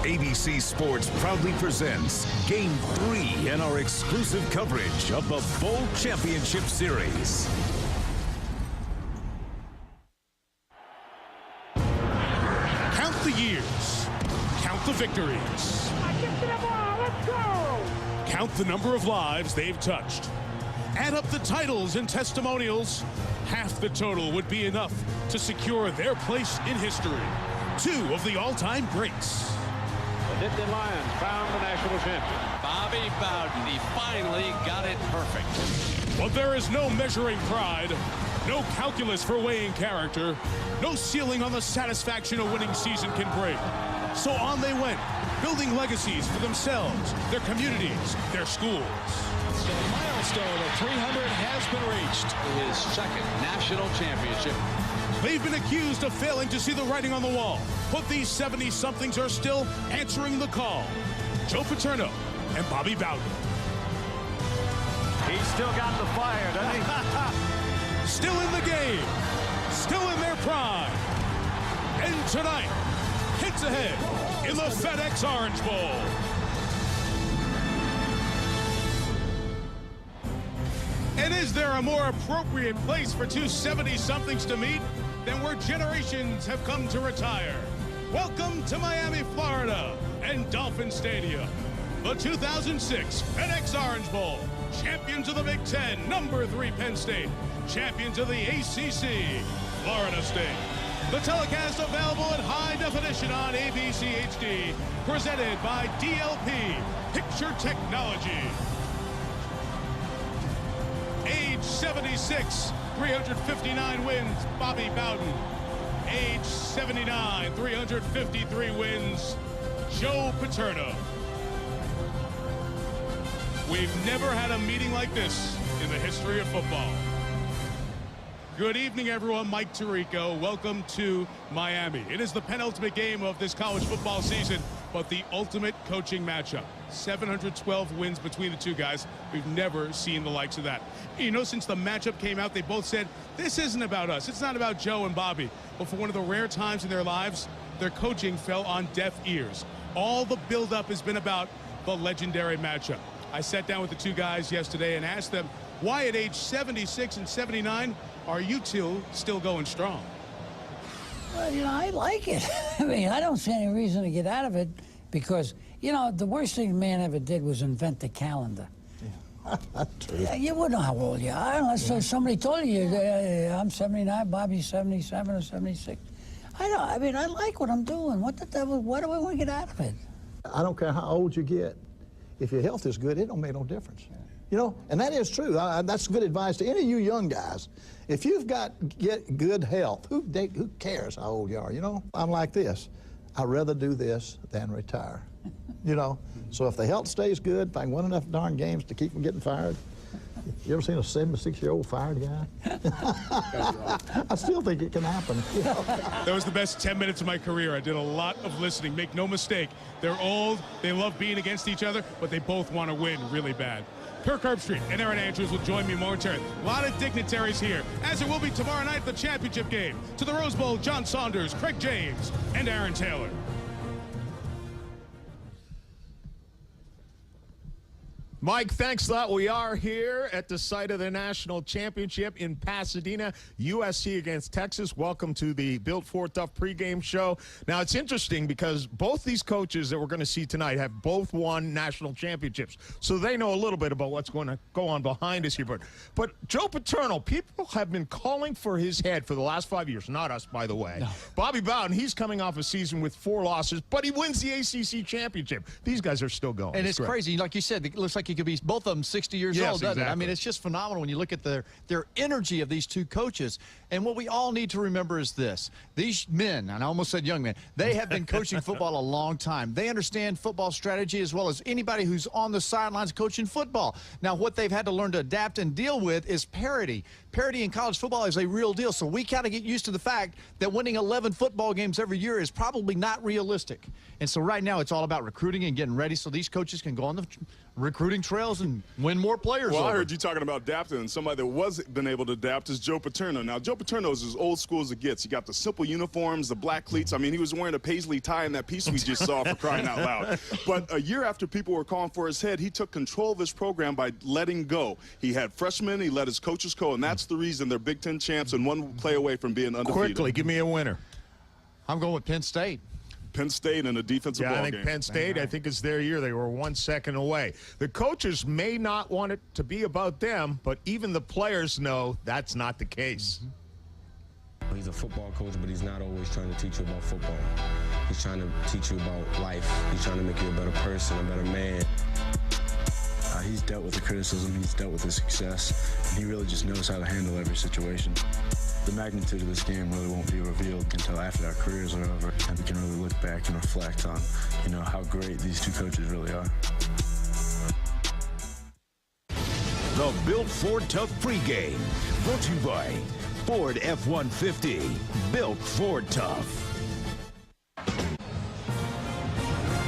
ABC Sports proudly presents Game 3 in our exclusive coverage of the Bowl Championship Series. Count the years. Count the victories. Let's go! Count the number of lives they've touched. Add up the titles and testimonials. Half the total would be enough to secure their place in history. Two of the all-time greats. The Nittany Lions found the national champion. Bobby Bowden, he finally got it perfect. But there is no measuring pride, no calculus for weighing character, no ceiling on the satisfaction a winning season can bring. So on they went, building legacies for themselves, their communities, their schools. The milestone of 300 has been reached. His second national championship. They've been accused of failing to see the writing on the wall, but these 70-somethings are still answering the call. Joe Paterno and Bobby Bowden. He's still got the fire, doesn't he? Still in the game, still in their prime. And tonight, hits ahead in the FedEx Orange Bowl. And is there a more appropriate place for two 70-somethings to meet than where generations have come to retire? Welcome to Miami, Florida, and Dolphin Stadium. The 2006 FedEx Orange Bowl. Champions of the Big Ten, number 3 Penn State. Champions of the ACC, Florida State. The telecast available in high definition on ABC HD. Presented by DLP Picture Technology. Age 76, 359 wins, Bobby Bowden. Age 79, 353 wins, Joe Paterno. We've never had a meeting like this in the history of football. Good evening, everyone. Mike Tirico. Welcome to Miami. It is the penultimate game of this college football season, but the ultimate coaching matchup. 712 wins between the two guys. We've never seen the likes of that. You know, since the matchup came out, they both said, this isn't about us. It's not about Joe and Bobby. But for one of the rare times in their lives, their coaching fell on deaf ears. All the buildup has been about the legendary matchup. I sat down with the two guys yesterday and asked them, why at age 76 and 79 are you two still going strong? Well, you know, I like it. I mean, I don't see any reason to get out of it because, you know, the worst thing man ever did was invent the calendar. True. You wouldn't know how old you are unless somebody told you, I'm 79, Bobby's 77 or 76. I mean, I like what I'm doing. What the devil, what do I want to get out of it? I don't care how old you get. If your health is good, it don't make no difference. You know, and that is true. That's good advice to any of you young guys. If you've got good health, who cares how old you are, you know? I'm like this. I'd rather do this than retire, you know? So if the health stays good, if I can win enough darn games to keep from getting fired. You ever seen a 76-year-old fired guy? I still think it can happen. You know? That was the best 10 minutes of my career. I did a lot of listening. Make no mistake, they're old, they love being against each other, but they both want to win really bad. Kirk Herbstreit and Aaron Andrews will join me momentarily. A lot of dignitaries here, as it will be tomorrow night, the championship game. To the Rose Bowl, John Saunders, Craig James, and Aaron Taylor. Mike, thanks a lot. We are here at the site of the national championship in Pasadena, USC against Texas. Welcome to the Built for Tough pregame show. Now, it's interesting because both these coaches that we're going to see tonight have both won national championships, so they know a little bit about what's going to go on behind us here. But Joe Paterno, people have been calling for his head for the last 5 years. Not us, by the way. No. Bobby Bowden, he's coming off a season with 4 losses, but he wins the ACC championship. These guys are still going. And it's crazy. Like you said, it looks like you could be both of them 60 years old, doesn't it? I mean, it's just phenomenal when you look at their energy of these two coaches. And what we all need to remember is this. These men, and I almost said young men, they have been coaching football a long time. They understand football strategy as well as anybody who's on the sidelines coaching football. Now, what they've had to learn to adapt and deal with is parity. Parity in college football is a real deal. So we kind of get used to the fact that winning 11 football games every year is probably not realistic. And so right now it's all about recruiting and getting ready so these coaches can go on the recruiting trails and win more players. Well, I heard you talking about adapting, and somebody that was been able to adapt is Joe Paterno. Now, Joe Paterno is as old school as it gets. He got the simple uniforms, the black cleats. I mean, he was wearing a paisley tie in that piece we just saw, for crying out loud. But a year after people were calling for his head, he took control of his program by letting go. He had freshmen, he let his coaches go, and that's the reason they're Big Ten champs and one play away from being undefeated. Quickly, give me a winner. I'm going with Penn State. Penn State in a defensive ball game. I think Penn State, I think it's their year. They were 1 second away. The coaches may not want it to be about them, but even the players know that's not the case. He's a football coach, but he's not always trying to teach you about football. He's trying to teach you about life. He's trying to make you a better person, a better man. He's dealt with the criticism. He's dealt with the success. And he really just knows how to handle every situation. The magnitude of this game really won't be revealed until after our careers are over, and we can really look back and reflect on, how great these two coaches really are. The Built Ford Tough pregame, brought to you by Ford F-150. Built Ford Tough.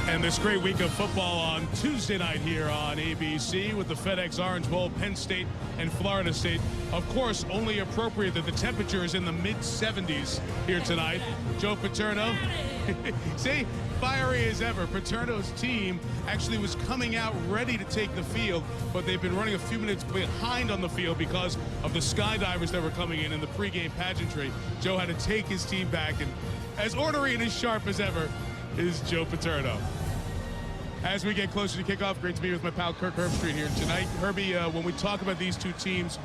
And this great week of football on Tuesday night here on ABC with the FedEx Orange Bowl, Penn State and Florida State. Of course, only appropriate that the temperature is in the mid-70s here tonight. Joe Paterno, see, fiery as ever. Paterno's team actually was coming out ready to take the field, but they've been running a few minutes behind on the field because of the skydivers that were coming in the pregame pageantry. Joe had to take his team back, and as ornery and as sharp as ever is Joe Paterno. As we get closer to kickoff, great to be with my pal Kirk Herbstreit here tonight. Herbie, when we talk about these two teams,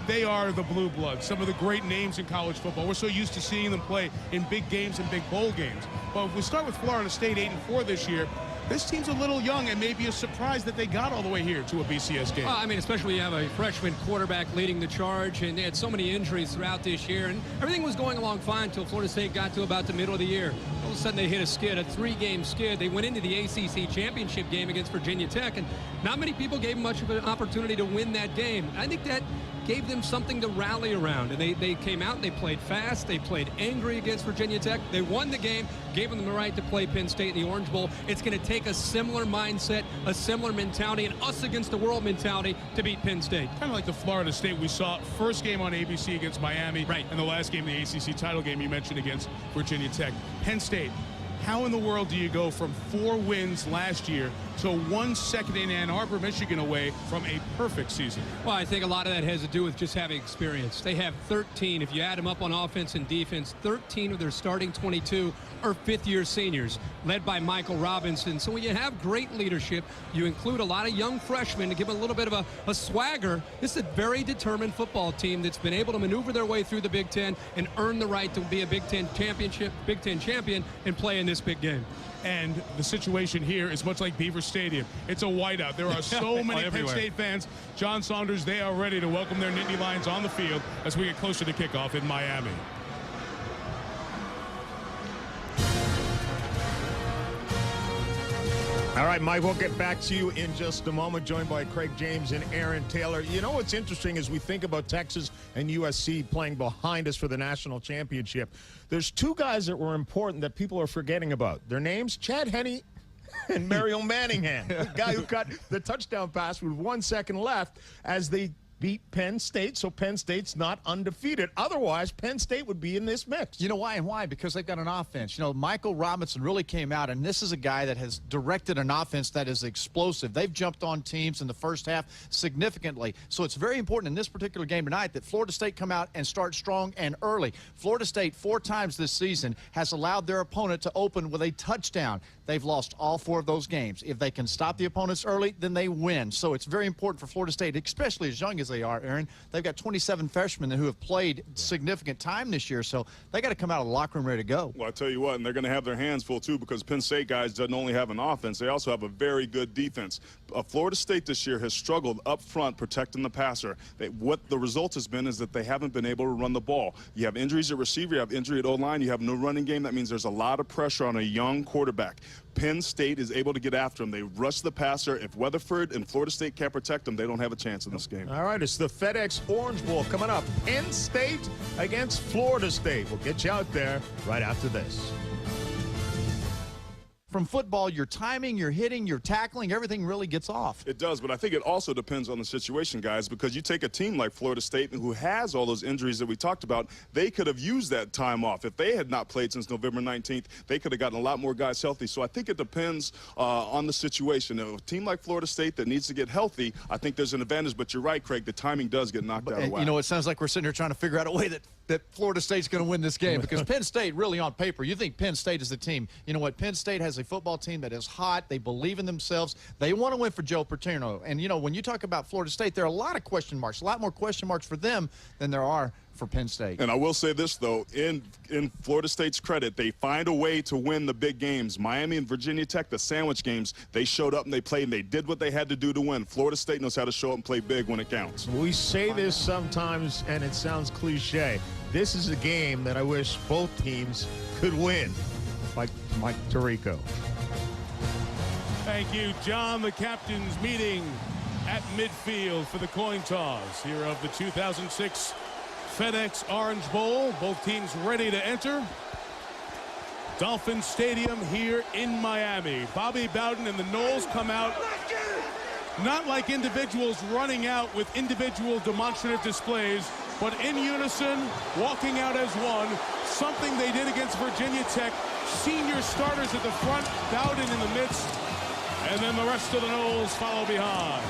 they are the blue bloods, some of the great names in college football. We're so used to seeing them play in big games and big bowl games. But if we start with Florida State 8-4 this year, this team's a little young, and maybe a surprise that they got all the way here to a BCS game. Well, I mean, especially when you have a freshman quarterback leading the charge, and they had so many injuries throughout this year, and everything was going along fine until Florida State got to about the middle of the year. All of a sudden, they hit a skid, a 3-game skid. They went into the ACC championship game against Virginia Tech, and not many people gave them much of an opportunity to win that game. I think that gave them something to rally around, and they came out and they played fast. They played angry against Virginia Tech. They won the game, gave them the right to play Penn State in the Orange Bowl. It's going to take a similar mindset, a similar mentality, an us against the world mentality to beat Penn State. Kind of like the Florida State we saw first game on ABC against Miami, right, and the last game, the ACC title game you mentioned against Virginia Tech. Penn State, how in the world do you go from 4 wins last year to 1 second in Ann Arbor, Michigan away from a perfect season? Well, I think a lot of that has to do with just having experience. They have 13, if you add them up on offense and defense, 13 of their starting 22 are fifth-year seniors, led by Michael Robinson. So when you have great leadership, you include a lot of young freshmen to give them a little bit of a swagger. This is a very determined football team that's been able to maneuver their way through the Big Ten and earn the right to be a Big Ten champion and play in this big game. And the situation here is much like Beaver Stadium. It's a whiteout. There are so many Penn State fans. John Saunders, they are ready to welcome their Nittany Lions on the field as we get closer to kickoff in Miami. All right, Mike, we'll get back to you in just a moment, joined by Craig James and Aaron Taylor. You know what's interesting as we think about Texas and USC playing behind us for the national championship, there's 2 guys that were important that people are forgetting about. Their names, Chad Henne and Mario Manningham, the guy who got the touchdown pass with 1 second left as they beat Penn State, so Penn State's not undefeated. Otherwise, Penn State would be in this mix. You know why and why? Because they've got an offense. You know, Michael Robinson really came out, and this is a guy that has directed an offense that is explosive. They've jumped on teams in the first half significantly. So it's very important in this particular game tonight that Florida State come out and start strong and early. Florida State 4 times this season has allowed their opponent to open with a touchdown. They've lost all 4 of those games. If they can stop the opponents early, then they win. So it's very important for Florida State, especially as young as they are, Aaron. They've got 27 freshmen who have played significant time this year, so they got to come out of the locker room ready to go. Well, I tell you what, and they're going to have their hands full too, because Penn State guys doesn't only have an offense, they also have a very good defense. Florida State this year has struggled up front protecting the passer. What the result has been is that they haven't been able to run the ball. You have injuries at receiver, you have injury at O-line, you have no running game. That means there's a lot of pressure on a young quarterback. Penn State is able to get after them. They rush the passer. If Weatherford and Florida State can't protect them, they don't have a chance in this game. All right, it's the FedEx Orange Bowl coming up. Penn State against Florida State. We'll get you out there right after this. from football, your timing, your hitting, your tackling, everything really gets off. It does, but I think it also depends on the situation, guys, because you take a team like Florida State who has all those injuries that we talked about, they could have used that time off. If they had not played since November 19th, they could have gotten a lot more guys healthy. So I think it depends on the situation. A team like Florida State that needs to get healthy, I think there's an advantage, but you're right, Craig, the timing does get knocked out of whack. You know, it sounds like we're sitting here trying to figure out a way that Florida State's going to win this game, because Penn State, really on paper, you think Penn State is the team. You know what? Penn State has a football team that is hot. They believe in themselves. They want to win for Joe Paterno. And, you know, when you talk about Florida State, there are a lot of question marks, a lot more question marks for them than there are for Penn State. And I will say this, though, in Florida State's credit, they find a way to win the big games. Miami and Virginia Tech, the sandwich games, they showed up and they played and they did what they had to do to win. Florida State knows how to show up and play big when it counts. We say this sometimes, and it sounds cliche. This is a game that I wish both teams could win, like Mike Tirico. Thank you, John. The captains meeting at midfield for the coin toss here of the 2006 FedEx Orange Bowl. Both teams ready to enter Dolphin Stadium here in Miami. Bobby Bowden and the Noles come out not like individuals running out with individual demonstrative displays, but in unison, walking out as one, something they did against Virginia Tech. Senior starters at the front, Bowden in the midst, and then the rest of the Noles follow behind.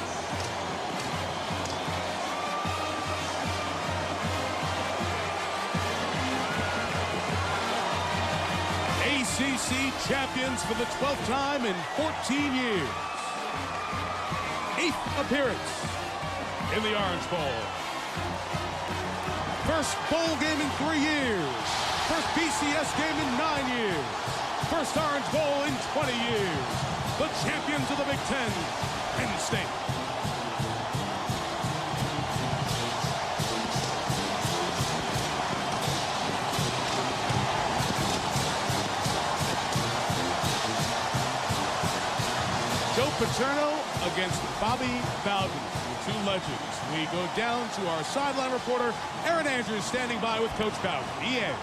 ACC champions for the 12th time in 14 years. 8th appearance in the Orange Bowl. First bowl game in 3 years. First BCS game in 9 years. First Orange Bowl in 20 years. The champions of the Big Ten, Penn State. Joe Paterno against Bobby Bowden, the two legends. We go down to our sideline reporter, Erin Andrews, standing by with Coach Bowden.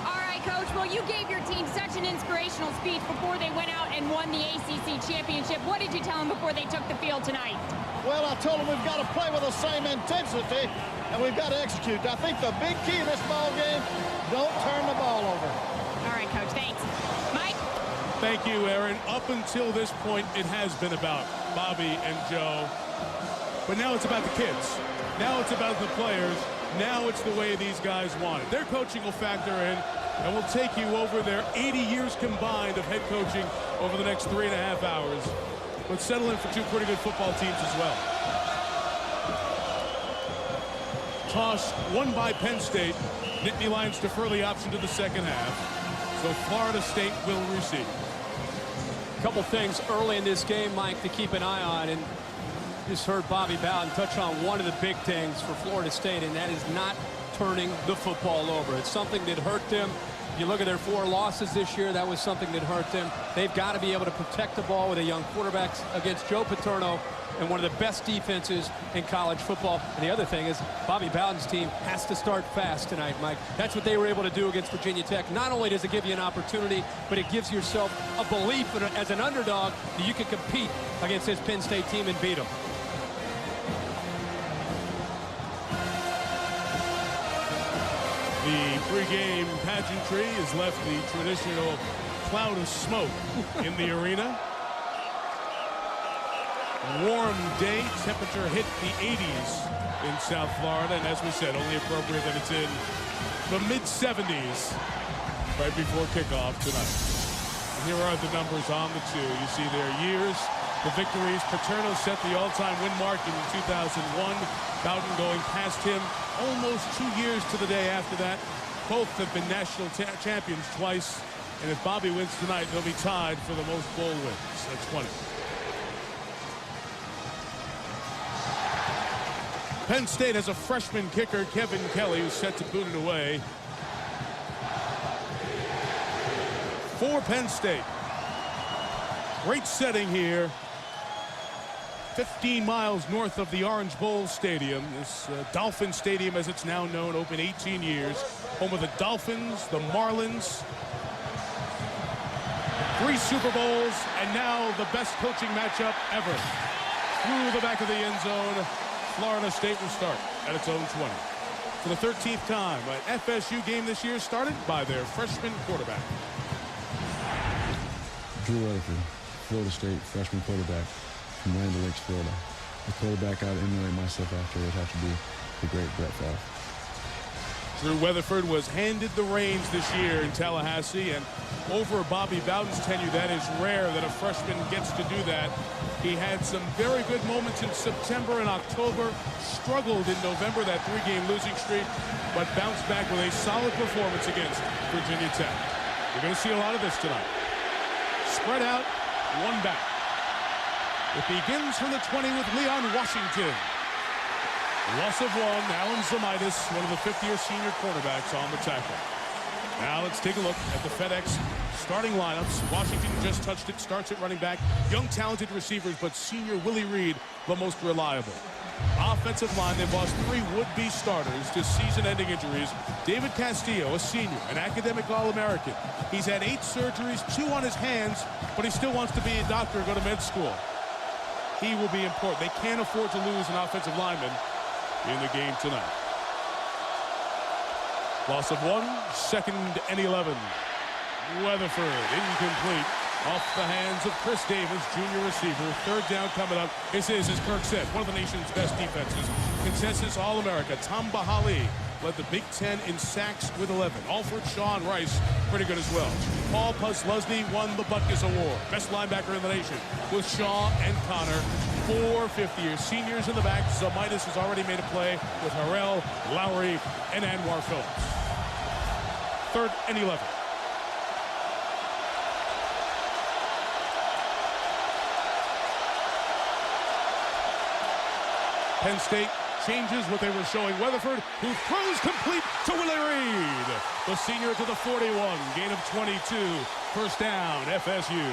All right, Coach. Well, you gave your team such an inspirational speech before they went out and won the ACC championship. What did you tell them before they took the field tonight? Well, I told them we've got to play with the same intensity, and we've got to execute. I think the big key in this ball game, don't turn the ball over. All right, Coach. Thanks. Mike? Thank you, Erin. Up until this point, it has been about Bobby and Joe. But now it's about the kids. Now it's about the players. Now it's the way these guys want it. Their coaching will factor in, and we'll take you over their 80 years combined of head coaching over the next 3.5 hours. Let's settle in for two pretty good football teams as well. Toss won by Penn State. Nittany Lions defer the option to the second half. So Florida State will receive. A couple things early in this game, Mike, to keep an eye on. And just heard Bobby Bowden touch on one of the big things for Florida State, and that is not turning the football over. It's something that hurt them. If you look at their 4 losses this year, that was something that hurt them. They've got to be able to protect the ball with a young quarterback against Joe Paterno and one of the best defenses in college football. And the other thing is Bobby Bowden's team has to start fast tonight, Mike. That's what they were able to do against Virginia Tech. Not only does it give you an opportunity, but it gives yourself a belief as an underdog that you can compete against this Penn State team and beat them. The pregame pageantry has left the traditional cloud of smoke in the arena. Warm day, temperature hit the 80s in South Florida, and as we said, only appropriate that it's in the mid-70s right before kickoff tonight. And here are the numbers on the two. You see their years, the victories. Paterno set the all-time win mark in 2001. Bowden going past him almost 2 years to the day after that. Both have been national champions twice, and if Bobby wins tonight, they'll be tied for the most bowl wins at 20. Penn State has a freshman kicker, Kevin Kelly, who's set to boot it away. For Penn State. Great setting here. 15 miles north of the Orange Bowl Stadium. This Dolphin Stadium, as it's now known, open 18 years. Home of the Dolphins, the Marlins, 3 Super Bowls, and now the best coaching matchup ever. Through the back of the end zone, Florida State will start at its own 20. For the 13th time, an FSU game this year started by their freshman quarterback. Drew Weatherford, Florida State freshman quarterback from Land O'Lakes, Florida. The quarterback I'd emulate myself after would have to be the great Brett Favre. Drew Weatherford was handed the reins this year in Tallahassee, and over Bobby Bowden's tenure, that is rare that a freshman gets to do that. He had some very good moments in September and October, struggled in November, that 3-game losing streak, but bounced back with a solid performance against Virginia Tech. We're going to see a lot of this tonight. Spread out, 1 back. It begins from the 20 with Leon Washington. Loss of 1, Alan Zemaitis, one of the 5th-year senior cornerbacks on the tackle. Now let's take a look at the FedEx starting lineups. Washington just touched it, starts at running back. Young, talented receivers, but senior Willie Reed, the most reliable. Offensive line, they've lost 3 would-be starters to season-ending injuries. David Castillo, a senior, an academic All-American. He's had 8 surgeries, 2 on his hands, but he still wants to be a doctor and go to med school. He will be important. They can't afford to lose an offensive lineman in the game tonight. Loss of 1, 2nd and 11. Weatherford, incomplete. Off the hands of Chris Davis, junior receiver. 3rd down coming up. This is, as Kirk said, one of the nation's best defenses. Consensus All-America Tom Bahali led the Big Ten in sacks with 11. Alfred Shaw and Rice, pretty good as well. Paul Puslesny won the Butkus Award. Best linebacker in the nation with Shaw and Connor. 4 5th-year seniors in the back. Zemaitis has already made a play with Harrell, Lowry, and Anwar Phillips. 3rd and 11. Penn State changes what they were showing Weatherford, who throws complete to Willie Reed. The senior to the 41, gain of 22. 1st down, FSU.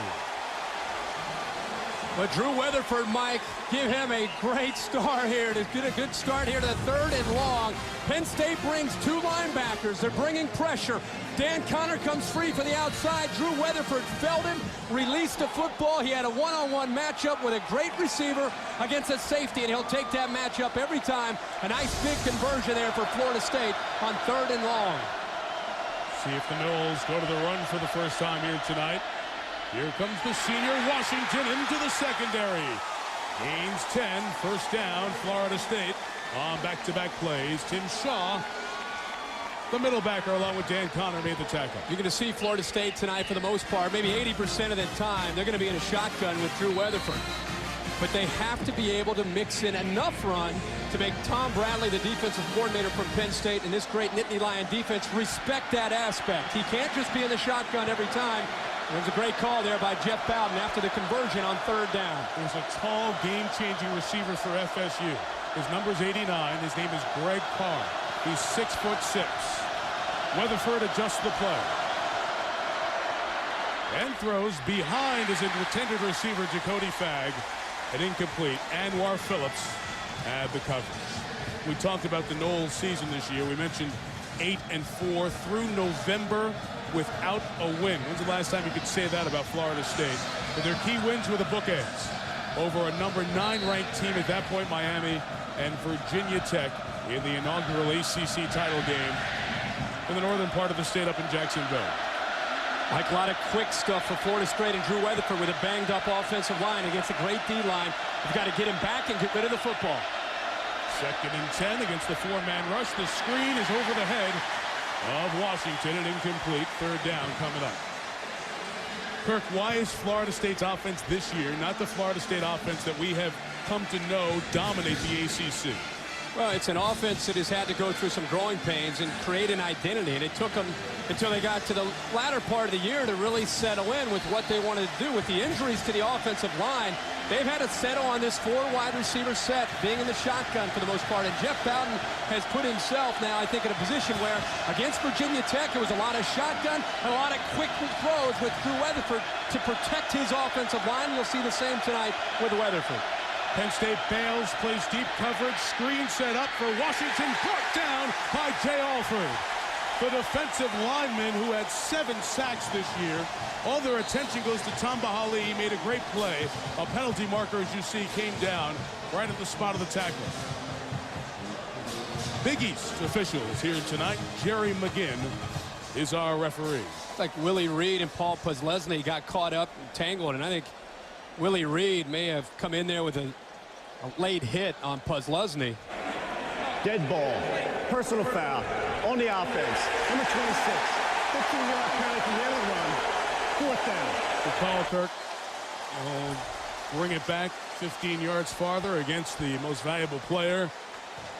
But Drew Weatherford, Mike, give him a great start here to get a good start here to the 3rd and long. Penn State brings 2 linebackers. They're bringing pressure. Dan Connor comes free for the outside. Drew Weatherford felled him, released the football. He had a one-on-one matchup with a great receiver against a safety, and he'll take that matchup every time. A nice big conversion there for Florida State on 3rd and long. See if the Noles go to the run for the first time here tonight. Here comes the senior Washington into the secondary. Gains 10, 1st down, Florida State on back-to-back plays. Tim Shaw, the middle backer, along with Dan Connor, made the tackle. You're going to see Florida State tonight for the most part, maybe 80% of the time, they're going to be in a shotgun with Drew Weatherford. But they have to be able to mix in enough run to make Tom Bradley, the defensive coordinator from Penn State, and this great Nittany Lion defense respect that aspect. He can't just be in the shotgun every time. There's a great call there by Jeff Bowden after the conversion on 3rd down. There's a tall, game-changing receiver for FSU. His number's 89. His name is Greg Carr. He's 6'6". Weatherford adjusts the play. And throws behind his intended receiver, Jacody Fagg. And incomplete. Anwar Phillips had the coverage. We talked about the Noles season this year. We mentioned 8-4 through November without a win. When's the last time you could say that about Florida State? But their key wins were the bookends over a number 9 ranked team at that point, Miami, and Virginia Tech in the inaugural ACC title game in the northern part of the state up in Jacksonville. Like a lot of quick stuff for Florida State and Drew Weatherford with a banged-up offensive line against a great D-line. You've got to get him back and get rid of the football. 2nd and 10 against the 4-man rush. The screen is over the head of Washington and incomplete. 3rd down coming up. Kirk, why is Florida State's offense this year not the Florida State offense that we have come to know dominate the ACC? Well, it's an offense that has had to go through some growing pains and create an identity, and it took them until they got to the latter part of the year to really settle in with what they wanted to do. With the injuries to the offensive line, they've had to settle on this 4 wide receiver set, being in the shotgun for the most part, and Jeff Bowden has put himself now, I think, in a position where against Virginia Tech, it was a lot of shotgun and a lot of quick throws with Drew Weatherford to protect his offensive line. You'll see the same tonight with Weatherford. Penn State bails, plays deep coverage, screen set up for Washington, brought down by Jay Alford. the defensive lineman who had 7 sacks this year. All their attention goes to Tamba Hali. He made a great play. A penalty marker, as you see, came down right at the spot of the tackle. Big East officials here tonight. Jerry McGinn is our referee. It's like Willie Reed and Paul Puslesny got caught up and tangled, and I think Willie Reed may have come in there with a late hit on Puslesny. Dead ball. Personal foul on the offense. Number 26. 15-yard penalty. Let it run. 4th down. The call, Kirk. Bring it back 15 yards farther against the most valuable player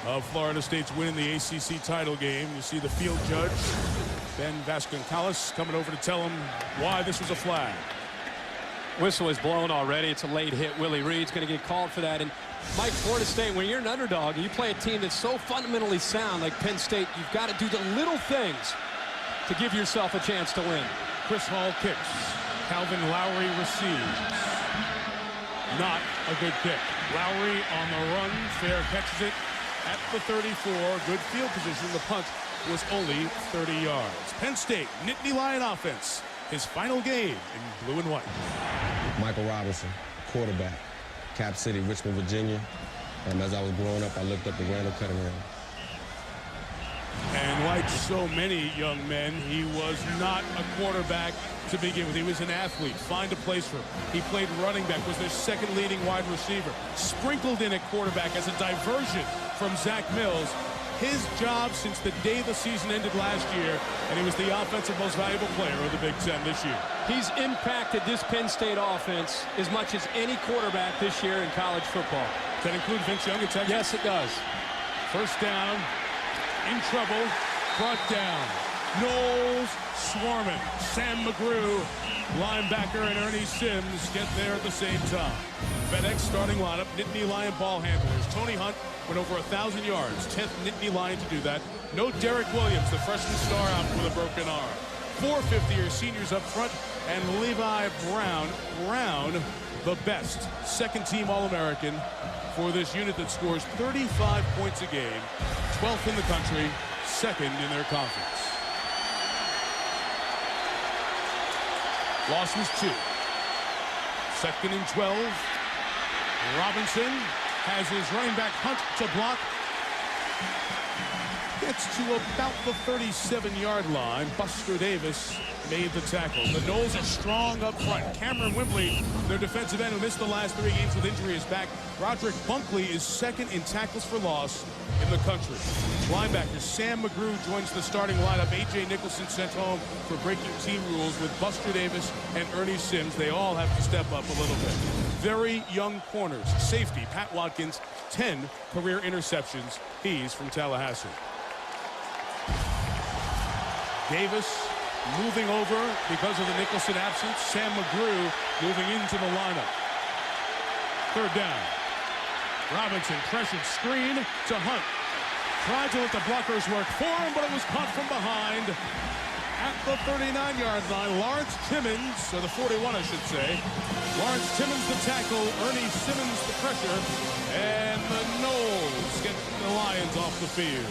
of Florida State's win in the ACC title game. You see the field judge, Ben Vasconcelos, coming over to tell him why this was a flag. Whistle is blown already. It's a late hit. Willie Reed's going to get called for that. And Mike, Florida State, when you're an underdog and you play a team that's so fundamentally sound like Penn State, you've got to do the little things to give yourself a chance to win. Chris Hall kicks. Calvin Lowry receives. Not a good kick. Lowry on the run. Fair catches it at the 34. Good field position. The punt was only 30 yards. Penn State, Nittany Lion offense. His final game in blue and white. Michael Robinson, quarterback, Cap City, Richmond, Virginia. As I was growing up, I looked up to Randall Cunningham. And like so many young men, he was not a quarterback to begin with. He was an athlete. Find a place for him. He played running back, was their second leading wide receiver. Sprinkled in at quarterback as a diversion from Zach Mills. His job since the day the season ended last year, and he was the offensive most valuable player of the Big Ten this year. He's impacted this Penn State offense as much as any quarterback this year in college football. Does that include Vince Young at Texas? Yes, it does. First down, in trouble, brought down. Knowles swarming. Sam McGrew, linebacker, and Ernie Sims get there at the same time. FedEx starting lineup, Nittany Lion ball handlers. Tony Hunt went over 1,000 yards, 10th Nittany Lion to do that. No Derek Williams, the freshman star, out with a broken arm. 4 fifth-year seniors up front, and Levi Brown. Brown, the best second-team All-American for this unit that scores 35 points a game, 12th in the country, second in their conference. Loss was 2. 2nd and 12. Robinson has his running back Hunt to block. Gets to about the 37-yard line. Buster Davis made the tackle. The Noles are strong up front. Cameron Wimbley, their defensive end who missed the last 3 games with injury, is back. Roderick Bunkley is second in tackles for loss in the country. Linebacker Sam McGrew joins the starting lineup. A.J. Nicholson sent home for breaking team rules with Buster Davis and Ernie Sims. They all have to step up a little bit. Very young corners. Safety, Pat Watkins, 10 career interceptions. He's from Tallahassee. Davis moving over because of the Nicholson absence. Sam McGrew moving into the lineup. 3rd down. Robinson pressured screen to Hunt. Tried to let the blockers work for him, but it was caught from behind at the 39-yard line. Lawrence Timmons, or the 41, I should say. Lawrence Timmons the tackle, Ernie Simmons the pressure, and the Noles get the Lions off the field.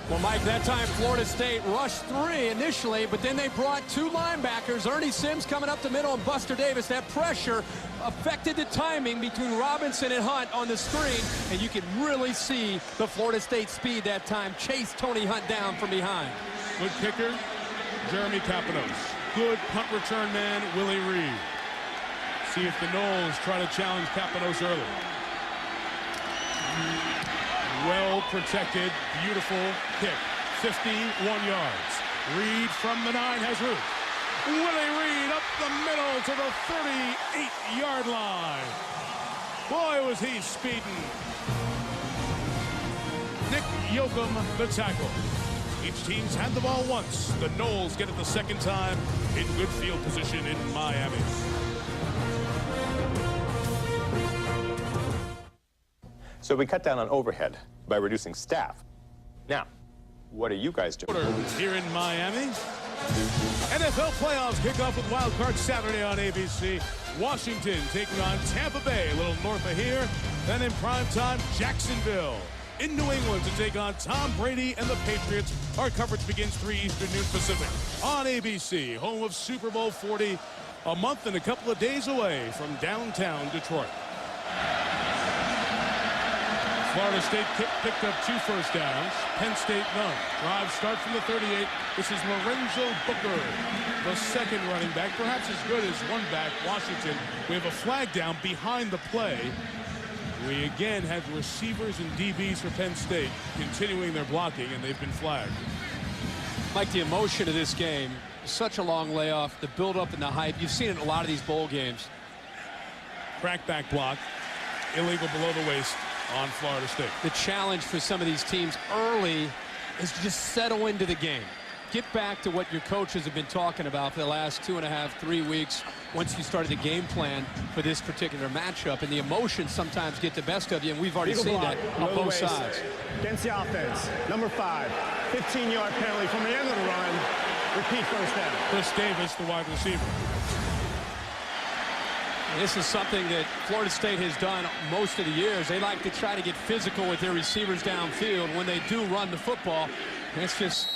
Well, Mike, that time Florida State rushed 3 initially, but then they brought 2 linebackers. Ernie Sims coming up the middle and Buster Davis. That pressure affected the timing between Robinson and Hunt on the screen, and you can really see the Florida State speed that time chase Tony Hunt down from behind. Good kicker, Jeremy Kapanos. Good punt return man, Willie Reed. See if the Noles try to challenge Kapanos early. Well protected, beautiful kick. 51 yards. Reed from the 9 has room. Willie Reed up the middle to the 38-yard line. Boy, was he speeding. Nick Yoakum, the tackle. Each team's had the ball once. The Noles get it the 2nd time in good field position in Miami. So we cut down on overhead by reducing staff. Now, what are you guys doing? Here in Miami. NFL playoffs kick off with Wild Card Saturday on ABC. Washington taking on Tampa Bay, a little north of here. Then in prime time, Jacksonville in New England to take on Tom Brady and the Patriots. Our coverage begins 3 Eastern, noon Pacific on ABC, home of Super Bowl 40, a month and a couple of days away from downtown Detroit. Florida State picked up 2 first downs. Penn State none. Drive start from the 38. This is Lorenzo Booker, the second running back, perhaps as good as one back, Washington. We have a flag down behind the play. We again have receivers and DBs for Penn State continuing their blocking, and they've been flagged. Like the emotion of this game, such a long layoff, the build-up and the hype. You've seen it in a lot of these bowl games. Crackback block, illegal below the waist on Florida State. The challenge for some of these teams early is to just settle into the game. Get back to what your coaches have been talking about for the last 2.5, 3 weeks once you started the game plan for this particular matchup. And the emotions sometimes get the best of you, and we've already seen that on both sides. Against the offense, number 5, 15-yard penalty from the end of the run. Repeat first down. Chris Davis, the wide receiver. This is something that Florida State has done most of the years. They like to try to get physical with their receivers downfield when they do run the football. It's just,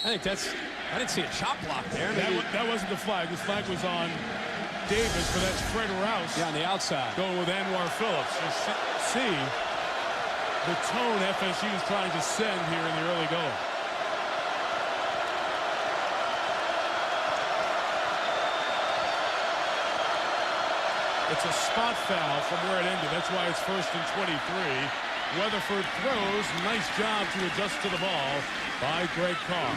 I didn't see a chop block there. That wasn't the flag. The flag was on Davis, but that's Fred Rouse. Yeah, on the outside. Going with Anwar Phillips. You see the tone FSU is trying to send here in the early going. It's a spot foul from where it ended. That's why it's 1st and 23. Weatherford throws. Nice job to adjust to the ball by Greg Carr.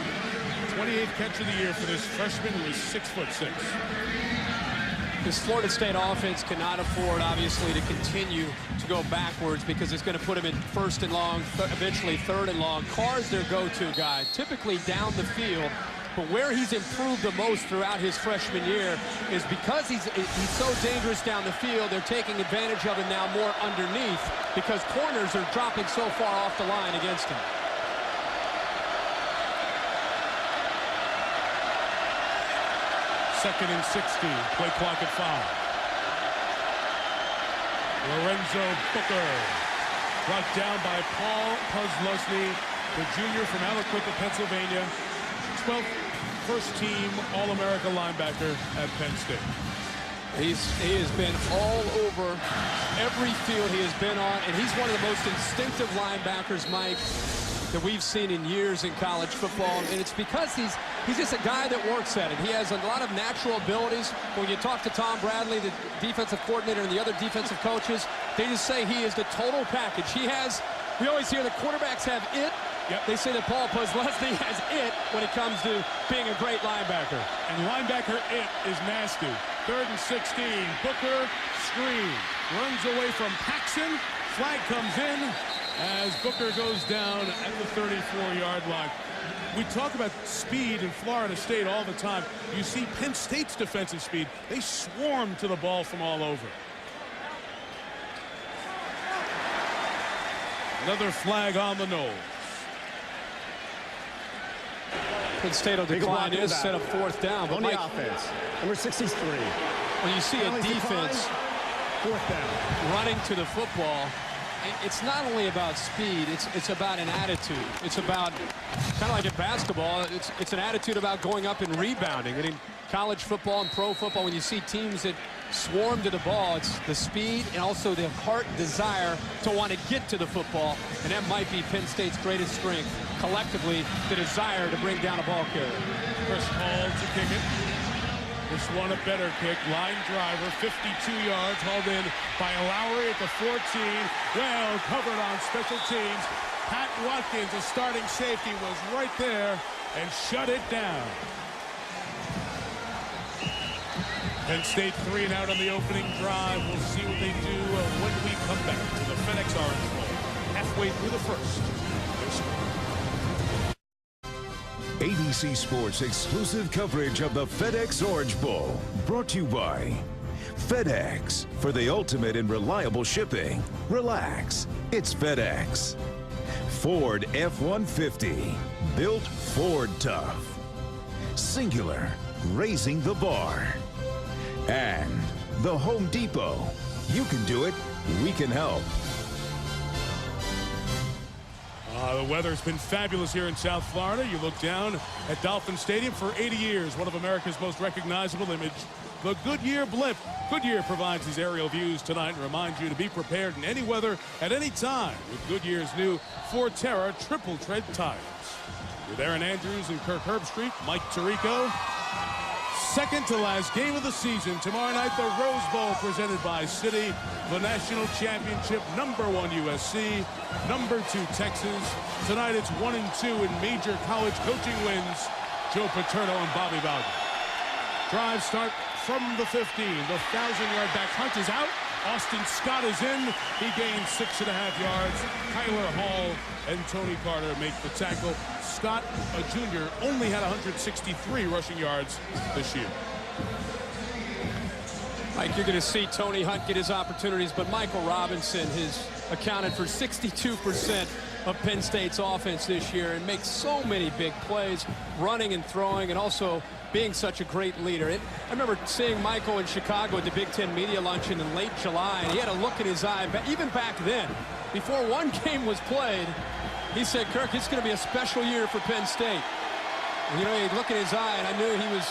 28th catch of the year for this freshman who is 6'6". This Florida State offense cannot afford, obviously, to continue to go backwards because it's going to put him in 1st and long, eventually 3rd and long. Carr's their go-to guy, typically down the field. But where he's improved the most throughout his freshman year is because he's so dangerous down the field, they're taking advantage of him now more underneath because corners are dropping so far off the line against him. Second and 60, play clock at 5. Lorenzo Booker, brought down by Paul Posluszny, the junior from Aliquippa, Pennsylvania. 12th first-team All-America linebacker at Penn State. He has been all over every field he has been on, and he's one of the most instinctive linebackers, Mike, that we've seen in years in college football. And it's because he's just a guy that works at it. He has a lot of natural abilities. When you talk to Tom Bradley, the defensive coordinator, and the other defensive coaches, they just say he is the total package. We always hear the quarterbacks have it. Yep. They say that Paul Posluszny has it when it comes to being a great linebacker. And linebacker it is nasty. 3rd and 16. Booker screen. Runs away from Paxson. Flag comes in as Booker goes down at the 34-yard line. We talk about speed in Florida State all the time. You see Penn State's defensive speed. They swarm to the ball from all over. Another flag on the nose. Penn State will decline his set of 4th down. But on the offense, number 63. When you see a defense 4th down. running to the football, it's not only about speed, it's about an attitude. It's about, kind of like in basketball, it's an attitude about going up and rebounding. And in college football and pro football, when you see teams that swarm to the ball, it's the speed and also the heart and desire to want to get to the football. And that might be Penn State's greatest strength. Collectively, the desire to bring down a ball carrier. Chris Hall to kick it. This one a better kick. Line driver, 52 yards, hauled in by Lowry at the 14. Well covered on special teams. Pat Watkins, the starting safety, was right there and shut it down. Penn State 3 and out on the opening drive. We'll see what they do when we come back to the FedEx Orange Bowl. Halfway through the first. ABC Sports exclusive coverage of the FedEx Orange Bowl. Brought to you by FedEx. For the ultimate in reliable shipping, relax. It's FedEx. Ford F-150. Built Ford tough. Singular. Raising the bar. And the Home Depot. You can do it. We can help. The weather's been fabulous here in South Florida. You look down at Dolphin Stadium. For 80 years, one of America's most recognizable image, the Goodyear blimp. Goodyear provides these aerial views tonight and reminds you to be prepared in any weather at any time with Goodyear's new Forterra triple tread tires. With Aaron Andrews and Kirk Herbstreit, Mike Tirico. Second to last game of the season. Tomorrow night, the Rose Bowl presented by Citi. The national championship, #1 USC, #2 Texas. Tonight, it's 1-2 in major college coaching wins. Joe Paterno and Bobby Bowden. Drive start from the 15. The 1,000-yard back hunt is out. Austin Scott is in. He gains 6.5 yards. Tyler Hall and Tony Carter make the tackle. Scott, a junior, only had 163 rushing yards this year. Mike, you're going to see Tony Hunt get his opportunities, but Michael Robinson has accounted for 62% of Penn State's offense this year and makes so many big plays, running and throwing, and also being such a great leader. I remember seeing Michael in Chicago at the Big Ten Media Luncheon in late July, and he had a look in his eye, but even back then, before one game was played, he said, Kirk, it's going to be a special year for Penn State. And, you know, he'd look in his eye, and I knew he was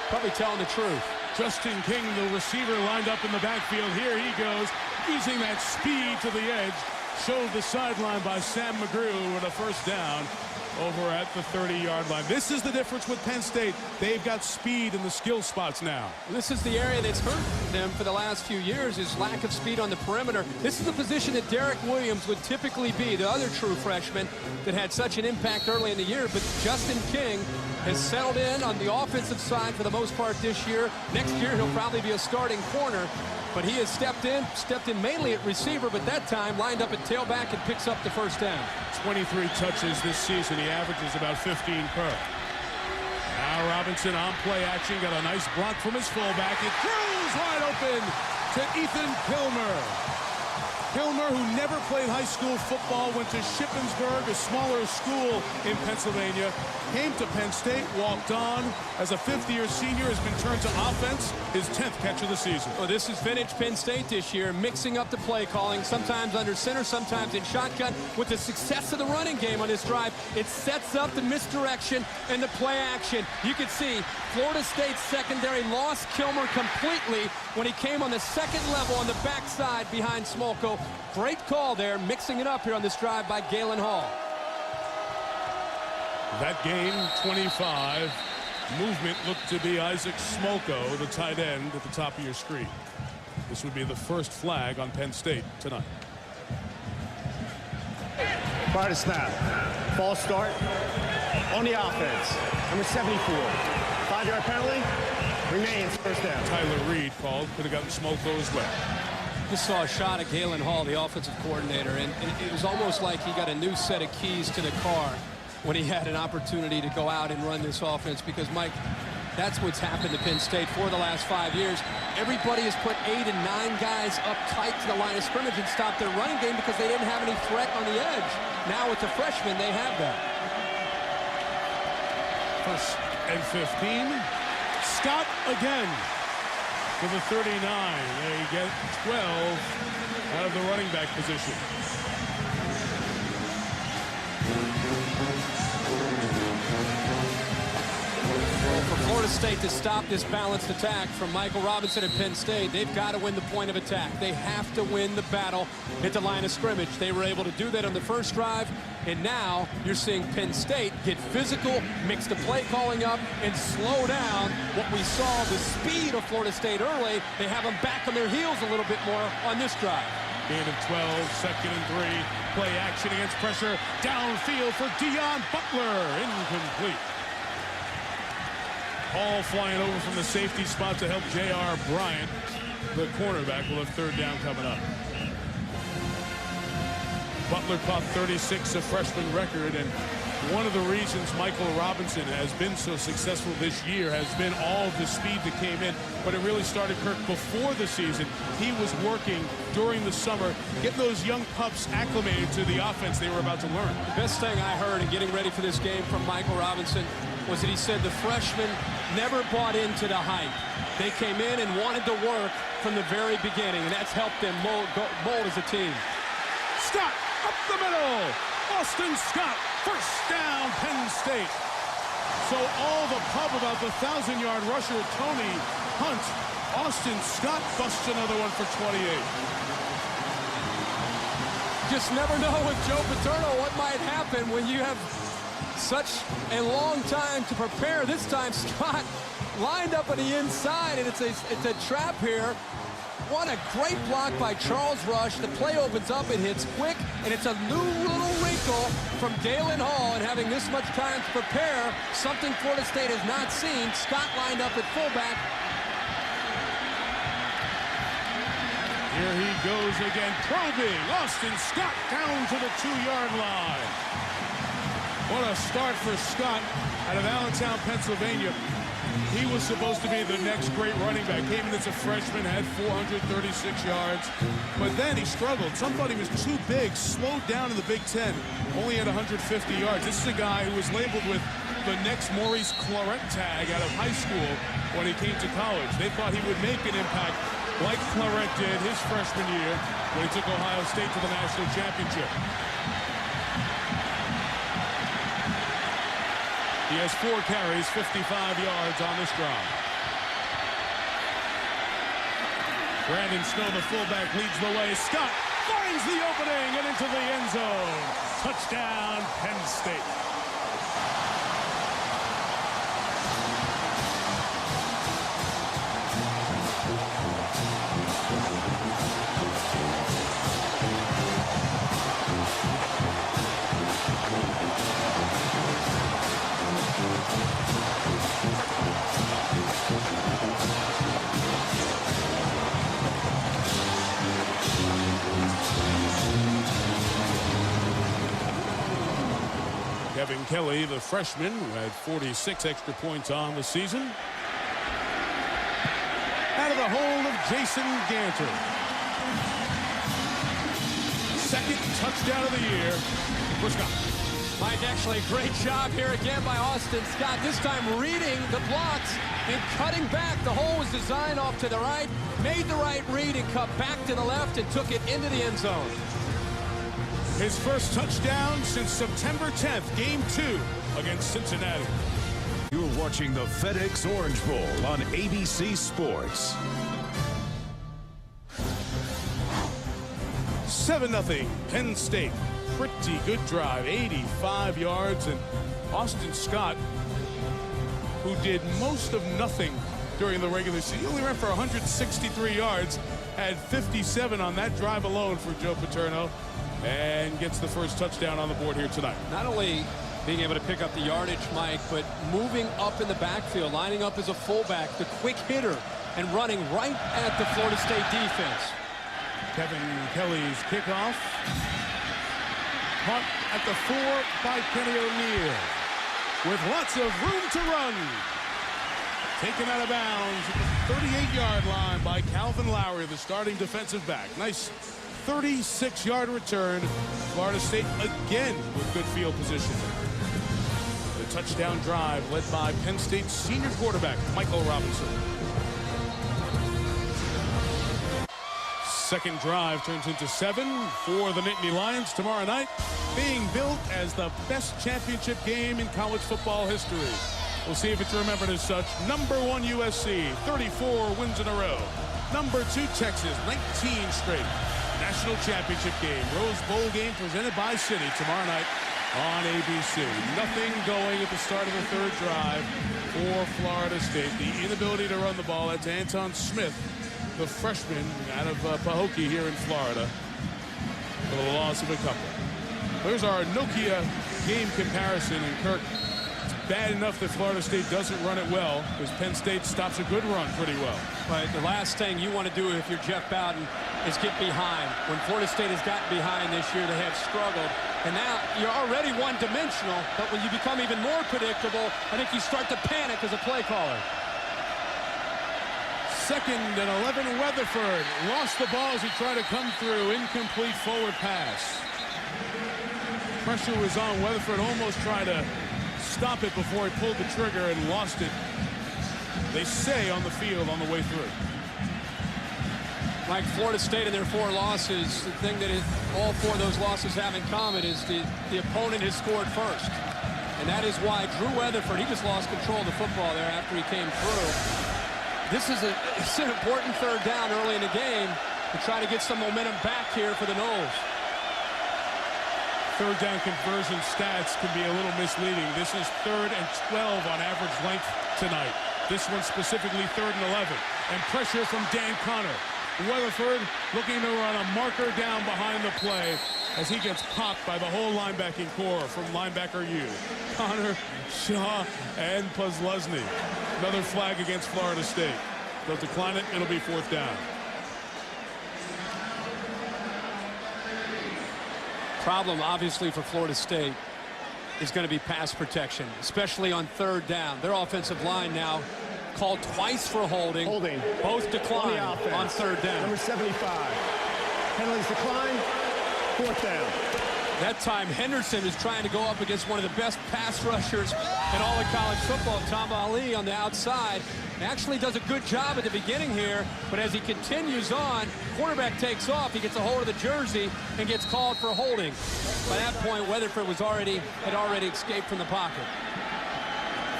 probably telling the truth. Justin King, the receiver, lined up in the backfield. Here he goes, using that speed to the edge. Showed the sideline by Sam McGrew with a first down over at the 30-yard line. This is the difference with Penn State. They've got speed in the skill spots now. This is the area that's hurt them for the last few years, is lack of speed on the perimeter. This is the position that Derek Williams would typically be, the other true freshman that had such an impact early in the year. But Justin King has settled in on the offensive side for the most part this year. Next year, he'll probably be a starting corner. But he has stepped in mainly at receiver, but that time lined up at tailback and picks up the first down. 23 touches this season. He averages about 15 per. Now Robinson on play action. Got a nice block from his fullback. It throws wide open to Ethan Kilmer. Kilmer, who never played high school football, went to Shippensburg, a smaller school in Pennsylvania, came to Penn State, walked on. As a fifth-year senior, has been turned to offense, his 10th catch of the season. Well, this is vintage Penn State this year, mixing up the play calling, sometimes under center, sometimes in shotgun. With the success of the running game on this drive, it sets up the misdirection and the play action. You can see Florida State's secondary lost Kilmer completely when he came on the second level on the backside behind Smolko. Great call there, mixing it up here on this drive by Galen Hall. That game, 25. Movement looked to be Isaac Smolko, the tight end, at the top of your screen. This would be the first flag on Penn State tonight. Prior to snap, false start on the offense. Number 74, 5-yard penalty, remains first down. Tyler Reed called, could have gotten Smolko as well. Just saw a shot at Galen Hall, the offensive coordinator, and it was almost like he got a new set of keys to the car when he had an opportunity to go out and run this offense, because, Mike, that's what's happened to Penn State for the last 5 years. Everybody has put 8 and 9 guys up tight to the line of scrimmage and stopped their running game because they didn't have any threat on the edge. Now with the freshmen, they have that. First and 15. Scott again to the 39. They get 12 out of the running back position. For Florida State to stop this balanced attack from Michael Robinson and Penn State, they've got to win the point of attack. They have to win the battle at the line of scrimmage. They were able to do that on the first drive, and now you're seeing Penn State get physical, mix the play calling up, and slow down what we saw, the speed of Florida State early. They have them back on their heels a little bit more on this drive. Gain of 12, second and 3. Play action against pressure. Downfield for Deion Butler. Incomplete. Hall flying over from the safety spot to help J.R. Bryant. The cornerback will have third down coming up. Butler caught 36, a freshman record, and one of the reasons Michael Robinson has been so successful this year has been all of the speed that came in. But it really started, Kirk, before the season. He was working during the summer, getting those young pups acclimated to the offense they were about to learn. The best thing I heard in getting ready for this game from Michael Robinson was that he said the freshmen never bought into the hype. They came in and wanted to work from the very beginning, and that's helped them mold as a team. Scott up the middle, Austin Scott, first down, Penn State. So all the pub about the 1,000-yard rusher, Tony Hunt. Austin Scott busts another one for 28. Just never know with Joe Paterno what might happen when you have such a long time to prepare. This time Scott lined up on the inside, and it's a trap here. What a great block by Charles Rush. The play opens up, it hits quick, and it's a new little wrinkle from Dalen Hall, and having this much time to prepare, something Florida State has not seen. Scott lined up at fullback. Here he goes again, probing. Austin Scott down to the 2-yard line. What a start for Scott out of Allentown, Pennsylvania. He was supposed to be the next great running back. Came in as a freshman, had 436 yards. But then he struggled. Somebody was too big, slowed down in the Big Ten. Only had 150 yards. This is a guy who was labeled with the next Maurice Claret tag out of high school when he came to college. They thought he would make an impact like Claret did his freshman year when he took Ohio State to the national championship. He has 4 carries, 55 yards on this drive. Brandon Snow, the fullback, leads the way. Scott finds the opening and into the end zone. Touchdown, Penn State. Kevin Kelly, the freshman, who had 46 extra points on the season. Out of the hold of Jason Ganter. Second touchdown of the year for Scott. Mike, actually a great job here again by Austin Scott. This time reading the blocks and cutting back. The hole was designed off to the right, made the right read and cut back to the left and took it into the end zone. His first touchdown since September 10th, Game 2 against Cincinnati. You're watching the FedEx Orange Bowl on ABC Sports. 7-0 Penn State. Pretty good drive, 85 yards, and Austin Scott, who did most of nothing during the regular season. He only ran for 163 yards, had 57 on that drive alone for Joe Paterno, and gets the first touchdown on the board here tonight. Not only being able to pick up the yardage, Mike, but moving up in the backfield, lining up as a fullback, the quick hitter, and running right at the Florida State defense. Kevin Kelly's kickoff. Caught at the 4 by Kenny O'Neill, with lots of room to run. Taken out of bounds at the 38-yard line by Calvin Lowry, the starting defensive back. Nice 36-yard return. Florida State again with good field position. The touchdown drive led by Penn State's senior quarterback, Michael Robinson. Second drive turns into 7 for the Nittany Lions tomorrow night, being built as the best championship game in college football history. We'll see if it's remembered as such. Number 1 USC, 34 wins in a row. Number 2 Texas, 19 straight. National championship game, Rose Bowl game presented by City tomorrow night on ABC. Nothing going at the start of the third drive for Florida State. The inability to run the ball. That's Anton Smith, the freshman out of Pahokee here in Florida, for the loss of a couple. There's our Nokia game comparison, and Kirk, it's bad enough that Florida State doesn't run it well, because Penn State stops a good run pretty well. But the last thing you want to do if you're Jeff Bowden is get behind. When Florida State has gotten behind this year, they have struggled. And now you're already one-dimensional, but when you become even more predictable, I think you start to panic as a play caller. Second and 11, Weatherford lost the ball as he tried to come through. Incomplete forward pass. Pressure was on. Weatherford almost tried to stop it before he pulled the trigger and lost it, they say, on the field on the way through. Like Florida State in their 4 losses, the thing that all 4 of those losses have in common is the opponent has scored first. And that is why Drew Weatherford, he just lost control of the football there after he came through. This is it's an important 3rd down early in the game to try to get some momentum back here for the Noles. 3rd down conversion stats can be a little misleading. This is 3rd and 12 on average length tonight. This one specifically 3rd and 11. And pressure from Dan Connor. Weatherford looking to run a marker down behind the play as he gets popped by the whole linebacking core from linebacker U. Connor, Shaw, and Puzlesny. Another flag against Florida State. They'll decline it. It'll be 4th down. Problem, obviously, for Florida State is going to be pass protection, especially on 3rd down. Their offensive line now called twice for holding. Both declined on 3rd down. Number 75. Penalties decline. 4th down. That time, Henderson is trying to go up against one of the best pass rushers in all of college football, Tom Ali, on the outside. Actually does a good job at the beginning here, but as he continues on, quarterback takes off. He gets a hold of the jersey and gets called for holding. By that point, Weatherford had already escaped from the pocket.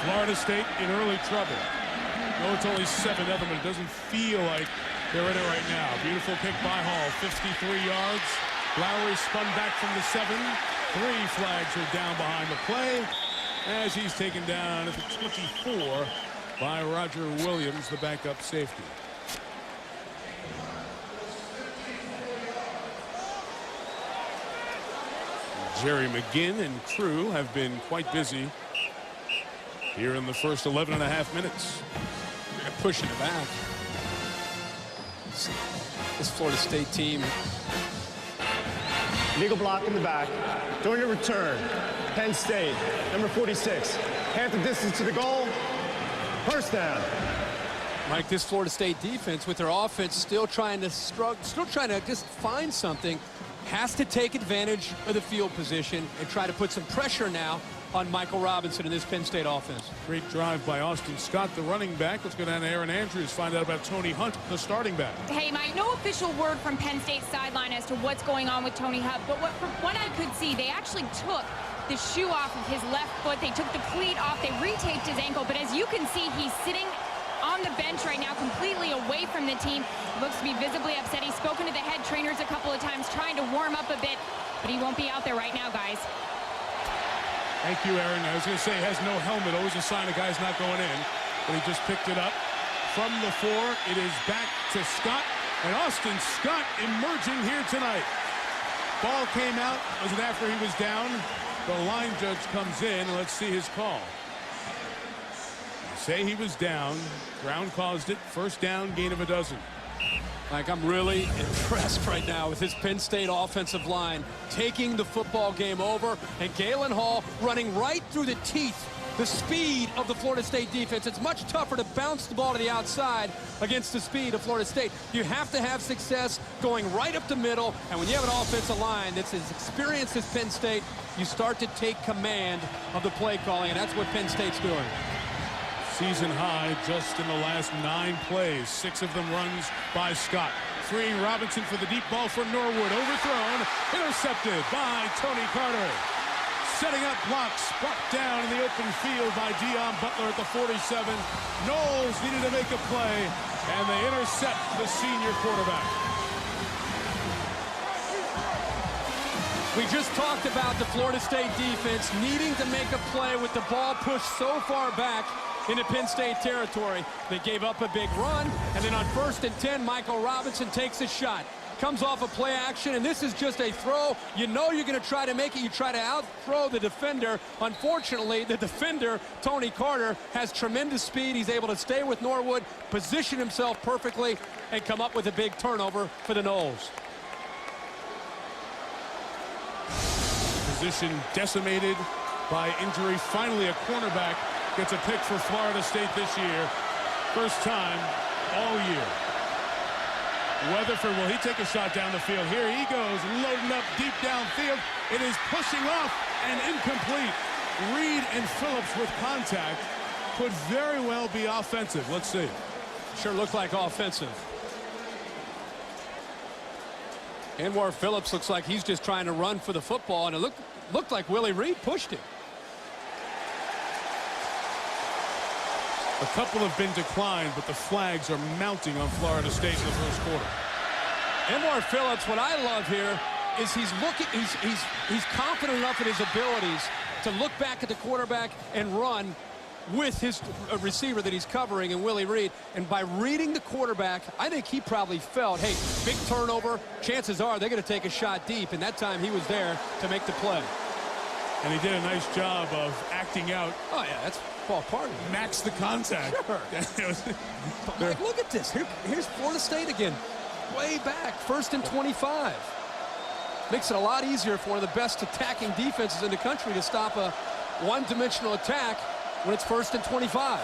Florida State in early trouble. No, it's only 7 of them, but it doesn't feel like they're in it right now. Beautiful kick by Hall, 53 yards. Lowry spun back from the 7. 3 flags are down behind the play as he's taken down at the 24 by Roger Williams, the backup safety. Jerry McGinn and crew have been quite busy here in the first 11 and a half minutes. They're pushing it back. This Florida State team. Legal block in the back. During the return, Penn State, number 46. Half the distance to the goal. 1st down. Mike, this Florida State defense with their offense still trying to just find something, has to take advantage of the field position and try to put some pressure now on Michael Robinson in this Penn State offense. Great drive by Austin Scott, the running back. Let's go down to Aaron Andrews, find out about Tony Hunt, the starting back. Hey, Mike, no official word from Penn State's sideline as to what's going on with Tony Hunt, but from what I could see, they actually took the shoe off of his left foot. They took the cleat off. They retaped his ankle, but as you can see, he's sitting on the bench right now, completely away from the team. Looks to be visibly upset. He's spoken to the head trainers a couple of times, trying to warm up a bit, but he won't be out there right now, guys. Thank you, Aaron. I was going to say he has no helmet, always a sign a guy's not going in, but he just picked it up from the 4. It is back to Scott, and Austin Scott emerging here tonight. Ball came out. Was it after he was down? The line judge comes in, and let's see his call. Say he was down. Brown caused it. 1st down, gain of a dozen. Like, I'm really impressed right now with this Penn State offensive line taking the football game over, and Galen Hall running right through the teeth, the speed of the Florida State defense. It's much tougher to bounce the ball to the outside against the speed of Florida State. You have to have success going right up the middle, and when you have an offensive line that's as experienced as Penn State, you start to take command of the play calling, and that's what Penn State's doing. Season high just in the last 9 plays. 6 of them runs by Scott. Freeing Robinson for the deep ball for Norwood. Overthrown. Intercepted by Tony Carter. Setting up blocks. Brought down in the open field by Deion Butler at the 47. Noles needed to make a play, and they intercept the senior quarterback. We just talked about the Florida State defense needing to make a play with the ball pushed so far back into Penn State territory. They gave up a big run, and then on 1st and 10, Michael Robinson takes a shot. Comes off a play action, and this is just a throw. You know you're going to try to make it. You try to out-throw the defender. Unfortunately, the defender, Tony Carter, has tremendous speed. He's able to stay with Norwood, position himself perfectly, and come up with a big turnover for the Noles. Position decimated by injury. Finally, a cornerback gets a pick for Florida State this year. First time all year. Weatherford, will he take a shot down the field? Here he goes, loading up deep downfield. It is pushing off and incomplete. Reed and Phillips with contact. Could very well be offensive. Let's see. Sure looked like offensive. Anwar Phillips looks like he's just trying to run for the football, and it looked like Willie Reed pushed him. A couple have been declined, but the flags are mounting on Florida State in the first quarter. Anwar Phillips, what I love here is he's confident enough in his abilities to look back at the quarterback and run with his receiver that he's covering, and Willie Reed. And by reading the quarterback, I think he probably felt, hey, big turnover, chances are they're going to take a shot deep, and that time he was there to make the play. And he did a nice job of acting out. Oh, yeah, that's ball part of it. Max the contact. Sure. But Mike, look at this. Here's Florida State again. Way back, 1st and 25. Makes it a lot easier for one of the best attacking defenses in the country to stop a one-dimensional attack when it's 1st and 25.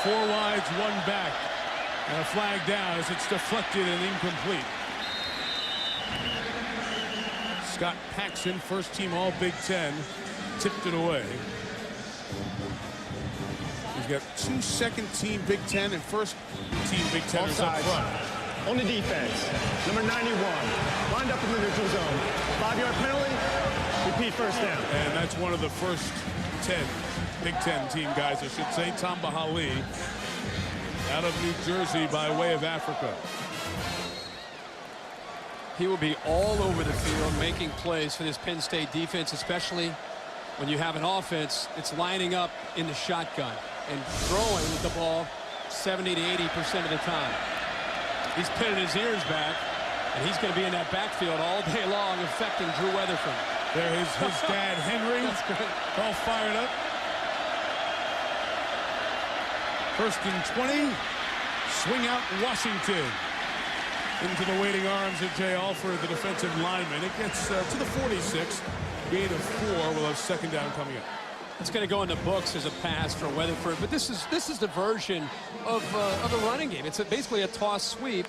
Four wides, one back. And a flag down as it's deflected and incomplete. Scott Paxson, first team all Big Ten, tipped it away. He's got 2 second-team Big Ten and first-team Big Teners up front. On the defense, number 91, lined up in the neutral zone. 5-yard penalty, repeat first down. And that's one of the first 10 Big Ten team guys, I should say. Tom Bahali out of New Jersey by way of Africa. He will be all over the field making plays for this Penn State defense, especially when you have an offense that's lining up in the shotgun and throwing the ball 70 to 80% of the time. He's pinning his ears back, and he's going to be in that backfield all day long, affecting Drew Weatherford. There's his dad, Henry, all fired up. 1st and 20. Swing out Washington. Into the waiting arms of Jay Alford, the defensive lineman. It gets to the 46. Gain of 4. We'll have 2nd down coming up. It's going to go in the books as a pass for Weatherford, but this is the version of a running game. It's basically a toss sweep.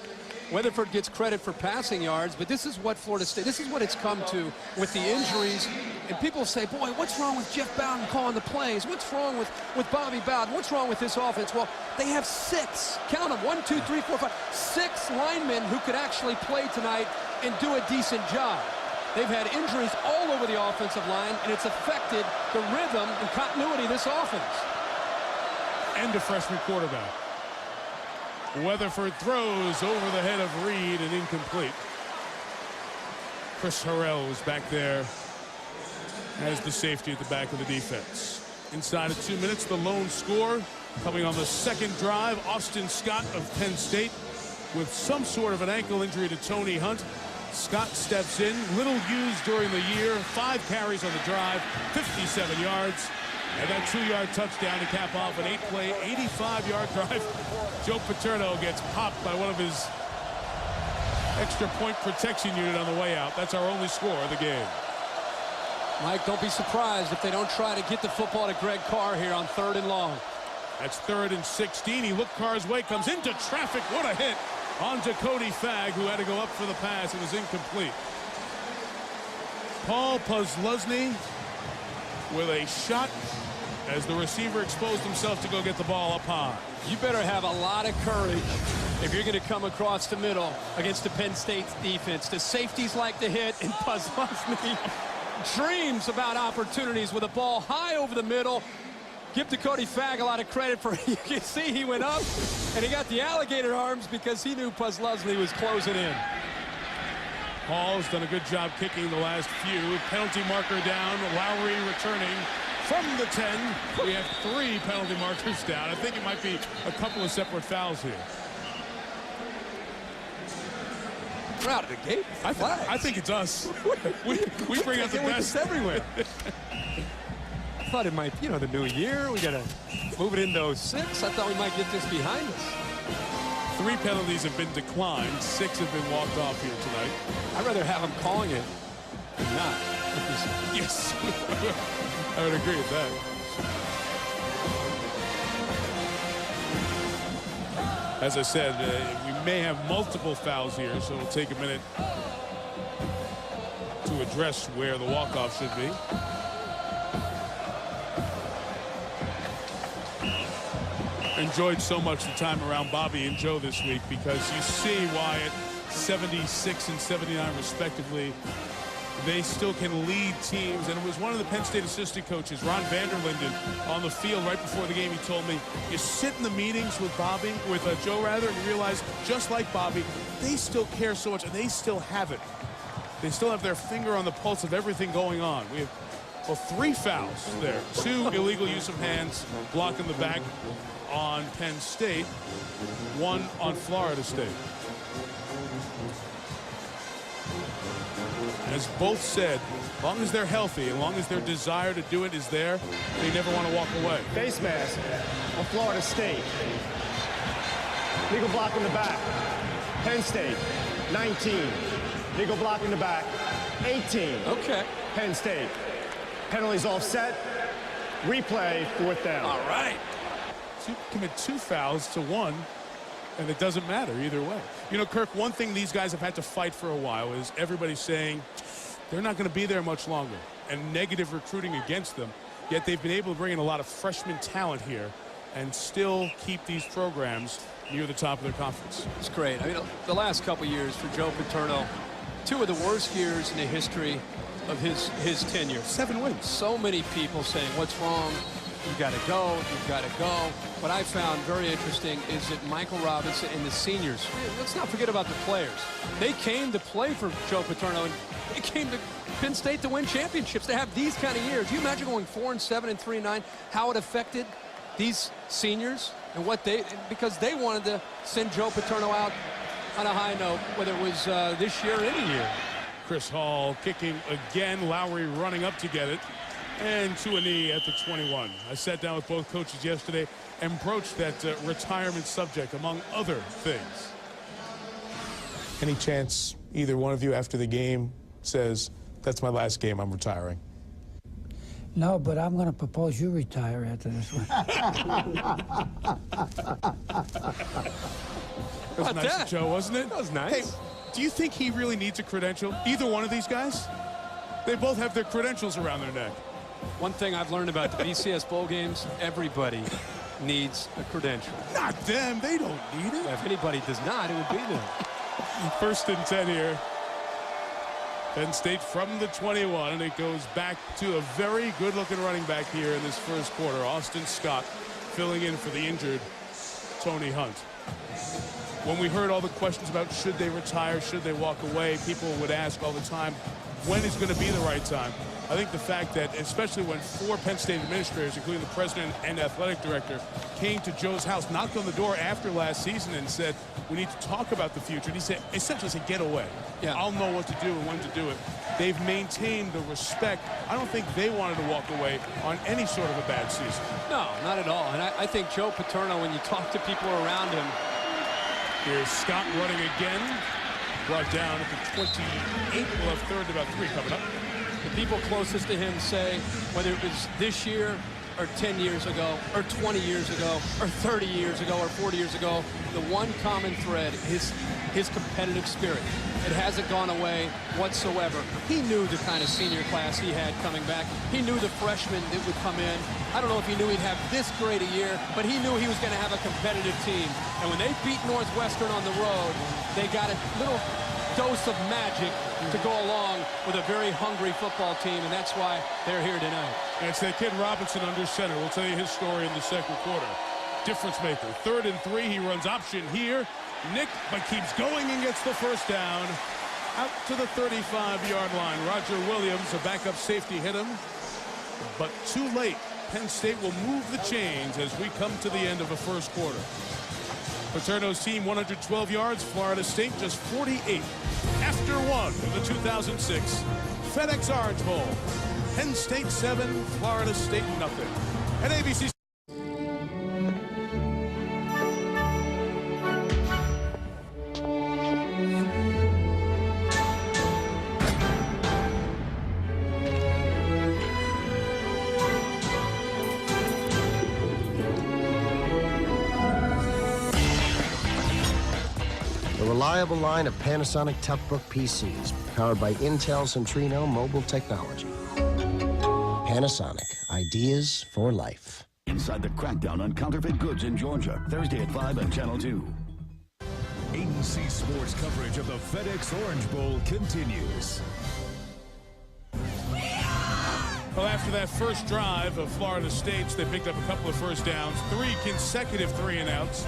Weatherford gets credit for passing yards, but this is what Florida State, this is what it's come to with the injuries. And people say, boy, what's wrong with Jeff Bowden calling the plays? What's wrong with Bobby Bowden? What's wrong with this offense? Well, they have 6, count them, 1, 2, 3, 4, 5, 6 linemen who could actually play tonight and do a decent job. They've had injuries all over the offensive line, and it's affected the rhythm and continuity of this offense. And a freshman quarterback. Weatherford throws over the head of Reed and incomplete. Chris Harrell is back there as the safety at the back of the defense. Inside of 2 minutes, the lone score coming on the 2nd drive. Austin Scott of Penn State with some sort of an ankle injury to Tony Hunt. Scott steps in, little used during the year, 5 carries on the drive, 57 yards, and that 2-yard touchdown to cap off an 8-play, 85-yard drive. Joe Paterno gets popped by one of his extra point protection unit on the way out. That's our only score of the game. Mike, don't be surprised if they don't try to get the football to Greg Carr here on 3rd and long. That's 3rd and 16. He looked Carr's way, comes into traffic. What a hit on to Cody Fagg, who had to go up for the pass. It was incomplete. Paul Posluszny with a shot as the receiver exposed himself to go get the ball up high. You better have a lot of courage if you're going to come across the middle against the Penn State defense. The safeties like to hit, and Posluszny dreams about opportunities with a ball high over the middle. Give to Cody Fagg a lot of credit for, you can see he went up and he got the alligator arms because he knew Posluszny was closing in. Hall's done a good job kicking the last few. Penalty marker down. Lowry returning from the 10. We have 3 penalty markers down. I think it might be a couple of separate fouls here. We're out of the gate. I think it's us. we bring out the best everywhere. I thought it might, you know, the new year. We got to move it into 06. I thought we might get this behind us. 3 penalties have been declined. 6 have been walked off here tonight. I'd rather have them calling it than not. Yes. I would agree with that. As I said, we may have multiple fouls here, so it'll take a minute to address where the walk-off should be. Enjoyed so much the time around Bobby and Joe this week because you see why at 76 and 79 respectively, they still can lead teams. And it was one of the Penn State assistant coaches, Ron Vanderlinden, on the field right before the game. He told me, you sit in the meetings with Joe rather, and you realize, just like Bobby, they still care so much, and they still have it. They still have their finger on the pulse of everything going on. We have, well, 3 fouls there. 2 illegal use of hands, blocking the back on Penn State, 1 on Florida State. As both said, as long as they're healthy, as long as their desire to do it is there, they never want to walk away. Face mask on Florida State. Legal block in the back. Penn State, 19. Legal block in the back, 18. Okay. Penn State. Penalties offset. Replay, 4th down. All right. So you commit 2 fouls to 1. And it doesn't matter either way. You know, Kirk, one thing these guys have had to fight for a while is everybody's saying they're not going to be there much longer and negative recruiting against them. Yet they've been able to bring in a lot of freshman talent here and still keep these programs near the top of their conference. It's great. I mean, the last couple years for Joe Paterno, 2 of the worst years in the history of his tenure. 7 wins. So many people saying, what's wrong? You've got to go. You've got to go. What I found very interesting is that Michael Robinson and the seniors, let's not forget about the players. They came to play for Joe Paterno, and they came to Penn State to win championships. To have these kind of years. Do you imagine going 4-7 and 3-9, how it affected these seniors and what because they wanted to send Joe Paterno out on a high note, whether it was this year or any year. Chris Hall kicking again. Lowry running up to get it. And to a knee at the 21. I sat down with both coaches yesterday and broached that retirement subject, among other things. Any chance either one of you after the game says, that's my last game, I'm retiring? No, but I'm going to propose you retire after this one. That was nice, Joe, wasn't it? That was nice. Hey, do you think he really needs a credential? Either one of these guys? They both have their credentials around their neck. One thing I've learned about the BCS bowl games, everybody needs a credential. Not them. They don't need it. If anybody does not, it would be them. 1st and 10 here. Penn State from the 21, and it goes back to a very good-looking running back here in this first quarter. Austin Scott filling in for the injured Tony Hunt. When we heard all the questions about should they retire, should they walk away, people would ask all the time, when is going to be the right time? I think the fact that, especially when 4 Penn State administrators, including the president and athletic director, came to Joe's house, knocked on the door after last season and said, we need to talk about the future. And he said, essentially said, get away. Yeah. I'll know what to do and when to do it. They've maintained the respect. I don't think they wanted to walk away on any sort of a bad season. No, not at all. And I think Joe Paterno, when you talk to people around him. Here's Scott running again. Brought down at the 28. We'll have 3rd and about 3 coming up. The people closest to him say, whether it was this year or 10 years ago or 20 years ago or 30 years ago or 40 years ago, the one common thread is his competitive spirit. It hasn't gone away whatsoever. He knew the kind of senior class he had coming back. He knew the freshmen that would come in. I don't know if he knew he'd have this great a year, but he knew he was going to have a competitive team. And when they beat Northwestern on the road, they got a little dose of magic to go along with a very hungry football team, and that's why they're here tonight. And it's that kid Robinson under center. We'll tell you his story in the 2nd quarter. Difference maker. 3rd and 3. He runs option here. Nick, but keeps going and gets the 1st down. Out to the 35-yard line. Roger Williams, a backup safety, hit him. But too late. Penn State will move the chains as we come to the end of the 1st quarter. Paterno's team 112 yards. Florida State just 48. After 1 in the 2006 FedEx Orange Bowl. Penn State 7, Florida State nothing. At ABC. Reliable line of Panasonic Toughbook PCs, powered by Intel Centrino mobile technology. Panasonic, ideas for life. Inside the crackdown on counterfeit goods in Georgia, Thursday at 5 on Channel 2. ABC Sports coverage of the FedEx Orange Bowl continues. Well, after that first drive of Florida State's, they picked up a couple of first downs, 3 consecutive 3-and-outs.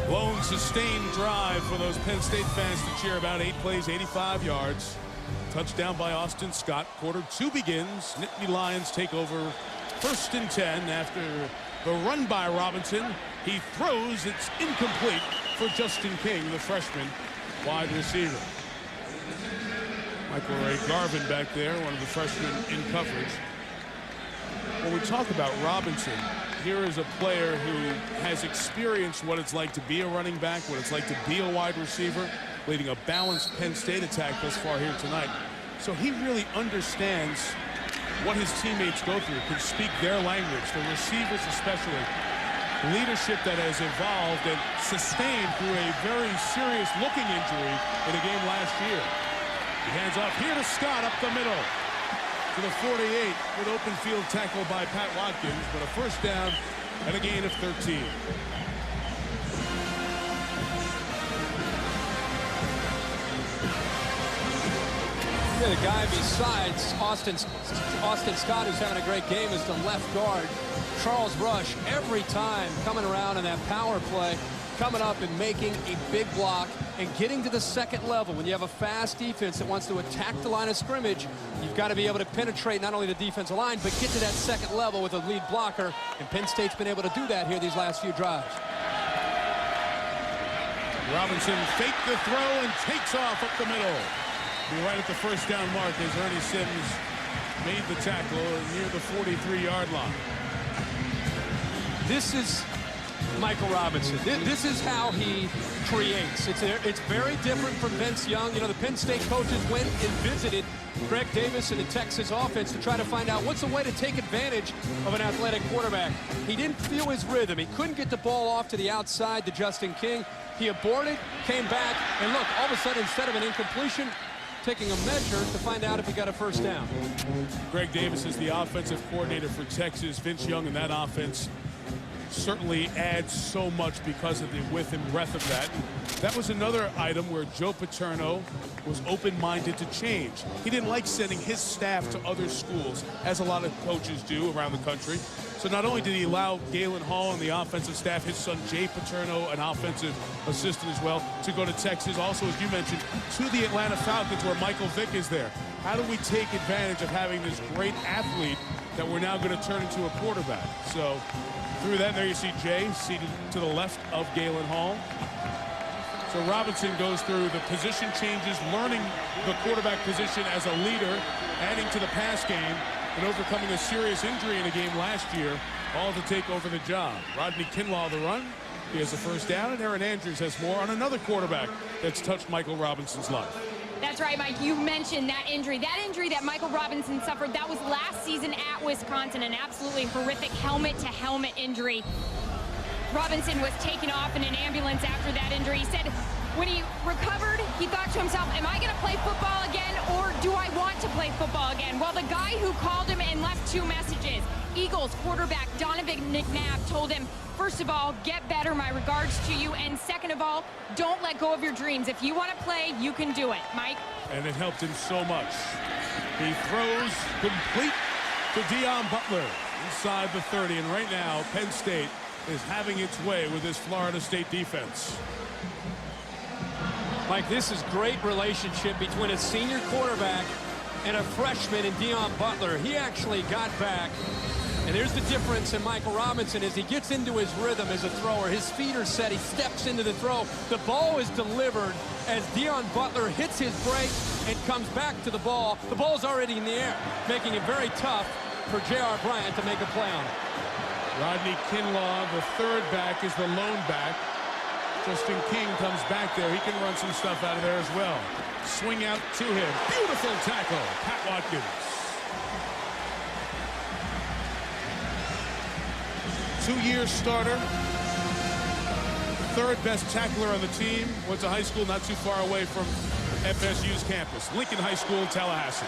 Lone sustained drive for those Penn State fans to cheer about. 8 plays, 85 yards. Touchdown by Austin Scott. Quarter 2 begins. Nittany Lions take over 1st and 10 after the run by Robinson. He throws. It's incomplete for Justin King, the freshman wide receiver. Michael Ray Garvin back there, one of the freshmen in coverage. When we talk about Robinson, here is a player who has experienced what it's like to be a running back, what it's like to be a wide receiver, leading a balanced Penn State attack thus far here tonight. So he really understands what his teammates go through, can speak their language, the receivers especially. Leadership that has evolved and sustained through a very serious looking injury in a game last year. He hands off here to Scott up the middle to the 48 with open field tackle by Pat Watkins, but a first down and a gain of 13. Yeah, the guy besides Austin Scott, who's having a great game, is the left guard, Charles Rush. Every time coming around in that power play, coming up and making a big block and getting to the second level. When you have a fast defense that wants to attack the line of scrimmage, you've got to be able to penetrate not only the defensive line, but get to that second level with a lead blocker. And Penn State's been able to do that here these last few drives. Robinson faked the throw and takes off up the middle. Be right at the first down mark as Ernie Sims made the tackle near the 43-yard line. This is Michael Robinson. This is how he creates. It's very different from Vince Young. You know, the Penn State coaches went and visited Greg Davis and the Texas offense to try to find out what's the way to take advantage of an athletic quarterback. He didn't feel his rhythm. He couldn't get the ball off to the outside to Justin King. He aborted, came back, and look, all of a sudden, instead of an incompletion, taking a measure to find out if he got a first down. Greg Davis is the offensive coordinator for Texas. Vince Young and that offense certainly adds so much because of the width and breadth of that. That was another item where Joe Paterno was open-minded to change. He didn't like sending his staff to other schools, as a lot of coaches do around the country. So not only did he allow Galen Hall and the offensive staff, his son Jay Paterno, an offensive assistant as well, to go to Texas. Also, as you mentioned, to the Atlanta Falcons where Michael Vick is there. How do we take advantage of having this great athlete that we're now going to turn into a quarterback? So through that, there you see Jay seated to the left of Galen Hall. So Robinson goes through the position changes, learning the quarterback position as a leader, adding to the pass game, and overcoming a serious injury in a game last year, all to take over the job. Rodney Kinlaw the run. He has a first down, and Aaron Andrews has more on another quarterback that's touched Michael Robinson's life. That's right, Mike. You mentioned that injury. That injury that Michael Robinson suffered, that was last season at Wisconsin, an absolutely horrific helmet-to-helmet injury. Robinson was taken off in an ambulance after that injury. He said when he recovered, he thought to himself, am I going to play football again, or do I want to play football again? Well, the guy who called him and left 2 messages, Eagles quarterback Donovan McNabb, told him, first of all, get better, my regards to you, and second of all, don't let go of your dreams. If you want to play, you can do it. Mike? And it helped him so much. He throws complete to Deion Butler inside the 30, and right now, Penn State is having its way with this Florida State defense. Mike, this is great relationship between a senior quarterback and a freshman in Deion Butler. He actually got back. And there's the difference in Michael Robinson as he gets into his rhythm as a thrower. His feet are set. He steps into the throw. The ball is delivered as Deion Butler hits his break and comes back to the ball. The ball's already in the air, making it very tough for J.R. Bryant to make a play on it. Rodney Kinlaw, the third back, is the lone back. Justin King comes back there. He can run some stuff out of there as well. Swing out to him. Beautiful tackle. Pat Watkins. 2-year starter. Third best tackler on the team. Went to high school not too far away from FSU's campus. Lincoln High School, Tallahassee.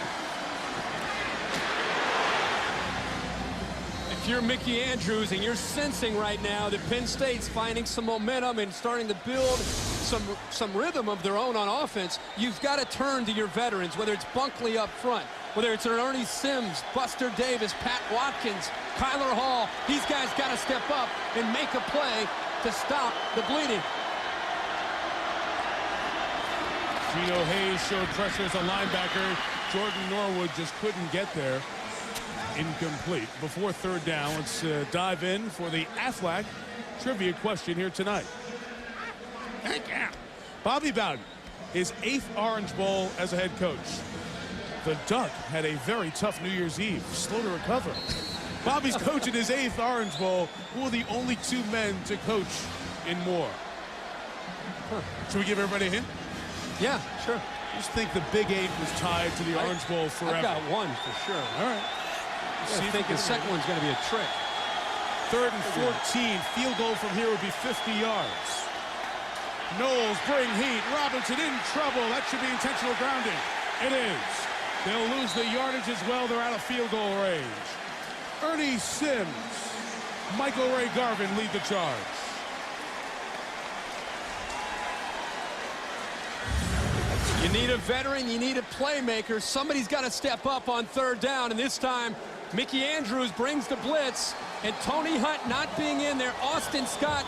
if you're Mickey Andrews and you're sensing right now that Penn State's finding some momentum and starting to build some rhythm of their own on offense, you've got to turn to your veterans, whether it's Bunkley up front, whether it's Ernie Sims, Buster Davis, Pat Watkins, Kyler Hall. These guys got to step up and make a play to stop the bleeding. Gino Hayes showed pressure as a linebacker. Jordan Norwood just couldn't get there. Incomplete. Before third down, let's dive in for the Aflac trivia question here tonight. Bobby Bowden, his 8th Orange Bowl as a head coach. The Duck had a very tough New Year's Eve, slow to recover. Bobby's coaching his 8th Orange Bowl. Who are the only 2 men to coach in more? Should we give everybody a hint? Yeah, sure. Just think the Big 8 was tied to the Orange Bowl forever. I've got one for sure. All right. See, I think the second one's going to be a trick. 3rd and 14. Field goal from here would be 50 yards. Knowles bring heat. Robinson in trouble. That should be intentional grounding. It is. They'll lose the yardage as well. They're out of field goal range. Ernie Sims, Michael Ray Garvin lead the charge. You need a veteran, you need a playmaker. Somebody's got to step up on third down, and this time Mickey Andrews brings the blitz, and Tony Hunt not being in there. Austin Scott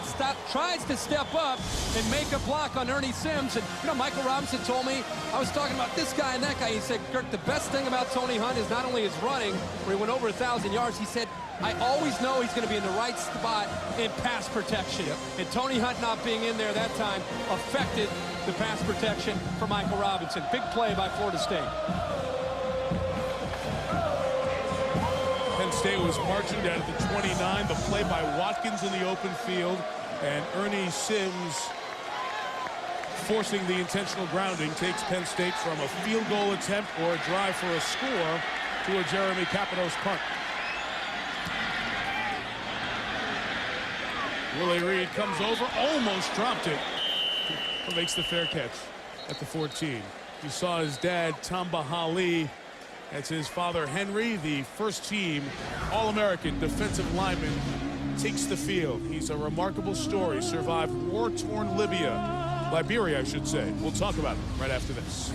tries to step up and make a block on Ernie Sims. And, you know, Michael Robinson told me, I was talking about this guy and that guy. He said, Kirk, the best thing about Tony Hunt is not only his running, where he went over 1,000 yards, he said, I always know he's going to be in the right spot in pass protection. Yep. And Tony Hunt not being in there that time affected the pass protection for Michael Robinson. Big play by Florida State. Penn State was marching down at the 29. The play by Watkins in the open field, and Ernie Sims forcing the intentional grounding takes Penn State from a field goal attempt or a drive for a score to a Jeremy Capitos punt. Willie Reed comes over, almost dropped it, but makes the fair catch at the 14. You saw his dad, Tamba Hali. That's his father, Henry, the first-team All-American defensive lineman, takes the field. He's a remarkable story. Survived war-torn Liberia, I should say. We'll talk about it right after this.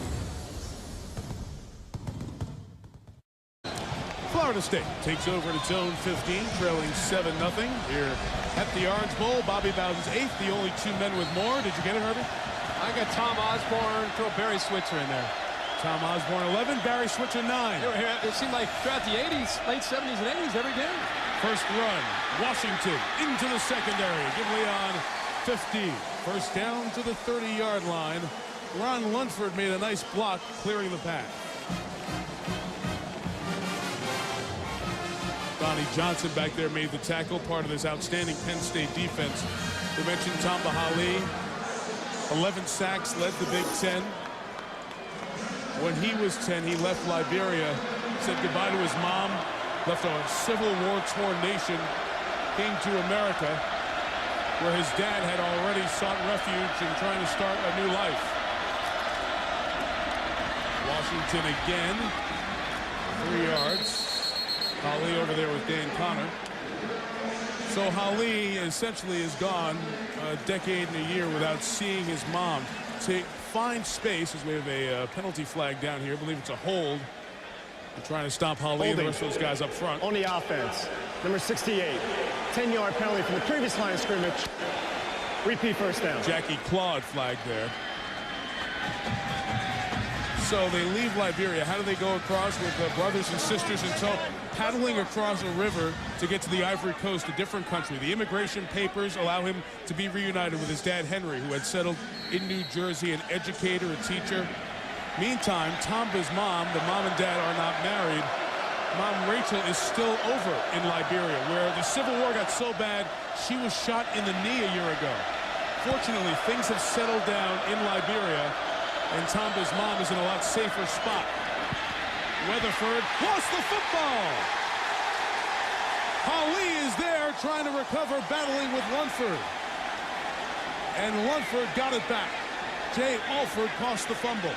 Florida State takes over at its own 15, trailing 7-0 here at the Orange Bowl. Bobby Bowden's 8th, the only 2 men with more. Did you get it, Herbie? I got Tom Osborne, throw Barry Switzer in there. Tom Osborne 11, Barry Switzer 9. It seemed like throughout the 80s, late 70s and 80s every game. First run, Washington into the secondary. Give Leon 50. First down to the 30-yard line. Ron Lunsford made a nice block clearing the path. Donnie Johnson back there made the tackle, part of this outstanding Penn State defense. We mentioned Tamba Hali. 11 sacks, led the Big Ten. When he was 10, he left Liberia, said goodbye to his mom, left a Civil War-torn nation, came to America, where his dad had already sought refuge and trying to start a new life. Washington again, 3 yards. Hali over there with Dan Connor. So Hali essentially is gone a decade and a year without seeing his mom. Find space as we have a penalty flag down here. I believe it's a hold. We're trying to stop Hali and the rest of those guys up front. On the offense, number 68. 10-yard penalty from the previous line of scrimmage. Repeat first down. Jackie Claude flag there. So they leave Liberia. How do they go across with brothers and sisters in tow? Paddling across a river to get to the Ivory Coast, a different country. The immigration papers allow him to be reunited with his dad, Henry, who had settled in New Jersey, an educator, a teacher. Meantime, Tamba's mom, the mom and dad are not married. Mom Rachel is still over in Liberia, where the Civil War got so bad, she was shot in the knee a year ago. Fortunately, things have settled down in Liberia, and Tamba's mom is in a lot safer spot. Weatherford lost the football. Hali is there trying to recover, battling with Lunsford. And Lunsford got it back. Jay Alford cost the fumble.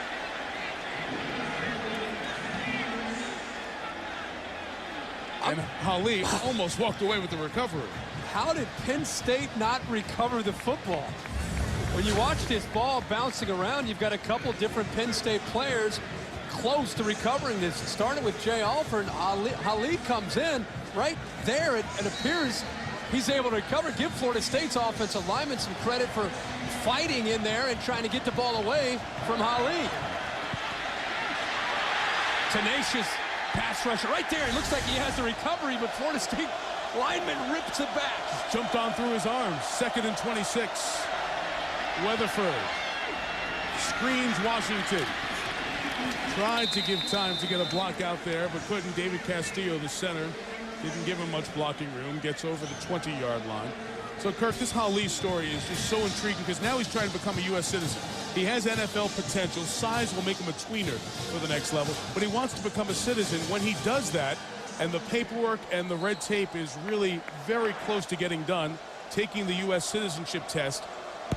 And Ali almost walked away with the recovery. How did Penn State not recover the football? When you watch this ball bouncing around, you've got a couple different Penn State players close to recovering this. It started with Jay Alford. Ali comes in right there. It appears he's able to recover. Give Florida State's offensive lineman some credit for fighting in there and trying to get the ball away from Ali. Tenacious pass rusher right there. It looks like he has the recovery, but Florida State lineman rips it back. Just jumped on through his arms. 2nd and 26. Weatherford screens Washington. Tried to give time to get a block out there, but couldn't. David Castillo, the center, didn't give him much blocking room. Gets over the 20-yard line. So, Kirk, this Ali story is just so intriguing because now he's trying to become a U.S. citizen. He has NFL potential. Size will make him a tweener for the next level, but he wants to become a citizen. When he does that, and the paperwork and the red tape is really very close to getting done, taking the U.S. citizenship test,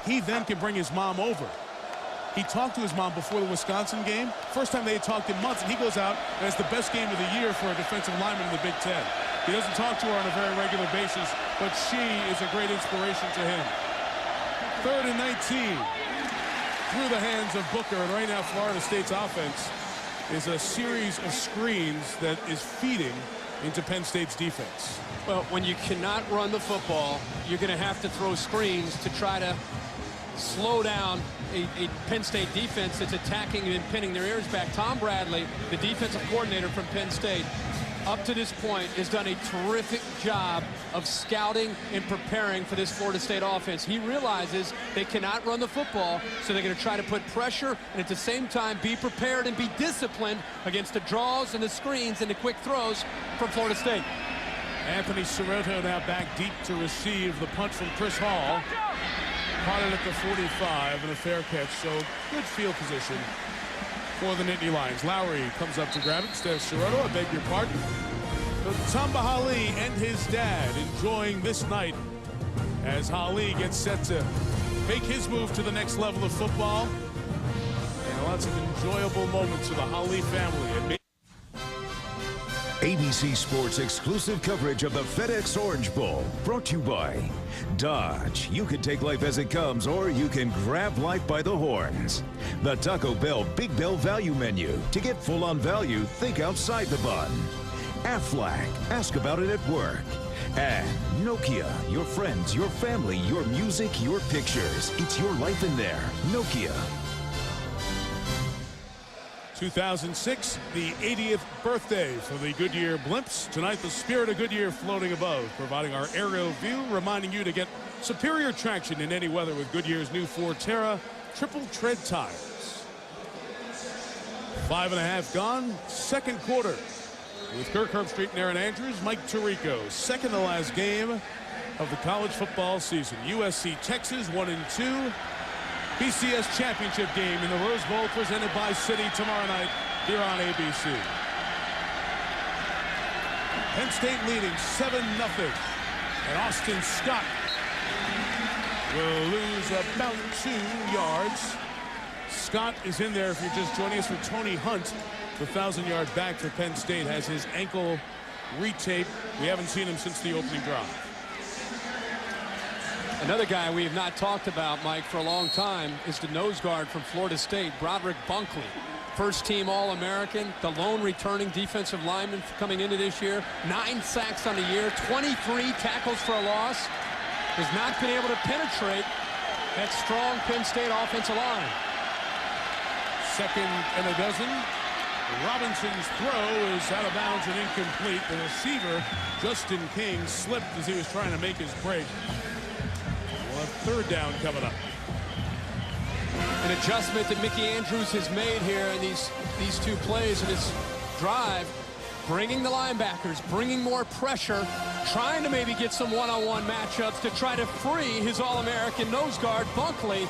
he then can bring his mom over. He talked to his mom before the Wisconsin game. First time they had talked in months, and he goes out and it's the best game of the year for a defensive lineman in the Big Ten. He doesn't talk to her on a very regular basis, but she is a great inspiration to him. 3rd and 19. Through the hands of Booker, and right now Florida State's offense is a series of screens that is feeding into Penn State's defense. Well, when you cannot run the football, you're going to have to throw screens to try to slow down a Penn State defense that's attacking and pinning their ears back. Tom Bradley, the defensive coordinator from Penn State, up to this point has done a terrific job of scouting and preparing for this Florida State offense. He realizes they cannot run the football, so they're going to try to put pressure and at the same time be prepared and be disciplined against the draws and the screens and the quick throws from Florida State. Anthony Serrato now back deep to receive the punt from Chris Hall. Caught it at the 45 and a fair catch, so good field position for the Nittany Lions. Lowry comes up to grab it instead of Serrato. I beg your pardon. But Tamba Hali and his dad enjoying this night as Hali gets set to make his move to the next level of football. And lots of enjoyable moments for the Hali family. ABC Sports exclusive coverage of the FedEx Orange Bowl, brought to you by Dodge. You can take life as it comes, or you can grab life by the horns. The Taco Bell Big Bell Value Menu. To get full-on value, think outside the bun. Aflac, ask about it at work. And Nokia, your friends, your family, your music, your pictures. It's your life in there. Nokia. 2006, the 80th birthday for the Goodyear Blimps. Tonight, the spirit of Goodyear floating above, providing our aerial view, reminding you to get superior traction in any weather with Goodyear's new Forterra triple tread tires. 5.5 gone, second quarter. With Kirk Herbstreit and Aaron Andrews, Mike Tirico, second to last game of the college football season. USC Texas 1-2. BCS championship game in the Rose Bowl presented by Citi tomorrow night here on ABC. Penn State leading 7-0. And Austin Scott will lose about 2 yards. Scott is in there if you're just joining us for Tony Hunt. The 1,000-yard back for Penn State has his ankle retaped. We haven't seen him since the opening drive. Another guy we have not talked about, Mike, for a long time is the nose guard from Florida State, Broderick Bunkley. First-team All-American, the lone returning defensive lineman coming into this year. 9 sacks on the year, 23 tackles for a loss. Has not been able to penetrate that strong Penn State offensive line. 2nd and 12. Robinson's throw is out of bounds and incomplete. The receiver, Justin King, slipped as he was trying to make his break. We'll have 3rd down coming up. An adjustment that Mickey Andrews has made here in these 2 plays in this drive, bringing the linebackers, bringing more pressure, trying to maybe get some one-on-one matchups to try to free his All-American nose guard, Bunkley.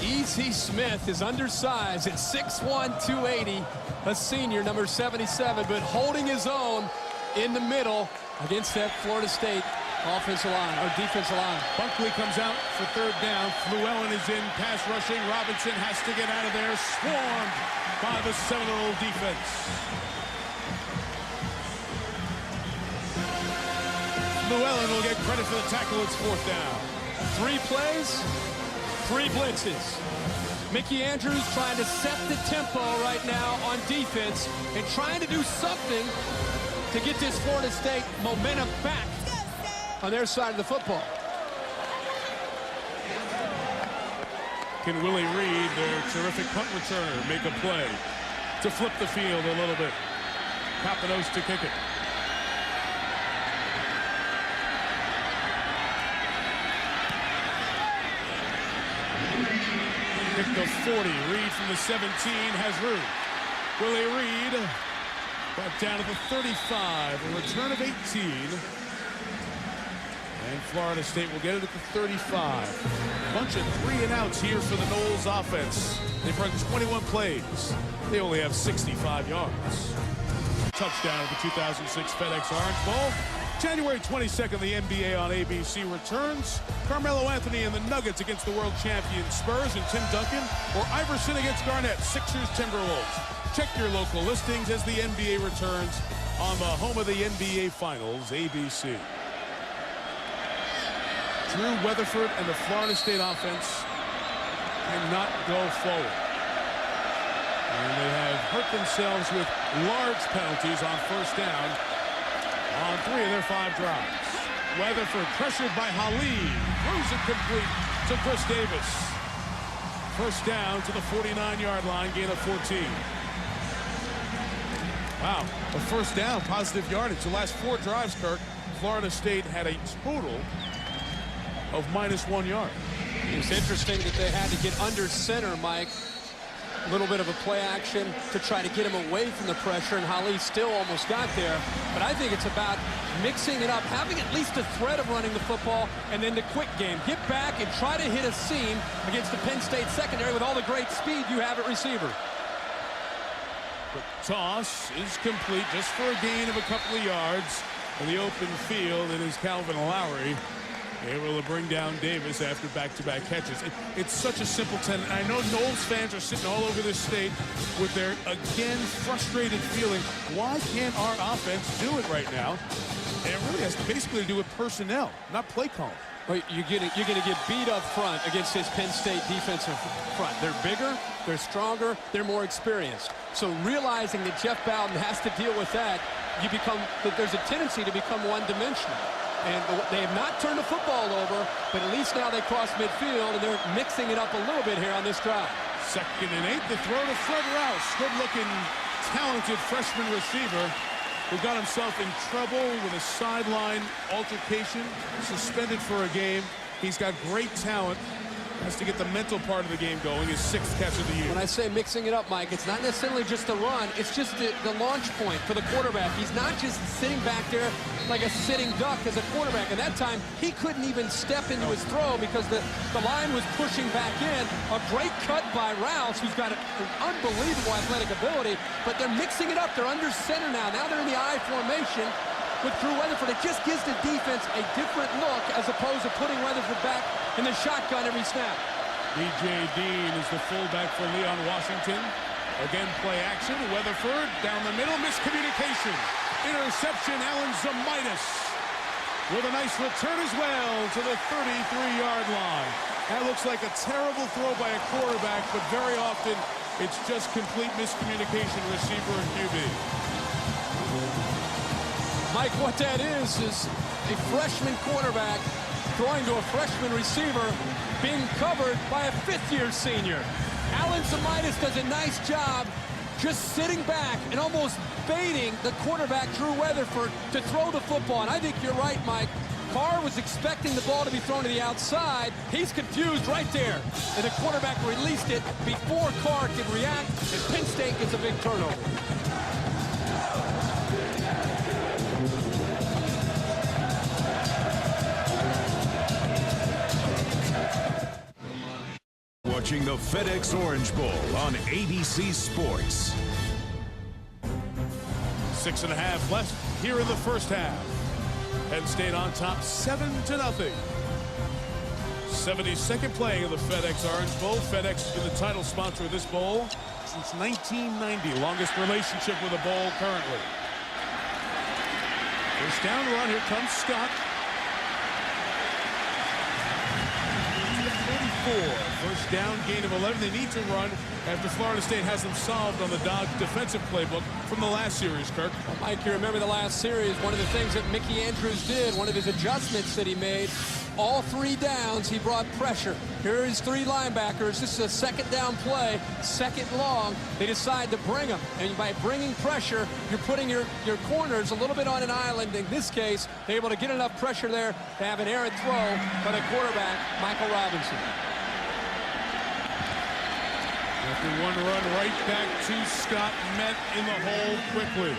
E.C. Smith is undersized at 6'1", 280, a senior, number 77, but holding his own in the middle against that Florida State offensive line, or defensive line. Bunkley comes out for 3rd down. Llewellyn is in, pass rushing. Robinson has to get out of there. Swarmed by the Seminole defense. Llewellyn will get credit for the tackle. It's 4th down. 3 plays, 3 blitzes. Mickey Andrews trying to set the tempo right now on defense and trying to do something to get this Florida State momentum back on their side of the football. Can Willie Reed, their terrific punt returner, make a play to flip the field a little bit? Papanos to kick it. Kick the 40. Reed from the 17 has room. Willie Reed back down to the 35. A return of 18. And Florida State will get it at the 35. Bunch of 3-and-outs here for the Noles offense. They've run 21 plays. They only have 65 yards. Touchdown at the 2006 FedEx Orange Bowl. January 22nd, the NBA on ABC returns. Carmelo Anthony and the Nuggets against the world champion Spurs and Tim Duncan, or Iverson against Garnett, Sixers Timberwolves. Check your local listings as the NBA returns on the home of the NBA Finals, ABC. Drew Weatherford and the Florida State offense cannot go forward. And they have hurt themselves with large penalties on 1st down on 3 of their 5 drives. Weatherford pressured by Halil. Throws it complete to Chris Davis. 1st down to the 49-yard line, gain of 14. Wow, a 1st down, positive yardage. The last 4 drives, Kirk, Florida State had a total of -1 yard. It's interesting that they had to get under center, Mike. A little bit of a play action to try to get him away from the pressure, and Halil still almost got there. But I think it's about mixing it up, having at least a threat of running the football, and then the quick game. Get back and try to hit a seam against the Penn State secondary with all the great speed you have at receiver. The toss is complete just for a gain of a couple of yards. In the open field, it is Calvin Lowry able to bring down Davis after back-to-back catches. It's such a simple tenet. I know Noles fans are sitting all over this state with their, again, frustrated feeling. Why can't our offense do it right now? And it really has to basically do with personnel, not play calling. Well, you're going to get beat up front against this Penn State defensive front. They're bigger, they're stronger, they're more experienced. So realizing that Jeff Bowden has to deal with that, there's a tendency to become one-dimensional. And they have not turned the football over, but at least now they cross midfield, and they're mixing it up a little bit here on this drive. 2nd and 8, the throw to Fred Rouse. Good-looking, talented freshman receiver who got himself in trouble with a sideline altercation, suspended for a game. He's got great talent. Has to get the mental part of the game going. His 6th catch of the year. When I say mixing it up, Mike, it's not necessarily just the run. It's just the launch point for the quarterback. He's not just sitting back there like a sitting duck as a quarterback. And that time, he couldn't even step into his throw because the line was pushing back in. A great cut by Rouse, who's got an unbelievable athletic ability. But they're mixing it up. They're under center now. Now they're in the I formation with Drew Weatherford. It just gives the defense a different look as opposed to putting Weatherford back in the shotgun every snap. B.J. Dean is the fullback for Leon Washington. Again, play action. Weatherford down the middle. Miscommunication. Interception. Alan Zamitis with a nice return as well to the 33-yard line. That looks like a terrible throw by a quarterback, but very often it's just complete miscommunication, receiver and QB. Mike, what that is a freshman quarterback throwing to a freshman receiver being covered by a 5th-year senior. Alan Zamitis does a nice job just sitting back and almost baiting the quarterback, Drew Weatherford, to throw the football. And I think you're right, Mike. Carr was expecting the ball to be thrown to the outside. He's confused right there. And the quarterback released it before Carr could react, and Penn State gets a big turnover. Watching the FedEx Orange Bowl on ABC Sports. 6.5 left here in the 1st half. Penn State on top 7-0. 72nd play of the FedEx Orange Bowl. FedEx has been the title sponsor of this bowl since 1990. Longest relationship with a bowl currently. First down run. Here comes Scott. First down, gain of 11. They need to run after Florida State has them solved on the Dog defensive playbook from the last series, Kirk. Well, Mike, you remember the last series, one of the things that Mickey Andrews did, one of his adjustments that he made, all 3 downs, he brought pressure. Here are his 3 linebackers. This is a second down play, second long. They decide to bring them. And by bringing pressure, you're putting your corners a little bit on an island. In this case, they're able to get enough pressure there to have an errant throw by the quarterback, Michael Robinson. After one run, right back to Scott, met in the hole quickly.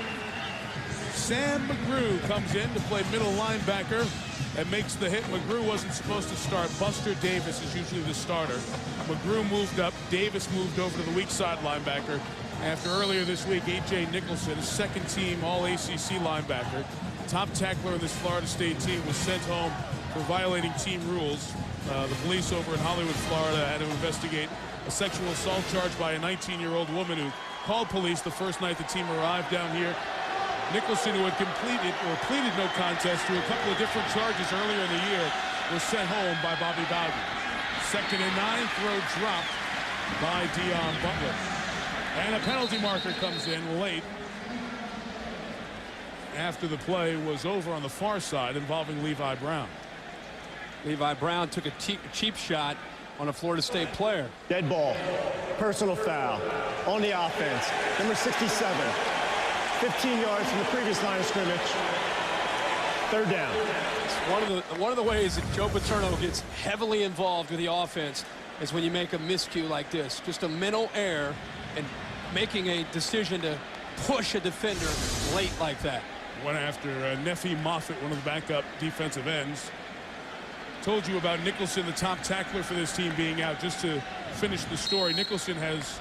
Sam McGrew comes in to play middle linebacker and makes the hit. McGrew wasn't supposed to start. Buster Davis is usually the starter. McGrew moved up. Davis moved over to the weak side linebacker after earlier this week, A.J. Nicholson, second team All-ACC linebacker, top tackler of this Florida State team, was sent home for violating team rules. The police over in Hollywood, Florida, had to investigate a sexual assault charge by a 19-year-old woman who called police the first night the team arrived down here. Nicholson, who had pleaded no contest to a couple of different charges earlier in the year, was sent home by Bobby Bowden. 2nd and 9, throw dropped by Dion Butler. And a penalty marker comes in late after the play was over on the far side involving Levi Brown. Levi Brown took a cheap shot on a Florida State player. Dead ball. Personal foul on the offense. Number 67. 15 yards from the previous line of scrimmage. 3rd down. It's one of the ways that Joe Paterno gets heavily involved with the offense is when you make a miscue like this. Just a mental error and making a decision to push a defender late like that. Went after Nefi Moffitt, one of the backup defensive ends. Told you about Nicholson, the top tackler for this team, being out. Just to finish the story, Nicholson has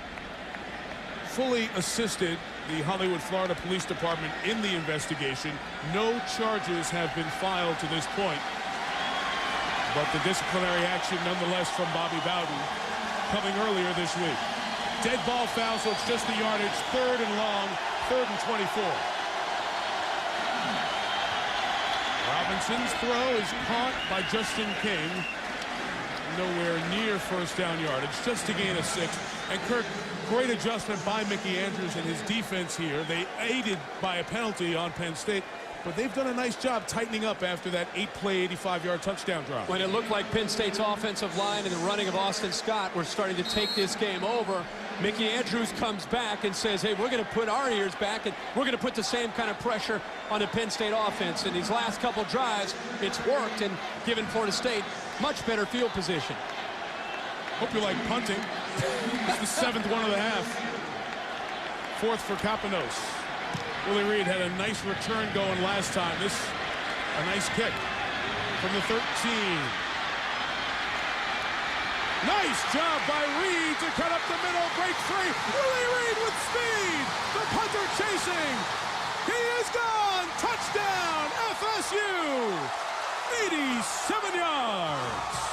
fully assisted the Hollywood, Florida Police Department in the investigation. No charges have been filed to this point, but the disciplinary action nonetheless from Bobby Bowden coming earlier this week. Dead ball foul, so it's just the yardage. 3rd and long, 3rd and 24. Robinson's throw is caught by Justin King. Nowhere near first down yardage, just to gain a 6. And Kirk, great adjustment by Mickey Andrews and his defense here. They aided by a penalty on Penn State, but they've done a nice job tightening up after that 8-play, 85-yard touchdown drive. When it looked like Penn State's offensive line and the running of Austin Scott were starting to take this game over, Mickey Andrews comes back and says, hey, we're going to put our ears back and we're going to put the same kind of pressure on the Penn State offense. And these last couple drives, it's worked and given Florida State much better field position. Hope you like punting. It's the 7th one of the half. 4th for Capanos. Willie Reed had a nice return going last time. This, a nice kick from the 13. Nice job by Reed to cut up the middle, break free. Willie Reed with speed. The punter chasing. He is gone. Touchdown, FSU. 87 yards.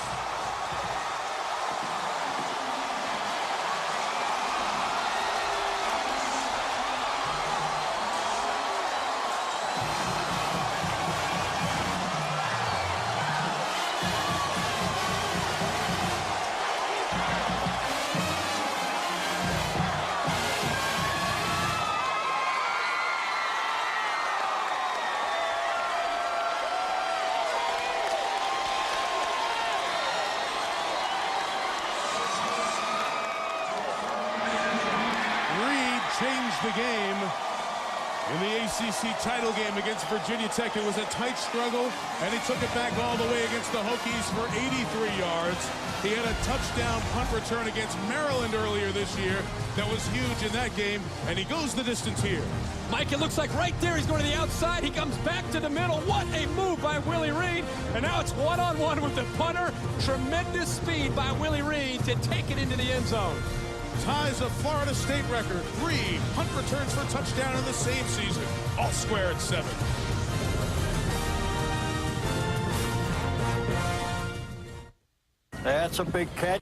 The game in the ACC title game against Virginia Tech. It was a tight struggle, and he took it back all the way against the Hokies for 83 yards. He had a touchdown punt return against Maryland earlier this year that was huge in that game, and he goes the distance here. Mike, it looks like right there he's going to the outside. He comes back to the middle. What a move by Willie Reed. And now it's one-on-one with the punter. Tremendous speed by Willie Reed to take it into the end zone. Ties a Florida State record. 3 punt returns for touchdown in the same season. All square at 7. That's a big catch.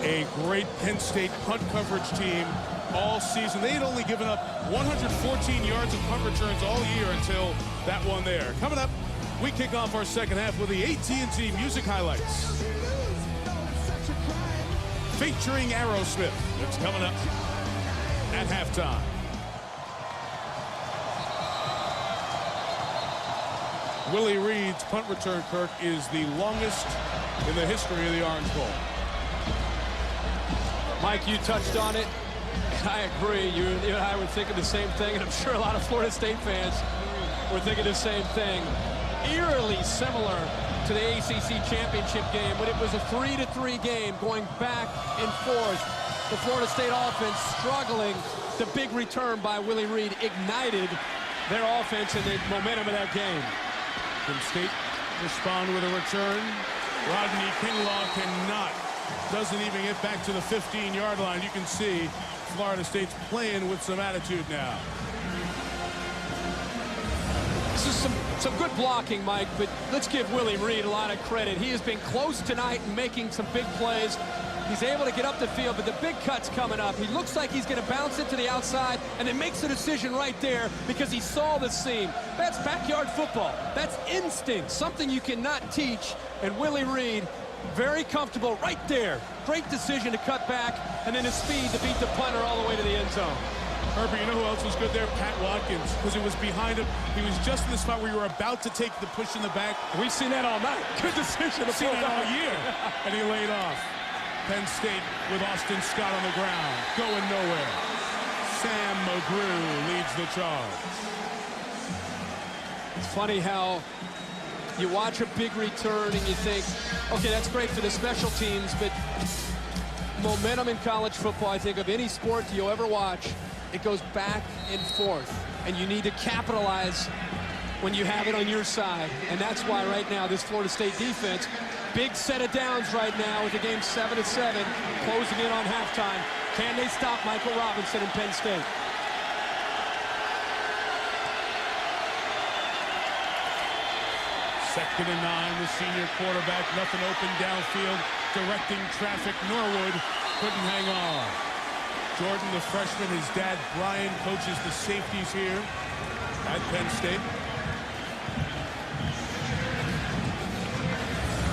A great Penn State punt coverage team all season. They had only given up 114 yards of punt returns all year until that one there. Coming up, We kick off our second half with the AT&T Music Highlights. Featuring Aerosmith. It's coming up at halftime. Willie Reed's punt return, Kirk, is the longest in the history of the Orange Bowl. Mike, you touched on it. I agree. You and I were thinking the same thing, and I'm sure a lot of Florida State fans were thinking the same thing. Eerily similar to the ACC championship game when it was a 3-3 game going back and forth. The Florida State offense struggling. The big return by Willie Reed ignited their offense and the momentum of that game. Penn State respond with a return. Rodney Kinlaw doesn't even get back to the 15-yard line. You can see Florida State's playing with some attitude now. This is some good blocking, Mike, but let's give Willie Reed a lot of credit. He has been close tonight and making some big plays. He's able to get up the field, but the big cut's coming up. He looks like he's going to bounce it to the outside and then makes the decision right there because he saw the seam. That's backyard football. That's instinct, something you cannot teach. And Willie Reed, very comfortable right there. Great decision to cut back and then his speed to beat the punter all the way to the end zone. Herbert, you know who else was good there? Pat Watkins, because it was behind him. He was just in the spot where you were about to take the push in the back. We've seen that all night. Good decision. We've seen that all year. And he laid off. Penn State with Austin Scott on the ground, going nowhere. Sam McGrew leads the charge. It's funny how you watch a big return and you think, okay, that's great for the special teams, but momentum in college football, I think of any sport you'll ever watch, it goes back and forth, and you need to capitalize when you have it on your side. And that's why right now this Florida State defense, big set of downs right now with the game 7-7, closing in on halftime. Can they stop Michael Robinson and Penn State? Second and 9, the senior quarterback, nothing open downfield, directing traffic. Norwood couldn't hang on. Jordan, the freshman, his dad, Brian, coaches the safeties here at Penn State.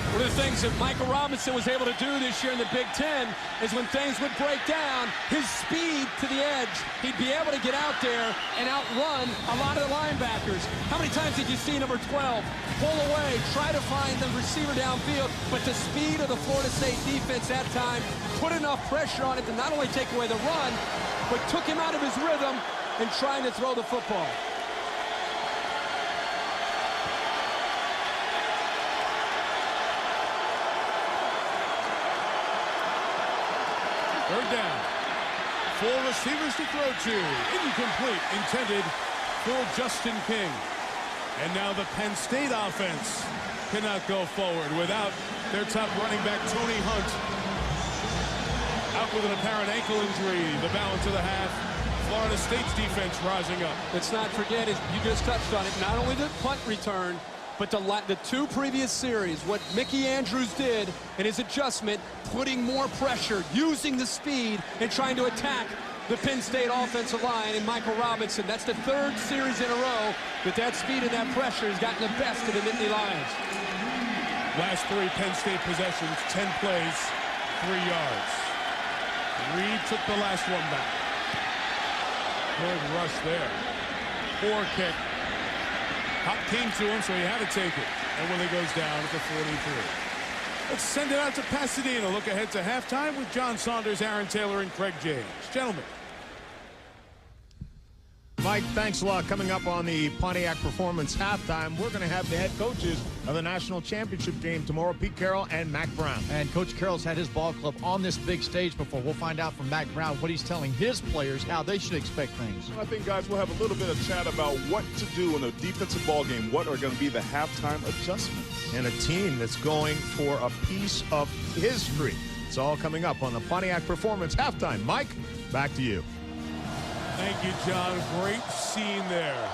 One of the things that Michael Robinson was able to do this year in the Big Ten is when things would break down, his speed to the edge, he'd be able to get out there and outrun a lot of the linebackers. How many times did you see number 12 pull away, try to find the receiver downfield, but the speed of the Florida State defense that time put enough pressure on it to not only take away the run, but took him out of his rhythm and trying to throw the football. Third down. 4 receivers to throw to. Incomplete. Intended for Justin King. And now the Penn State offense cannot go forward without their top running back, Tony Hunt. Out with an apparent ankle injury. The balance of the half. Florida State's defense rising up. Let's not forget, you just touched on it, not only the punt return, but the 2 previous series, what Mickey Andrews did in his adjustment, putting more pressure, using the speed, and trying to attack the Penn State offensive line. And Michael Robinson, that's the 3rd series in a row that speed and that pressure has gotten the best of the Nittany Lions. Last 3 Penn State possessions, 10 plays, 3 yards. Reed took the last one back. Good rush there. Poor kick. Hop came to him, so he had to take it. And Willie goes down at the 43. Let's send it out to Pasadena. Look ahead to halftime with John Saunders, Aaron Taylor, and Craig James. Gentlemen. Mike, thanks a lot. Coming up on the Pontiac Performance halftime, we're going to have the head coaches of the national championship game tomorrow, Pete Carroll and Mac Brown. And Coach Carroll's had his ball club on this big stage before. We'll find out from Mac Brown what he's telling his players, how they should expect things. I think, guys, we'll have a little bit of chat about what to do in a defensive ball game. What are going to be the halftime adjustments? And a team that's going for a piece of history. It's all coming up on the Pontiac Performance halftime. Mike, back to you. Thank you, John. Great scene there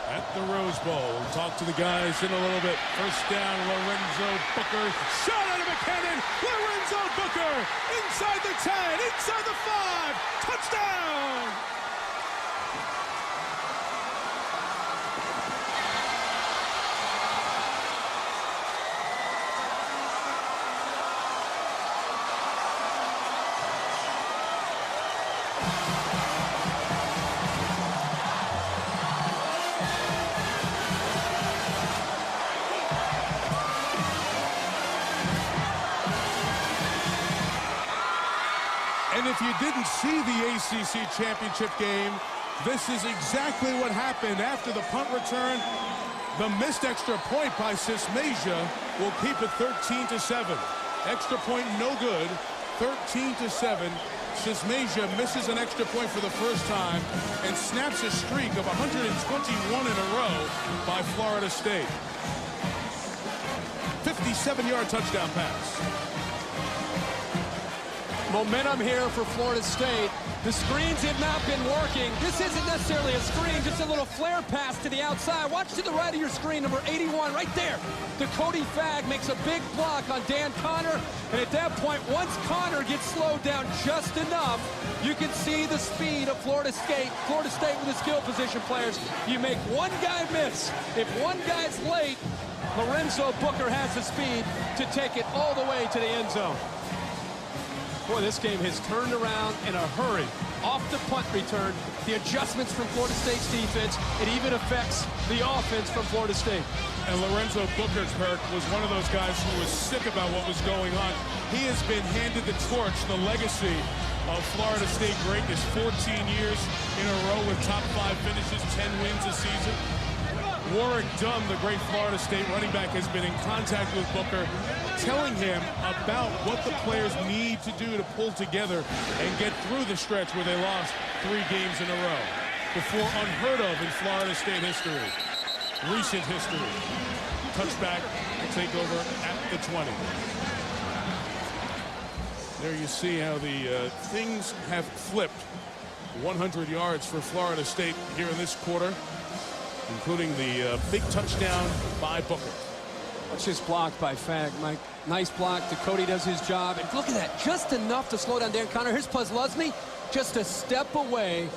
at the Rose Bowl. We'll talk to the guys in a little bit. First down, Lorenzo Booker. Shot out of McKinnon. Lorenzo Booker inside the 10, inside the 5. Touchdown! If you didn't see the ACC championship game, this is exactly what happened after the punt return. The missed extra point by Sismasia will keep it 13-7. Extra point no good, 13-7. Sismasia misses an extra point for the first time and snaps a streak of 121 in a row by Florida State. 57-yard touchdown pass. Momentum here for Florida State. The screens have not been working. This isn't necessarily a screen, just a little flare pass to the outside. Watch to the right of your screen, number 81, right there. Cody Fagg makes a big block on Dan Connor, and at that point, once Connor gets slowed down just enough, you can see the speed of Florida State with the skill position players. You make one guy miss. If one guy's late, Lorenzo Booker has the speed to take it all the way to the end zone. Boy, this game has turned around in a hurry. Off the punt return, the adjustments from Florida State's defense, it even affects the offense from Florida State. And Lorenzo Booker's hurt was one of those guys who was sick about what was going on. He has been handed the torch, the legacy of Florida State greatness. 14 years in a row with top 5 finishes, 10 wins a season. Warwick Dunn, the great Florida State running back, has been in contact with Booker, telling him about what the players need to do to pull together and get through the stretch where they lost 3 games in a row. Before unheard of in Florida State history. Recent history. Touchback will take over at the 20. There you see how the things have flipped. 100 yards for Florida State here in this quarter, including the big touchdown by Booker. Watch this block by Fagg, Mike. Nice block. Cody does his job. And look at that. Just enough to slow down Dan Connor. Here's Poslusny. Just a step away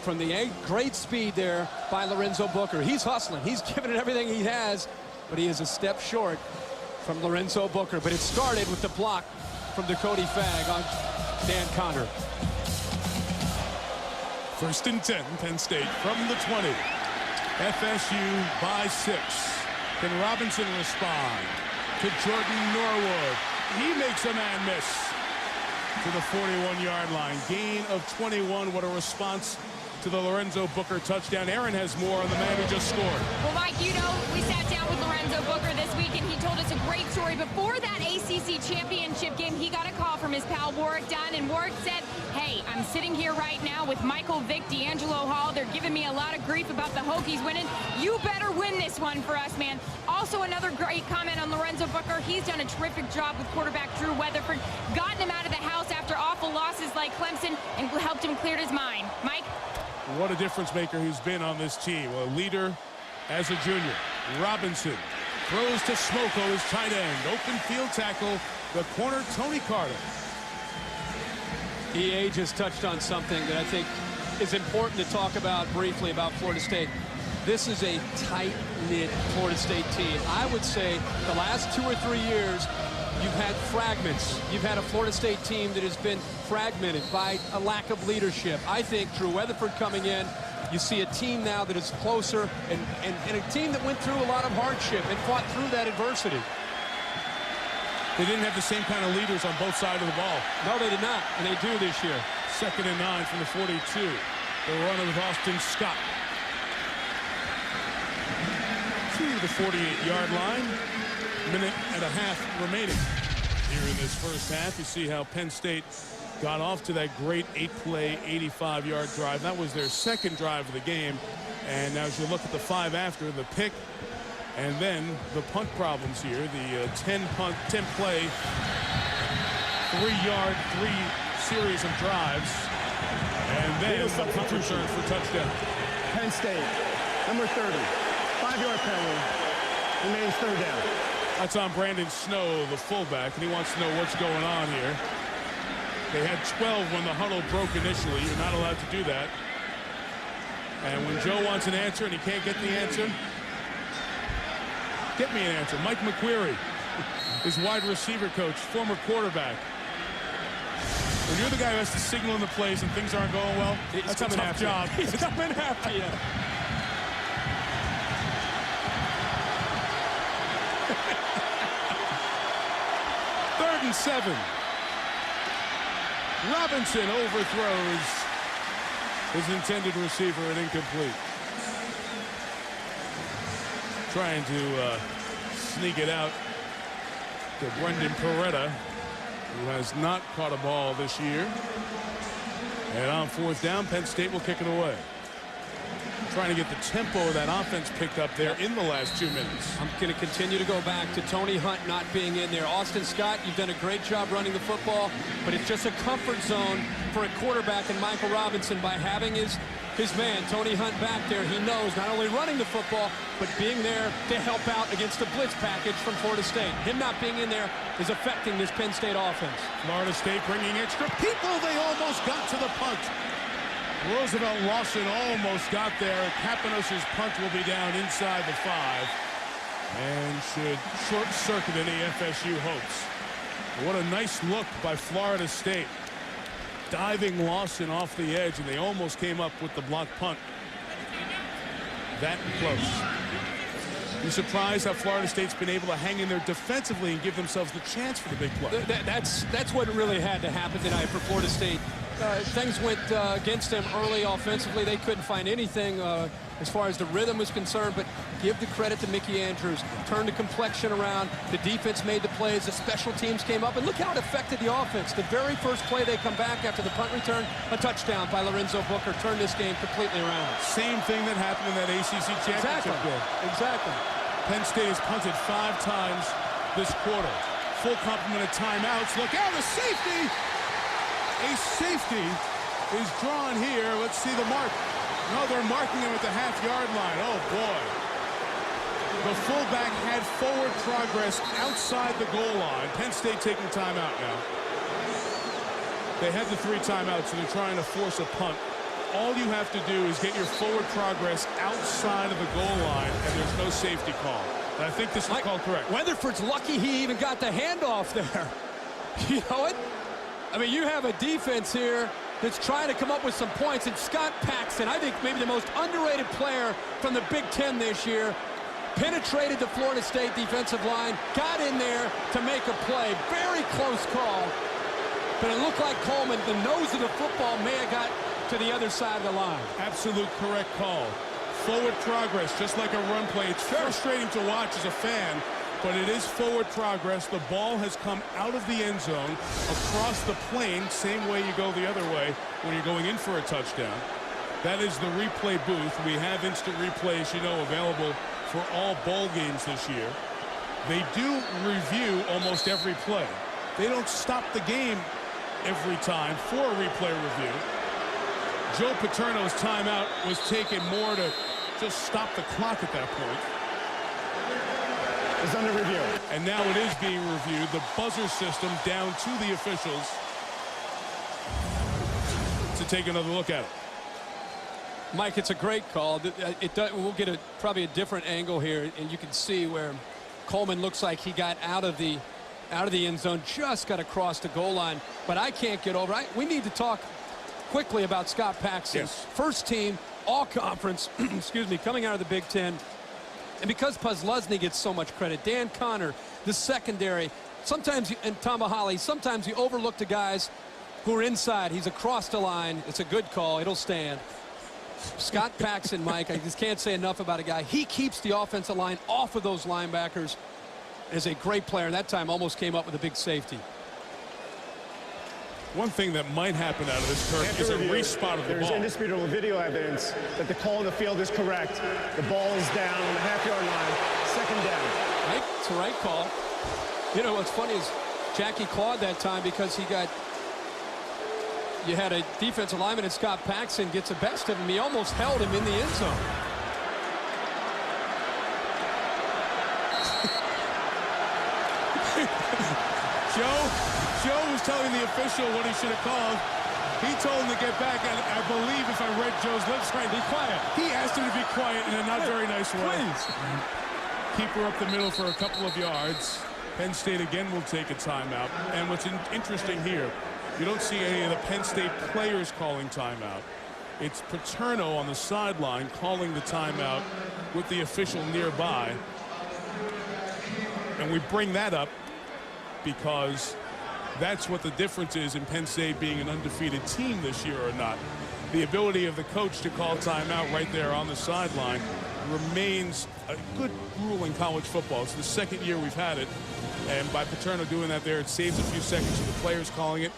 from the great speed there by Lorenzo Booker. He's hustling. He's giving it everything he has. But he is a step short from Lorenzo Booker. But it started with the block from Cody Fagg on Dan Connor. 1st and 10, Penn State from the 20. FSU by 6. Can Robinson respond to Jordan Norwood? He makes a man miss to the 41-yard line. Gain of 21. What a response to the Lorenzo Booker touchdown. Aaron has more on the man who just scored. Well, Mike, you know, we sat down with Lorenzo Booker this week, and he told us a great story. Before that ACC championship game, he got a call from his pal Warwick Dunn, and Warwick said, hey, I'm sitting here right now with Michael Vick, D'Angelo Hall. They're giving me a lot of grief about the Hokies winning. You better win this one for us, man. Also, another great comment on Lorenzo Booker. He's done a terrific job with quarterback Drew Weatherford, gotten him out of the house after awful losses like Clemson, and helped him clear his mind. Mike? What a difference maker he's been on this team. A leader as a junior. Robinson throws to Smoko, his tight end. Open field tackle, the corner, Tony Carter. EA just touched on something that I think is important to talk about briefly about Florida State. This is a tight-knit Florida State team. I would say the last 2 or 3 years, you've had fragments. You've had a Florida State team that has been fragmented by a lack of leadership. I think Drew Weatherford coming in, you see a team now that is closer and a team that went through a lot of hardship and fought through that adversity. They didn't have the same kind of leaders on both sides of the ball. No, they did not, and they do this year. 2nd and 9 from the 42. They're running with Austin Scott to the 48-yard line. Minute and a half remaining here in this first half. You see how Penn State got off to that great 8-play, 85-yard drive. That was their second drive of the game. And now as you look at the 5 after, the pick, and then the punt problems here. The 10-play, 3-yard, 3 series of drives. And then the punt return for touchdown. Penn State, number 30, 5-yard penalty, remains 3rd down. That's on Brandon Snow, the fullback, and he wants to know what's going on here. They had 12 when the huddle broke initially. You're not allowed to do that. And when Joe wants an answer and he can't get the answer, get me an answer. Mike McQuarrie, his wide receiver coach, former quarterback. When you're the guy who has to signal in the plays and things aren't going well, that's a tough job. He's coming after you. Third and 7. Robinson overthrows his intended receiver and incomplete. Trying to sneak it out to Brendan Peretta, who has not caught a ball this year. And on 4th down, Penn State will kick it away. Trying to get the tempo of that offense picked up there in the last 2 minutes. I'm going to continue to go back to Tony Hunt not being in there. Austin Scott, you've done a great job running the football, but it's just a comfort zone for a quarterback in Michael Robinson by having his man, Tony Hunt, back there. He knows not only running the football, but being there to help out against the blitz package from Florida State. Him not being in there is affecting this Penn State offense. Florida State bringing extra people. They almost got to the punt. Roosevelt Lawson almost got there. Kapanos' punt will be down inside the 5 and should short-circuit any FSU hopes. What a nice look by Florida State. Diving Lawson off the edge, and they almost came up with the block punt. That close. You surprised how Florida State's been able to hang in there defensively and give themselves the chance for the big play. That's what really had to happen tonight for Florida State. Things went against them early offensively. They couldn't find anything as far as the rhythm was concerned, but give the credit to Mickey Andrews. Turned the complexion around. The defense made the plays. The special teams came up, and look how it affected the offense. The very first play they come back after the punt return, a touchdown by Lorenzo Booker, turned this game completely around. Same thing that happened in that ACC championship game. Exactly. Penn State has punted 5 times this quarter. Full complement of timeouts. Look out, a safety! A safety is drawn here. Let's see the mark. No, they're marking him at the half-yard line. Oh, boy. The fullback had forward progress outside the goal line. Penn State taking timeout now. They had the 3 timeouts, and they're trying to force a punt. All you have to do is get your forward progress outside of the goal line, and there's no safety call. And I think this is called correct. Weatherford's lucky he even got the handoff there. You know what? I mean, you have a defense here that's trying to come up with some points, and Scott Paxton, I think maybe the most underrated player from the Big Ten this year, penetrated the Florida State defensive line, got in there to make a play. Very close call, but it looked like Coleman, the nose of the football, may have got to the other side of the line. Absolute correct call. Forward progress, just like a run play. It's frustrating to watch as a fan, but it is forward progress. The ball has come out of the end zone, across the plane, same way you go the other way when you're going in for a touchdown. That is the replay booth. We have instant replay, as you know, available for all bowl games this year. They do review almost every play. They don't stop the game every time for a replay review. Joe Paterno's timeout was taken more to just stop the clock at that point. It's under review. And now it is being reviewed. The buzzer system down to the officials to take another look at it. Mike, it's a great call. We'll get probably a different angle here, and you can see where Coleman looks like he got out of the end zone, just got across the goal line. But I can't get over it. We need to talk quickly about Scott Paxton. Yes. First team, all conference, excuse me, coming out of the Big Ten. And because Puslesny gets so much credit, Dan Connor, the secondary, sometimes, and Tamahali, sometimes you overlook the guys who are inside. He's across the line. It's a good call. It'll stand. Scott Paxton, Mike, I just can't say enough about a guy. He keeps the offensive line off of those linebackers. Is a great player, and that time almost came up with a big safety. One thing that might happen out of this, Kirk, is a respot of the ball. There's indisputable video evidence that the call on the field is correct. The ball is down on the half-yard line, 2nd down. Right, it's the right call. You know, what's funny is Jackie clawed that time because you had a defensive lineman, and Scott Paxton gets the best of him. He almost held him in the end zone. Joe was telling the official what he should have called. He told him to get back, and I believe, if I read Joe's lips right, be quiet. He asked him to be quiet in a not very nice way. Please. Keep her up the middle for a couple of yards. Penn State again will take a timeout. And what's interesting here, you don't see any of the Penn State players calling timeout. It's Paterno on the sideline calling the timeout with the official nearby. And we bring that up because that's what the difference is in Penn State being an undefeated team this year or not. The ability of the coach to call timeout right there on the sideline remains a good rule in college football. It's the second year we've had it, and by Paterno doing that there, it saves a few seconds for the players calling it.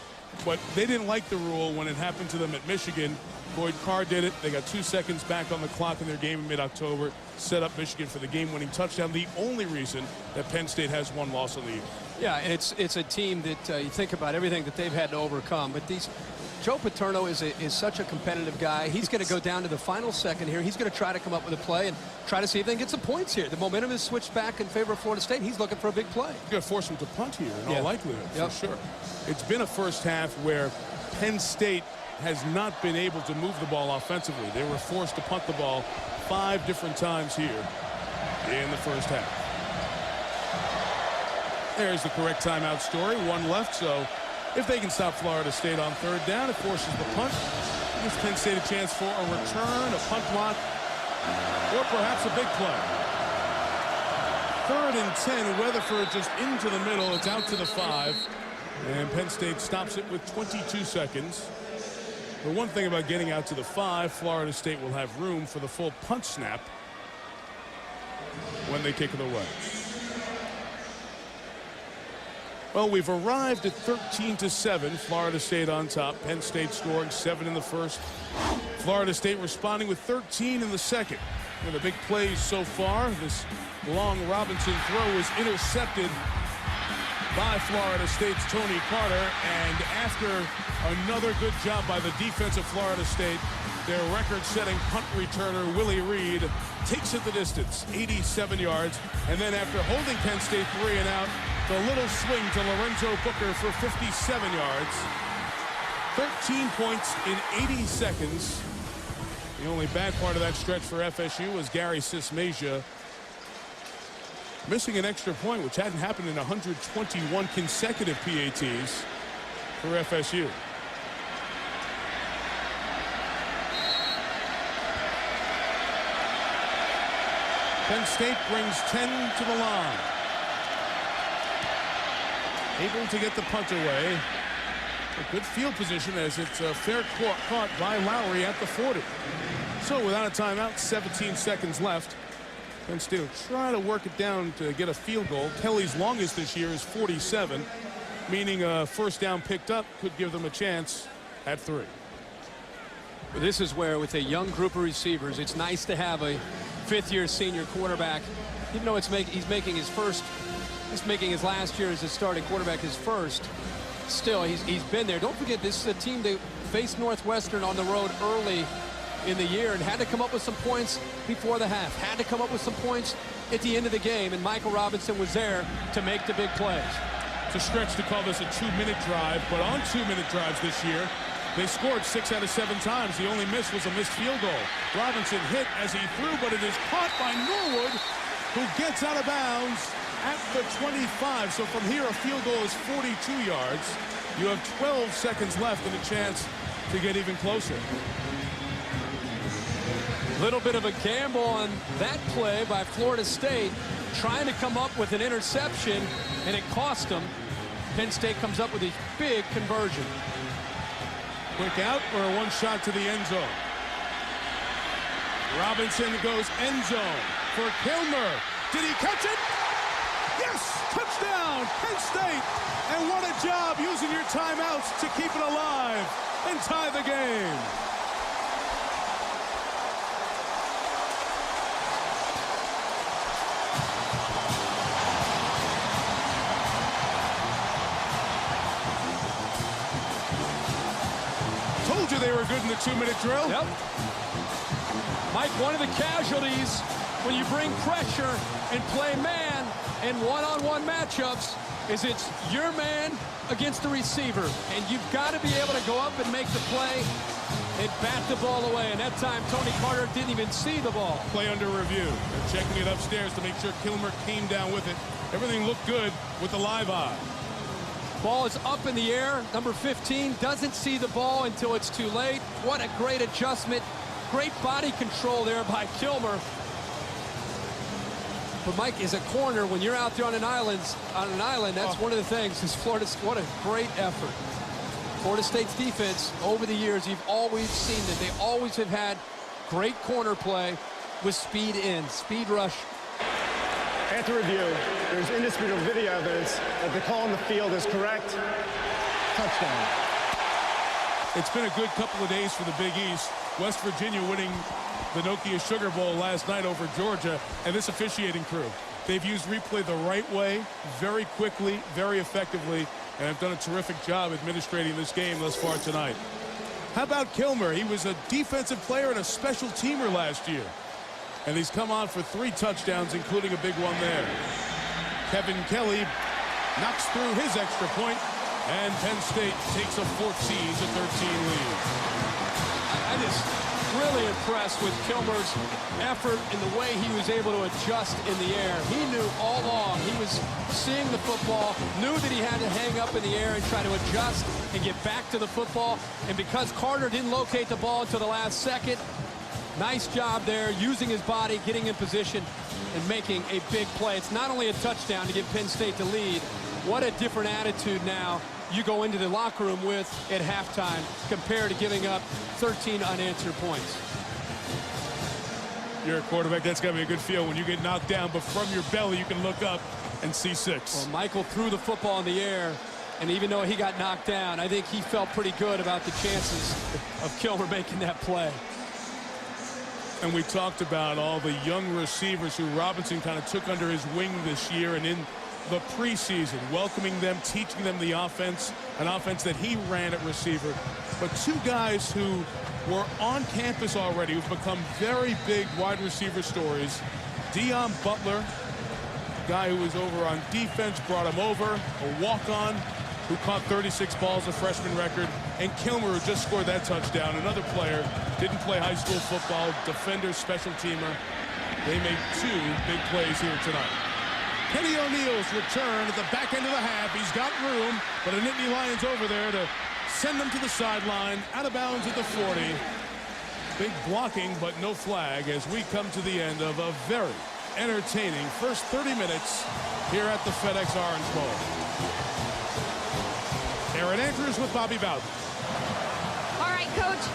But they didn't like the rule when it happened to them at Michigan. Boyd Carr did it. They got 2 seconds back on the clock in their game in mid-October, set up Michigan for the game-winning touchdown. The only reason that Penn State has one loss on the year. Yeah, and it's a team that you think about everything that they've had to overcome. But Joe Paterno is such a competitive guy. He's going to go down to the final second here. He's going to try to come up with a play and try to see if they can get some points here. The momentum is switched back in favor of Florida State. He's looking for a big play. You're going to force him to punt here in all likelihood, for sure. It's been a first half where Penn State has not been able to move the ball offensively. They were forced to punt the ball 5 different times here in the first half. There's the correct timeout story. 1 left, so if they can stop Florida State on 3rd down, it forces the punt. Gives Penn State a chance for a return, a punt block, or perhaps a big play. 3rd and 10, Weatherford just into the middle. It's out to the 5, and Penn State stops it with 22 seconds. The one thing about getting out to the 5, Florida State will have room for the full punt snap when they kick it away. Well, we've arrived at 13-7. Florida State on top. Penn State scoring 7 in the first. Florida State responding with 13 in the second. One of the big plays so far. This long Robinson throw is intercepted by Florida State's Tony Carter. And after another good job by the defense of Florida State, their record-setting punt returner, Willie Reed, takes it the distance, 87 yards. And then after holding Penn State 3 and out, the little swing to Lorenzo Booker for 57 yards. 13 points in 80 seconds. The only bad part of that stretch for FSU was Gary Sismasia missing an extra point, which hadn't happened in 121 consecutive PATs for FSU. Penn State brings 10 to the line. Able to get the punt away. A good field position as it's a fair caught by Lowry at the 40. So without a timeout, 17 seconds left. Penn State will try to work it down to get a field goal. Kelly's longest this year is 47, meaning a first down picked up could give them a chance at 3. This is where, with a young group of receivers, it's nice to have a 5th-year senior quarterback. Even though he's making his last year as a starting quarterback his first, still he's been there. Don't forget, this is a team that faced Northwestern on the road early in the year and had to come up with some points before the half, had to come up with some points at the end of the game, and Michael Robinson was there to make the big plays. It's a stretch to call this a 2-minute drive, but on 2-minute drives this year, they scored 6 out of 7 times. The only miss was a missed field goal. Robinson hit as he threw, but it is caught by Norwood, who gets out of bounds at the 25. So from here, a field goal is 42 yards. You have 12 seconds left and a chance to get even closer. Little bit of a gamble on that play by Florida State, trying to come up with an interception, and it cost them. Penn State comes up with a big conversion. Quick out or a one shot to the end zone. Robinson goes end zone for Kilmer. Did he catch it? Yes! Touchdown, Penn State! And what a job using your timeouts to keep it alive and tie the game. Told you they were good in the 2-minute drill. Yep. Mike, one of the casualties when you bring pressure and play man in one-on-one matchups is it's your man against the receiver, and you've got to be able to go up and make the play and bat the ball away. And that time, Tony Carter didn't even see the ball. Play under review. They're checking it upstairs to make sure Kilmer came down with it. Everything looked good with the live eye. Ball is up in the air. Number 15 doesn't see the ball until it's too late. What a great adjustment. Great body control there by Kilmer. But Mike, as a corner, when you're out there on an island, that's one of the things. Is Florida, what a great effort. Florida State's defense, over the years, you've always seen that they always have had great corner play with speed in, speed rush. After review, there's indisputable video evidence that the call on the field is correct. Touchdown. It's been a good couple of days for the Big East. West Virginia winning the Nokia Sugar Bowl last night over Georgia, and this officiating crew. They've used replay the right way, very quickly, very effectively, and have done a terrific job administrating this game thus far tonight. How about Kilmer? He was a defensive player and a special teamer last year. And he's come on for 3 touchdowns, including a big one there. Kevin Kelly knocks through his extra point, and Penn State takes a 14-13 lead. I just really impressed with Kilmer's effort in the way he was able to adjust in the air. He knew all along. He was seeing the football, knew that he had to hang up in the air and try to adjust and get back to the football. And because Carter didn't locate the ball until the last second, nice job there, using his body, getting in position, and making a big play. It's not only a touchdown to give Penn State the lead. What a different attitude now you go into the locker room with at halftime compared to giving up 13 unanswered points. You're a quarterback. That's got to be a good feel when you get knocked down, but from your belly you can look up and see 6. Well, Michael threw the football in the air, and even though he got knocked down, I think he felt pretty good about the chances of Kilmer making that play. And we talked about all the young receivers who Robinson kind of took under his wing this year and in the preseason, welcoming them, teaching them the offense, an offense that he ran at receiver. But 2 guys who were on campus already who've become very big wide receiver stories. Deion Butler, guy who was over on defense, brought him over, a walk-on who caught 36 balls, a freshman record, and Kilmer, who just scored that touchdown, another player, didn't play high school football, defender, special teamer. They made 2 big plays here tonight. Kenny O'Neill's return at the back end of the half. He's got room, but a Nittany Lions over there to send them to the sideline, out of bounds at the 40. Big blocking, but no flag as we come to the end of a very entertaining first 30 minutes here at the FedEx Orange Bowl. Aaron Andrews with Bobby Bowden. All right, Coach.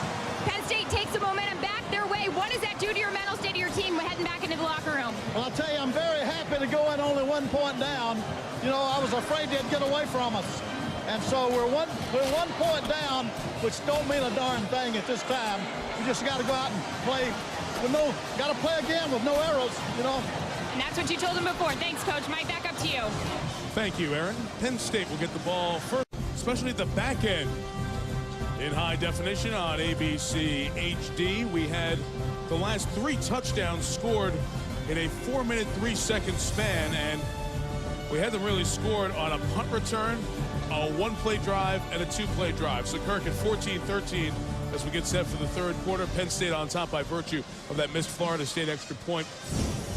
Penn State takes the momentum back their way. What does that do to your mental state of your team heading back into the locker room? Well, I'll tell you, I'm very happy to go in only 1 point down. You know, I was afraid they'd get away from us. And so we're one point down, which don't mean a darn thing at this time. We just got to go out and play with got to play again with no arrows, you know. And that's what you told him before. Thanks, Coach. Mike, back up to you. Thank you, Aaron. Penn State will get the ball first, especially at the back end. In high definition on ABC HD, we had the last 3 touchdowns scored in a 4-minute, 3-second span, and we had them really scored on a punt return, a 1-play drive, and a 2-play drive. So Kirk at 14-13 as we get set for the 3rd quarter. Penn State on top by virtue of that missed Florida State extra point.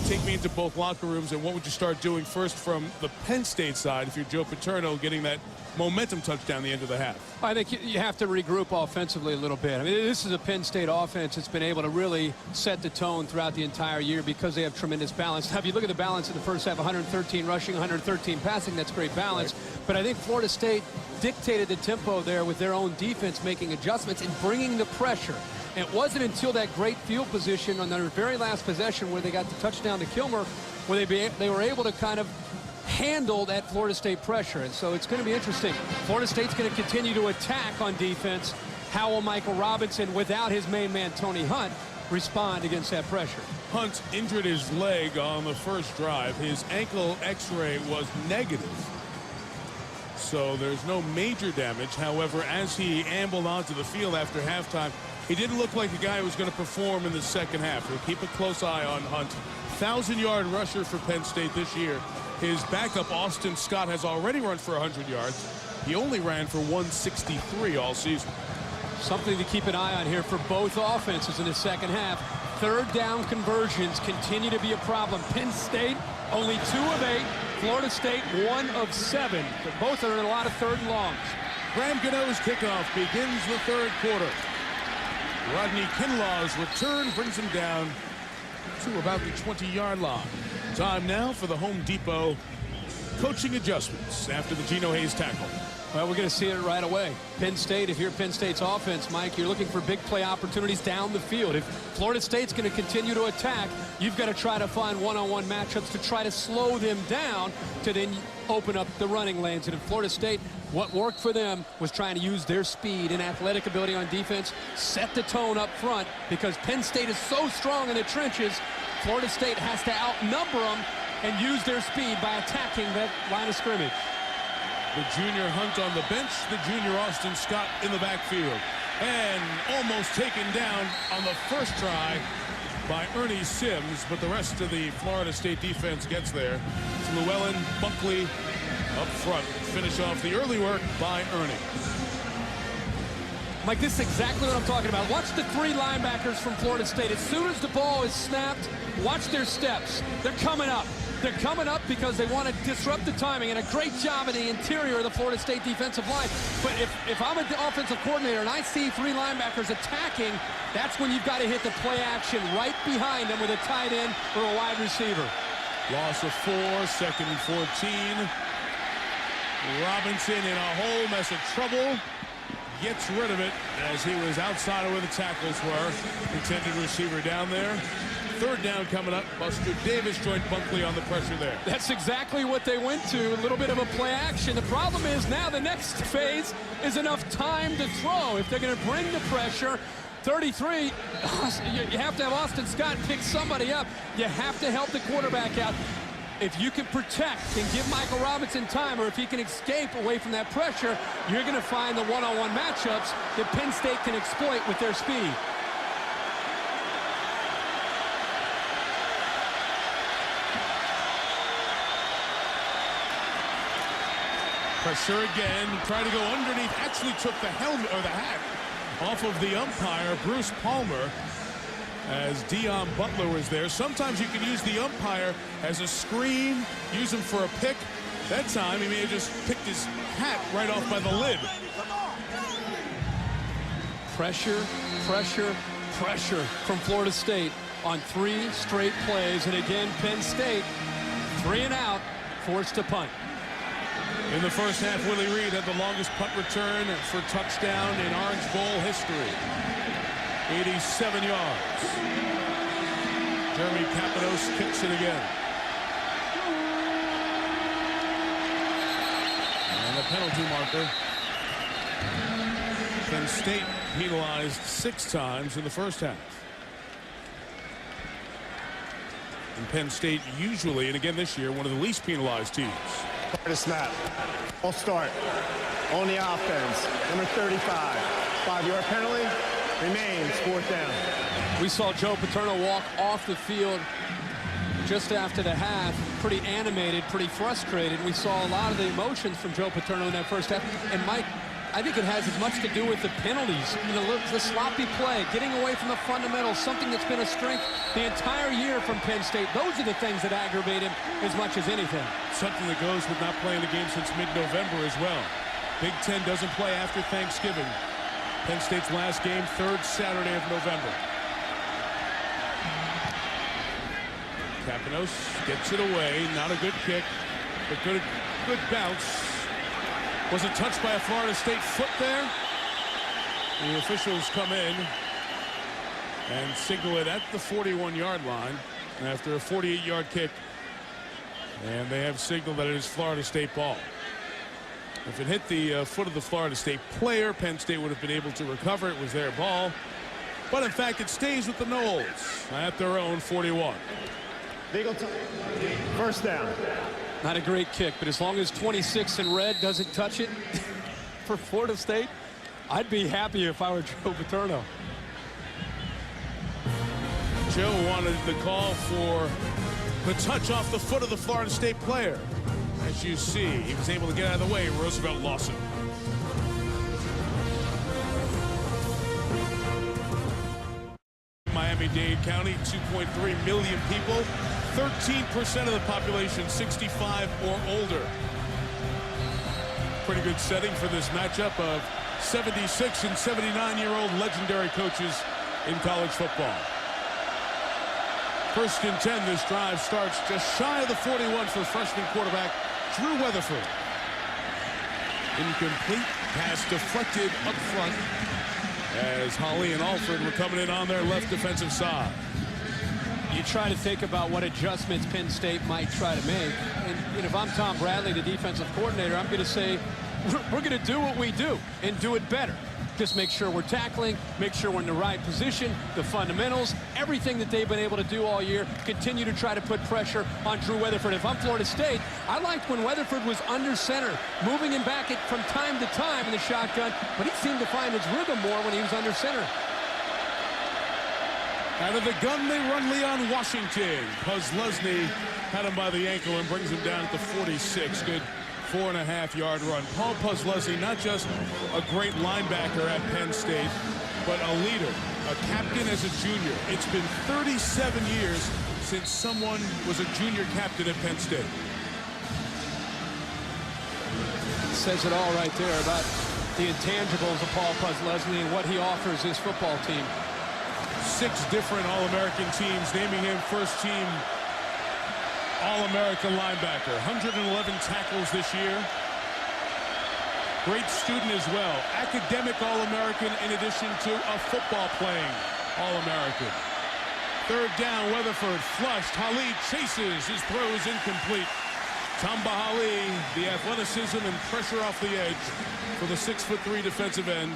Take me into both locker rooms, and what would you start doing first from the Penn State side if you're Joe Paterno getting that momentum touchdown at the end of the half? I think you have to regroup offensively a little bit. I mean, this is a Penn State offense that's been able to really set the tone throughout the entire year because they have tremendous balance. Now, if you look at the balance in the first half, 113 rushing, 113 passing, that's great balance. Right. But I think Florida State dictated the tempo there with their own defense making adjustments and bringing the pressure. And it wasn't until that great field position on their very last possession where they got the touchdown to Kilmer where they were able to kind of handle that Florida State pressure. And so it's going to be interesting. Florida State's going to continue to attack on defense. How will Michael Robinson, without his main man Tony Hunt, respond against that pressure? Hunt injured his leg on the first drive. His ankle x-ray was negative, so there's no major damage. However, as he ambled onto the field after halftime, he didn't look like a guy who was going to perform in the second half. We'll keep a close eye on Hunt. 1,000-yard rusher for Penn State this year. His backup, Austin Scott, has already run for 100 yards. He only ran for 163 all season. Something to keep an eye on here for both offenses in the second half. 3rd down conversions continue to be a problem. Penn State, only 2 of 8. Florida State, 1 of 7. But both are in a lot of 3rd and longs. Graham Gano's kickoff begins the 3rd quarter. Rodney Kinlaw's return brings him down to about the 20-yard line. Time now for the Home Depot coaching adjustments after the Geno Hayes tackle. Well, we're going to see it right away. Penn State, if you're Penn State's offense, Mike, you're looking for big play opportunities down the field. If Florida State's going to continue to attack, you've got to try to find one-on-one matchups to try to slow them down to then open up the running lanes. And in Florida State, what worked for them was trying to use their speed and athletic ability on defense, set the tone up front, because Penn State is so strong in the trenches. Florida State has to outnumber them and use their speed by attacking that line of scrimmage. The junior Hunt on the bench, the junior Austin Scott in the backfield. And almost taken down on the first try by Ernie Sims, but the rest of the Florida State defense gets there. It's Llewellyn, Bunkley up front. Finish off the early work by Ernie. Mike, this is exactly what I'm talking about. Watch the three linebackers from Florida State. As soon as the ball is snapped, watch their steps. They're coming up. They're coming up because they want to disrupt the timing, and a great job in the interior of the Florida State defensive line. But if I'm an offensive coordinator and I see three linebackers attacking, that's when you've got to hit the play action right behind them with a tight end or a wide receiver. Loss of 4, 2nd and 14. Robinson in a whole mess of trouble. Gets rid of it as he was outside of where the tackles were. Intended receiver down there. 3rd down coming up. Buster Davis joined Bunkley on the pressure there. That's exactly what they went to. A little bit of a play action. The problem is now the next phase is enough time to throw. If they're going to bring the pressure, 33, you have to have Austin Scott pick somebody up. You have to help the quarterback out. If you can protect and give Michael Robinson time, or if he can escape away from that pressure, you're going to find the one-on-one matchups that Penn State can exploit with their speed. Pressure again, trying to go underneath. Actually took the helmet or the hat off of the umpire, Bruce Palmer, as Dion Butler was there. Sometimes you can use the umpire as a screen, use him for a pick. That time he may have just picked his hat right off by the lid. Pressure, pressure, pressure from Florida State on 3 straight plays. And again, Penn State, 3 and out, forced to punt. In the first half, Willie Reed had the longest punt return for touchdown in Orange Bowl history. 87 yards. Jeremy Capanos kicks it again. And the penalty marker. Penn State penalized 6 times in the first half. And Penn State usually, and again this year, one of the least penalized teams. To snap. I'll start. On the offense. Number 35. 5-yard penalty. Remains 4th down. We saw Joe Paterno walk off the field just after the half, pretty animated, pretty frustrated. We saw a lot of the emotions from Joe Paterno in that first half. And Mike, I think it has as much to do with the penalties, the sloppy play, getting away from the fundamentals, something that's been a strength the entire year from Penn State. Those are the things that aggravate him as much as anything. Something that goes with not playing the game since mid-November as well. Big Ten doesn't play after Thanksgiving. Penn State's last game, 3rd Saturday of November. Capanos gets it away. Not a good kick, but good bounce. Was it touched by a Florida State foot there? The officials come in and signal it at the 41-yard line after a 48-yard kick. And they have signaled that it is Florida State ball. If it hit the foot of the Florida State player, Penn State would have been able to recover. It was their ball. But in fact, it stays with the Noles at their own 41. Legal time. 1st down. Not a great kick, but as long as 26 in red doesn't touch it for Florida State, I'd be happy if I were Joe Paterno. Joe wanted the call for the touch off the foot of the Florida State player. As you see, he was able to get out of the way. Roosevelt Lawson. Miami-Dade County, 2.3 million people. 13% of the population 65 or older. Pretty good setting for this matchup of 76 and 79-year-old legendary coaches in college football. First and 10, this drive starts just shy of the 41 for freshman quarterback Drew Weatherford. Incomplete pass deflected up front as Holly and Alford were coming in on their left defensive side. You try to think about what adjustments Penn State might try to make. And if I'm Tom Bradley, the defensive coordinator, I'm going to say, we're going to do what we do and do it better. Just make sure we're tackling, make sure we're in the right position, the fundamentals, everything that they've been able to do all year, continue to try to put pressure on Drew Weatherford. If I'm Florida State, I liked when Weatherford was under center, moving him back from time to time in the shotgun, but he seemed to find his rhythm more when he was under center. Out of the gun, they run Leon Washington. Puzlesny had him by the ankle and brings him down at the 46. Good 4.5-yard run. Paul Puzlesny, not just a great linebacker at Penn State, but a leader, a captain as a junior. It's been 37 years since someone was a junior captain at Penn State. Says it all right there about the intangibles of Paul Puzlesny and what he offers his football team. 6 different All-American teams naming him first-team All-American linebacker. 111 tackles this year. Great student as well. Academic All-American in addition to a football-playing All-American. Third down, Weatherford flushed. Hali chases. His throw is incomplete. Tamba Hali, the athleticism and pressure off the edge for the 6'3" defensive end,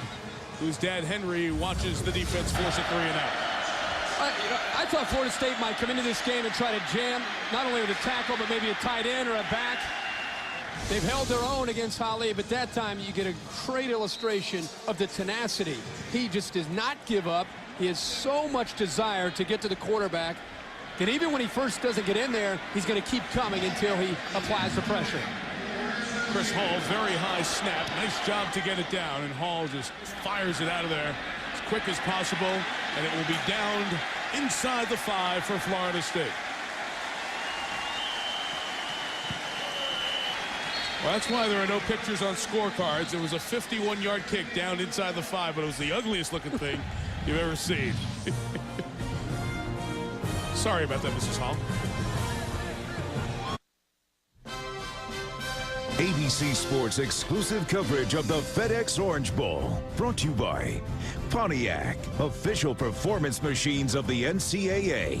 whose dad Henry watches the defense force a 3-and-out. I thought Florida State might come into this game and try to jam not only with a tackle but maybe a tight end or a back. They've held their own against Hali, but that time you get a great illustration of the tenacity. He just does not give up. He has so much desire to get to the quarterback that even when he first doesn't get in there, he's going to keep coming until he applies the pressure. Chris Hall, very high snap. Nice job to get it down, and Hall just fires it out of there as quick as possible, and it will be downed inside the 5 for Florida State. Well, that's why there are no pictures on scorecards. It was a 51-yard kick down inside the 5, but it was the ugliest looking thing you've ever seen. Sorry about that, Mrs. Hall. ABC Sports exclusive coverage of the FedEx Orange Bowl. Brought to you by Pontiac, official performance machines of the NCAA.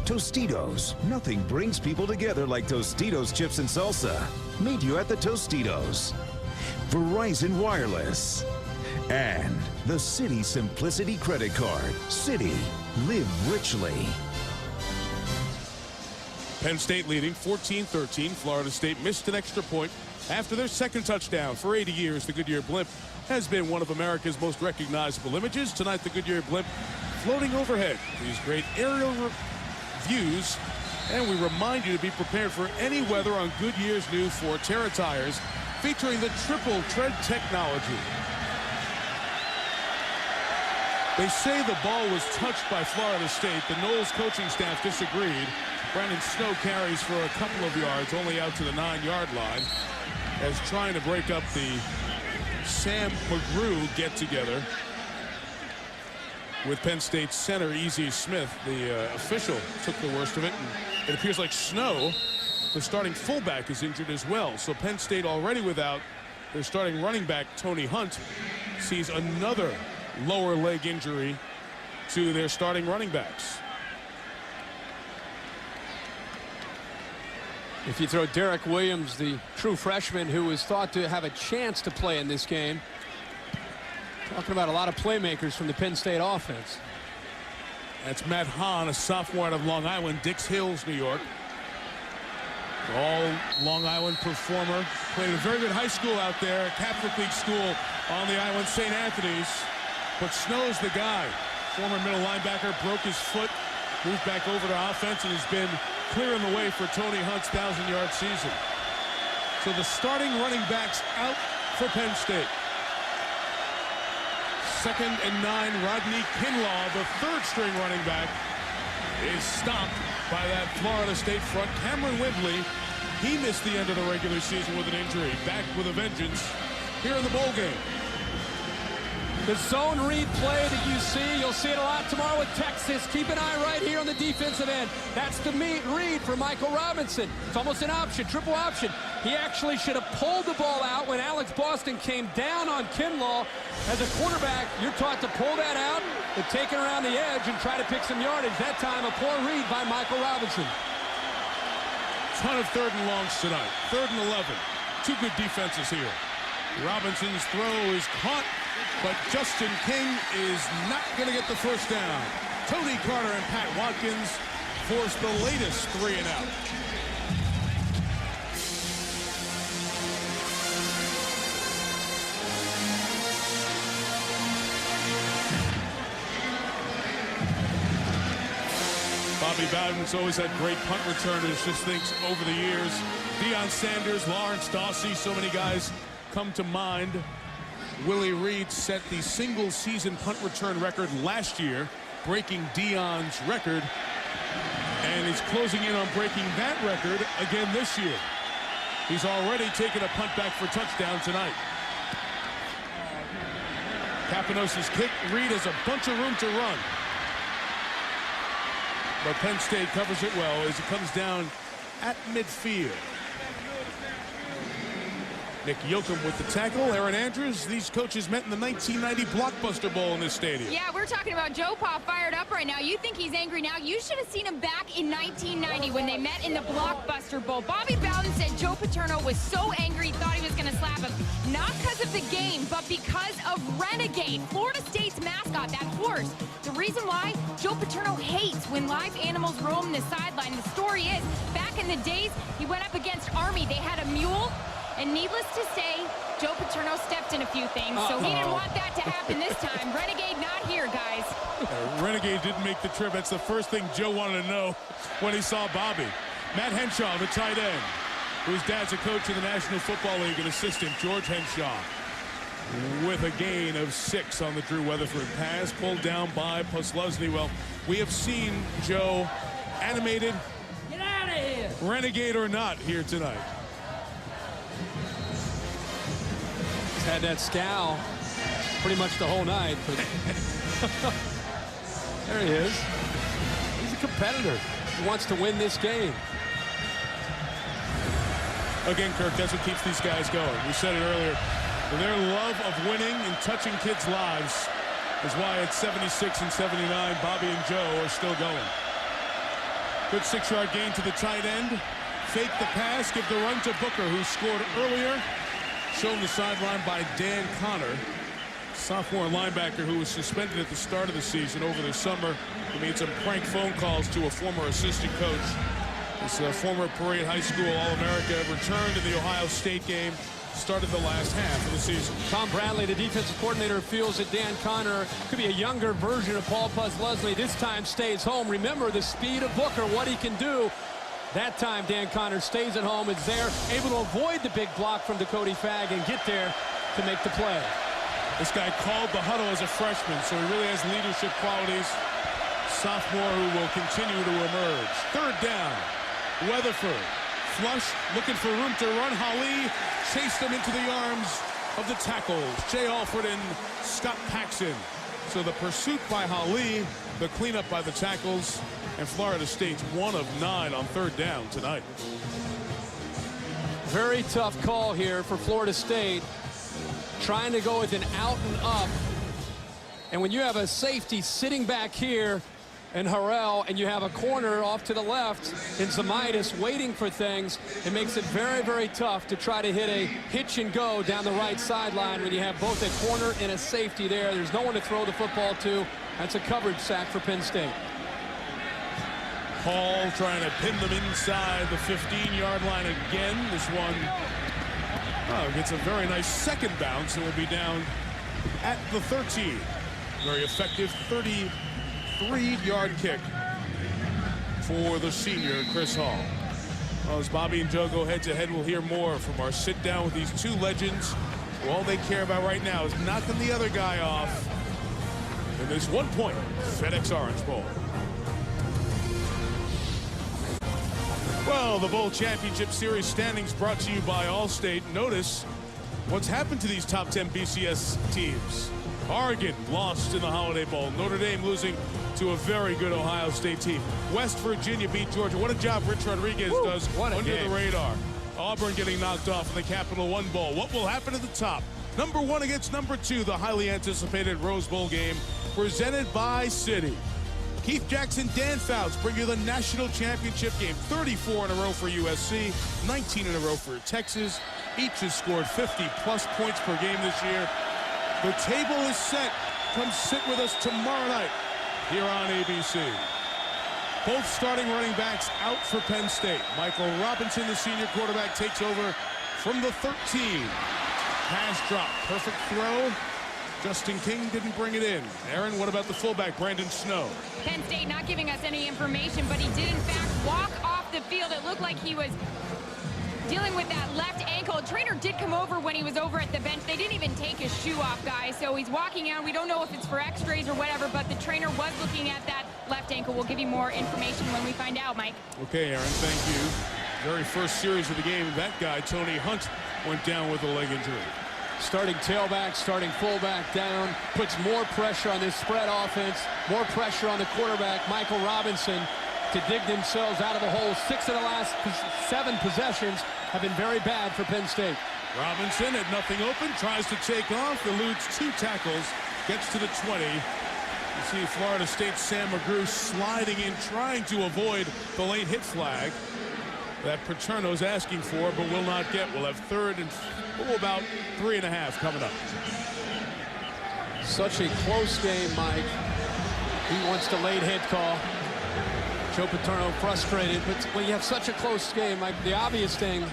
Tostitos, nothing brings people together like Tostitos chips and salsa. Meet you at the Tostitos. Verizon Wireless. And the Citi Simplicity Credit Card. Citi, live richly. Penn State leading 14-13. Florida State missed an extra point after their second touchdown. For 80 years, the Goodyear blimp has been one of America's most recognizable images. Tonight, the Goodyear blimp floating overhead. These great aerial views. And we remind you to be prepared for any weather on Goodyear's new Forterra tires, featuring the triple tread technology. They say the ball was touched by Florida State. The Noles coaching staff disagreed. Brandon Snow carries for a couple of yards, only out to the 9-yard line, as trying to break up the Sam McGrew get-together with Penn State center E.Z. Smith. The official took the worst of it, and it appears like Snow, the starting fullback, is injured as well. So Penn State, already without their starting running back, Tony Hunt, sees another lower leg injury to their starting running backs. If you throw Derek Williams, the true freshman who was thought to have a chance to play in this game, talking about a lot of playmakers from the Penn State offense. That's Matt Hahn, a sophomore out of Long Island, Dix Hills, New York. All Long Island performer. Played a very good high school out there, a Catholic League school on the island, St. Anthony's. But Snow's the guy. Former middle linebacker, broke his foot, moved back over to offense, and has been clearing the way for Tony Hunt's 1,000-yard season. So the starting running backs out for Penn State. 2nd and 9, Rodney Kinlaw, the third-string running back, is stopped by that Florida State front. Cameron Whibley, he missed the end of the regular season with an injury. Back with a vengeance here in the bowl game. The zone read play that you see, you'll see it a lot tomorrow with Texas. Keep an eye right here on the defensive end. That's the read for Michael Robinson. It's almost an option, triple option. He actually should have pulled the ball out when Alex Boston came down on Kinlaw. As a quarterback, you're taught to pull that out and take it around the edge and try to pick some yardage. That time, a poor read by Michael Robinson. Ton of 3rd and longs tonight. 3rd and 11. Two good defenses here. Robinson's throw is caught, but Justin King is not going to get the first down. Tony Carter and Pat Watkins force the latest 3 and out. Bobby Bowden's always had great punt returners, just thinks over the years. Deion Sanders, Lawrence Dawsey, so many guys come to mind. Willie Reed set the single-season punt return record last year, breaking Deion's record, and he's closing in on breaking that record again this year. He's already taken a punt back for touchdown tonight. Capanos's kick. Reed has a bunch of room to run, but Penn State covers it well as it comes down at midfield. Nick Yoakum with the tackle. Aaron Andrews. These coaches met in the 1990 Blockbuster Bowl in this stadium. Yeah, we're talking about Joe Pa fired up right now. You think he's angry now? You should have seen him back in 1990 when they met in the Blockbuster Bowl. Bobby Bowden said Joe Paterno was so angry he thought he was going to slap him. Not because of the game, but because of Renegade, Florida State's mascot, that horse. The reason why Joe Paterno hates when live animals roam the sideline. The story is, back in the days, he went up against Army. They had a mule. And needless to say, Joe Paterno stepped in a few things, so he didn't want that to happen this time. Renegade not here, guys. Renegade didn't make the trip. That's the first thing Joe wanted to know when he saw Bobby. Matt Henshaw, the tight end, whose dad's a coach in the National Football League, and assistant George Henshaw, with a gain of 6 on the Drew Weatherford pass, pulled down by Posluszny. Well, we have seen Joe animated, get out of here, Renegade or not, here tonight. Had that scowl pretty much the whole night. But there he is. He's a competitor. He wants to win this game. Again, Kirk, that's what keeps these guys going. We said it earlier. Their love of winning and touching kids' lives is why at 76 and 79, Bobby and Joe are still going. Good 6-yard gain to the tight end. Fake the pass, give the run to Booker, who scored earlier. Shown the sideline by Dan Connor, sophomore linebacker who was suspended at the start of the season over the summer. He made some prank phone calls to a former assistant coach. This former Parade High School All-America returned to the Ohio State game, started the last half of the season. Tom Bradley, the defensive coordinator, feels that Dan Connor could be a younger version of Paul Posluszny. This time stays home. Remember the speed of Booker, what he can do. That time, Dan Connor stays at home, is there, able to avoid the big block from Dakota Fagg and get there to make the play. This guy called the huddle as a freshman, so he really has leadership qualities. Sophomore who will continue to emerge. 3rd down, Weatherford. Flush, looking for room to run. Hali chased him into the arms of the tackles. Jay Alford and Scott Paxson. So the pursuit by Hali, the cleanup by the tackles. And Florida State's 1 of 9 on 3rd down tonight. Very tough call here for Florida State. Trying to go with an out and up. And when you have a safety sitting back here and Harrell, and you have a corner off to the left in Zamaitis waiting for things, it makes it very, very tough to try to hit a hitch and go down the right sideline when you have both a corner and a safety there. There's no one to throw the football to. That's a coverage sack for Penn State. Hall trying to pin them inside the 15-yard line again. This one gets a very nice second bounce and will be down at the 13. Very effective 33-yard kick for the senior Chris Hall. Well, as Bobby and Joe go head-to-head, we'll hear more from our sit-down with these two legends. All they care about right now is knocking the other guy off in this 1-point FedEx Orange Bowl. Well, the Bowl Championship Series standings brought to you by Allstate. Notice what's happened to these top 10 BCS teams. Oregon lost in the Holiday Bowl. Notre Dame losing to a very good Ohio State team. West Virginia beat Georgia. What a job Rich Rodriguez does under the radar. Auburn getting knocked off in the Capital One Bowl. What will happen at the top? Number 1 against number 2, the highly anticipated Rose Bowl game presented by Citi. Keith Jackson, Dan Fouts bring you the national championship game. 34 in a row for USC, 19 in a row for Texas. Each has scored 50-plus points per game this year. The table is set. Come sit with us tomorrow night here on ABC. Both starting running backs out for Penn State. Michael Robinson, the senior quarterback, takes over from the 13. Pass drop, perfect throw. Justin King didn't bring it in. Aaron, what about the fullback, Brandon Snow? Penn State not giving us any information, but he did in fact walk off the field. It looked like he was dealing with that left ankle. A trainer did come over when he was over at the bench. They didn't even take his shoe off, guys. So he's walking out. We don't know if it's for x-rays or whatever, but the trainer was looking at that left ankle. We'll give you more information when we find out, Mike. Okay, Aaron, thank you. Very first series of the game, that guy, Tony Hunt, went down with a leg injury. Starting tailback, starting fullback down, puts more pressure on this spread offense, more pressure on the quarterback, Michael Robinson, to dig themselves out of the hole. 6 of the last 7 possessions have been very bad for Penn State. Robinson had nothing open, tries to take off, eludes 2 tackles, gets to the 20. You see Florida State's Sam McGrew sliding in, trying to avoid the late hit flag that Paterno's asking for, but will not get. We'll have third and about 3.5 coming up. Such a close game, Mike. He wants the late hit call. Joe Paterno frustrated, but when you have such a close game, Mike, the obvious thing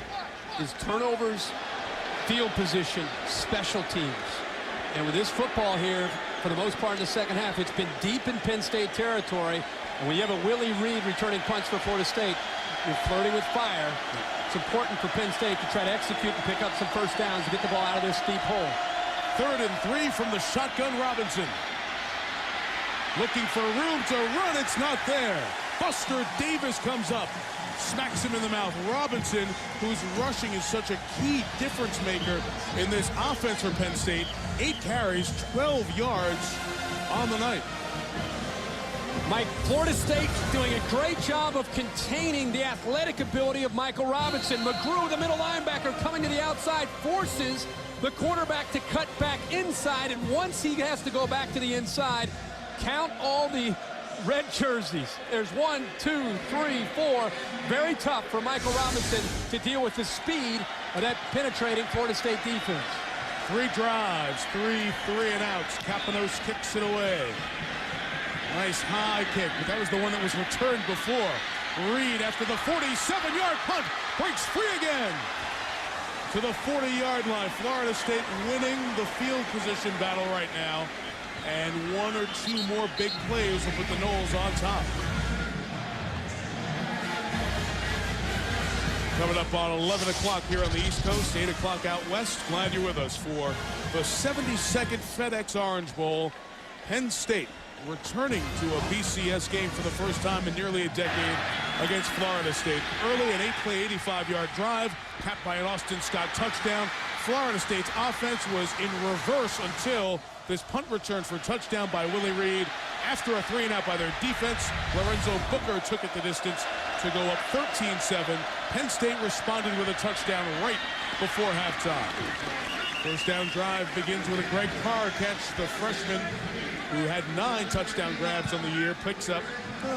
is turnovers, field position, special teams. And with this football here, for the most part in the second half, it's been deep in Penn State territory. And when you have a Willie Reed returning punts for Florida State, you're flirting with fire. It's important for Penn State to try to execute and pick up some first downs to get the ball out of this deep hole. 3rd and 3 from the shotgun, Robinson. Looking for room to run, it's not there. Buster Davis comes up, smacks him in the mouth. Robinson, who's rushing, is such a key difference maker in this offense for Penn State. 8 carries, 12 yards on the night. Mike, Florida State doing a great job of containing the athletic ability of Michael Robinson. McGrew, the middle linebacker, coming to the outside, forces the quarterback to cut back inside, and once he has to go back to the inside, count all the red jerseys. There's 1, 2, 3, 4. Very tough for Michael Robinson to deal with the speed of that penetrating Florida State defense. 3 drives, 3 3-and-outs. Kapanos kicks it away. Nice high kick, but that was the one that was returned before. Reed, after the 47-yard punt, breaks free again to the 40-yard line. Florida State winning the field position battle right now, and 1 or 2 more big plays will put the Noles on top. Coming up on 11 o'clock here on the East Coast, 8 o'clock out west. Glad you're with us for the 72nd FedEx Orange Bowl. Penn State returning to a BCS game for the first time in nearly a decade against Florida State. Early, an 8-play, 85-yard drive, capped by an Austin Scott touchdown. Florida State's offense was in reverse until this punt return for a touchdown by Willie Reed. After a 3-and-out by their defense, Lorenzo Booker took it the distance to go up 13-7. Penn State responded with a touchdown right before halftime. First down drive begins with a Greg Carr catch. The freshman, who had 9 touchdown grabs on the year, picks up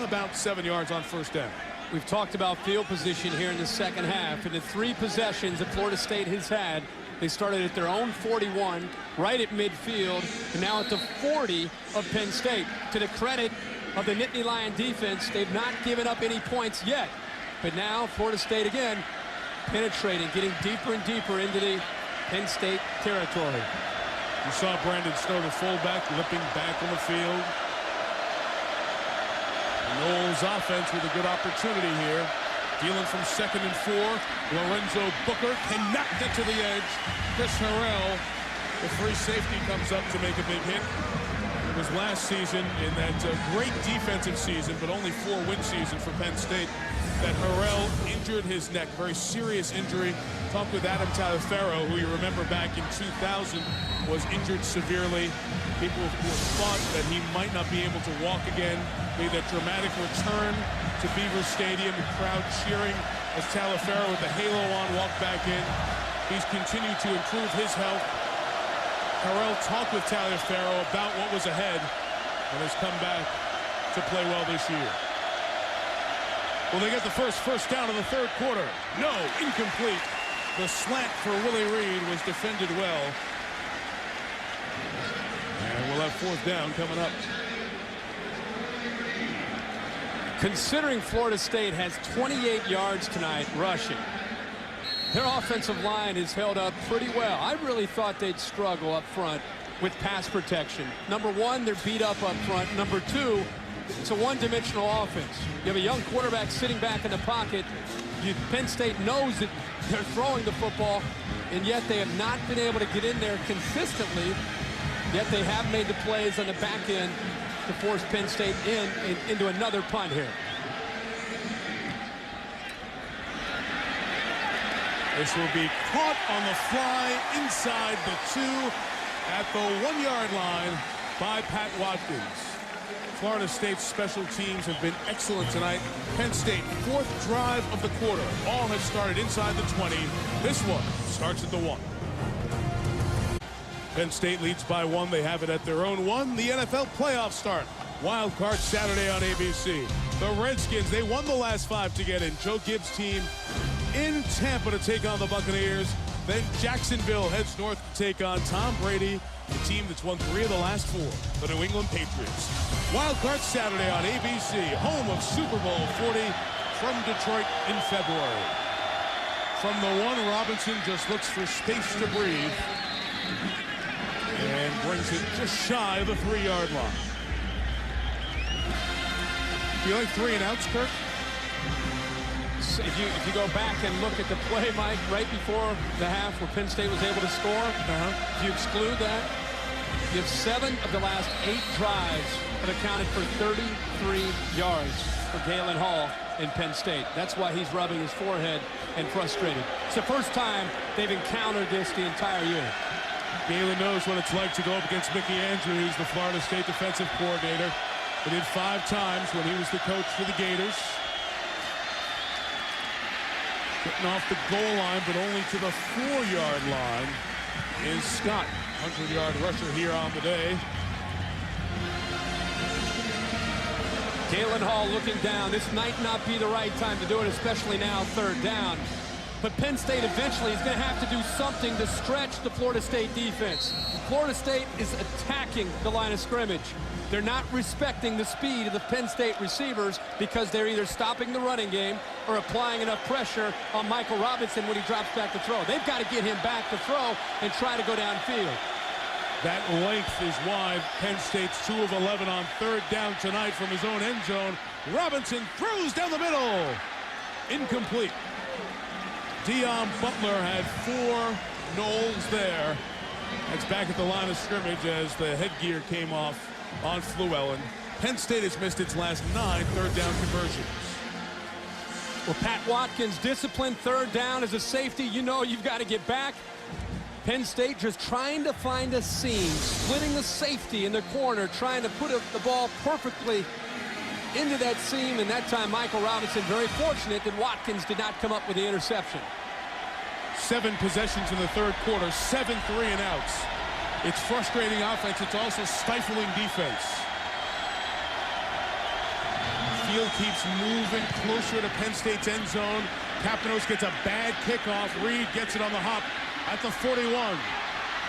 about 7 yards on first down. We've talked about field position here in the second half. In the 3 possessions that Florida State has had, they started at their own 41, right at midfield, and now at the 40 of Penn State. To the credit of the Nittany Lion defense, they've not given up any points yet. But now Florida State again penetrating, getting deeper and deeper into the Penn State territory. You saw Brandon Snow, the fullback, limping back on the field. Noles offense with a good opportunity here. Dealing from 2nd and 4. Lorenzo Booker cannot get to the edge. Chris Harrell, the free safety, comes up to make a big hit. It was last season in that great defensive season, but only 4-win season for Penn State. that Harrell injured his neck, very serious injury. Talked with Adam Taliaferro, who you remember back in 2000 was injured severely. People who thought that he might not be able to walk again. Made that dramatic return to Beaver Stadium, the crowd cheering as Taliaferro with the halo on walked back in. He's continued to improve his health. Harrell talked with Taliaferro about what was ahead and has come back to play well this year. Will they get the first down in the third quarter? No, incomplete. The slant for Willie Reed was defended well. And we'll have fourth down coming up. Considering Florida State has 28 yards tonight rushing, their offensive line has held up pretty well. I really thought they'd struggle up front with pass protection. Number one, they're beat up front. Number two, it's a one-dimensional offense. You have a young quarterback sitting back in the pocket. Penn State knows that they're throwing the football, and yet they have not been able to get in there consistently. Yet they have made the plays on the back end to force Penn State into another punt here. This will be caught on the fly inside the 2 at the 1-yard line by Pat Watkins. Florida State's special teams have been excellent tonight. Penn State, 4th drive of the quarter. All have started inside the 20. This one starts at the 1. Penn State leads by 1. They have it at their own 1. The NFL playoff start. Wild card Saturday on ABC. The Redskins, they won the last 5 to get in. Joe Gibbs' team in Tampa to take on the Buccaneers. Then Jacksonville heads north to take on Tom Brady, the team that's won 3 of the last 4, the New England Patriots. Wild card Saturday on ABC, home of Super Bowl 40 from Detroit in February. From the 1, Robinson just looks for space to breathe and brings it just shy of the 3-yard line. Do you like 3 and outs, Kirk? If you go back and look at the play, Mike, right before the half where Penn State was able to score, if you exclude that, you have 7 of the last 8 drives have accounted for 33 yards for Galen Hall in Penn State. That's why he's rubbing his forehead and frustrated. It's the first time they've encountered this the entire year. Galen knows what it's like to go up against Mickey Andrews, the Florida State defensive coordinator. He did 5 times when he was the coach for the Gators. Getting off the goal line, but only to the 4-yard line is Scott. 100-yard rusher here on the day. Galen Hall looking down. This might not be the right time to do it, especially now, 3rd down. But Penn State eventually is going to have to do something to stretch the Florida State defense. Florida State is attacking the line of scrimmage. They're not respecting the speed of the Penn State receivers because they're either stopping the running game or applying enough pressure on Michael Robinson when he drops back to throw. They've got to get him back to throw and try to go downfield. That length is wide. Penn State's 2 of 11 on 3rd down tonight from his own end zone. Robinson throws down the middle. Incomplete. Dion Butler had 4 Knowles there. That's back at the line of scrimmage as the headgear came off on Fluellen. Penn State has missed its last 9 3rd down conversions. Well, Pat Watkins disciplined 3rd down as a safety. You know you've got to get back. Penn State just trying to find a seam, splitting the safety in the corner, trying to put the ball perfectly into that seam, and that time Michael Robinson very fortunate that Watkins did not come up with the interception. 7 possessions in the 3rd quarter, 7 3 and outs. It's frustrating offense. It's also stifling defense. Field keeps moving closer to Penn State's end zone. Kapanos gets a bad kickoff. Reed gets it on the hop at the 41.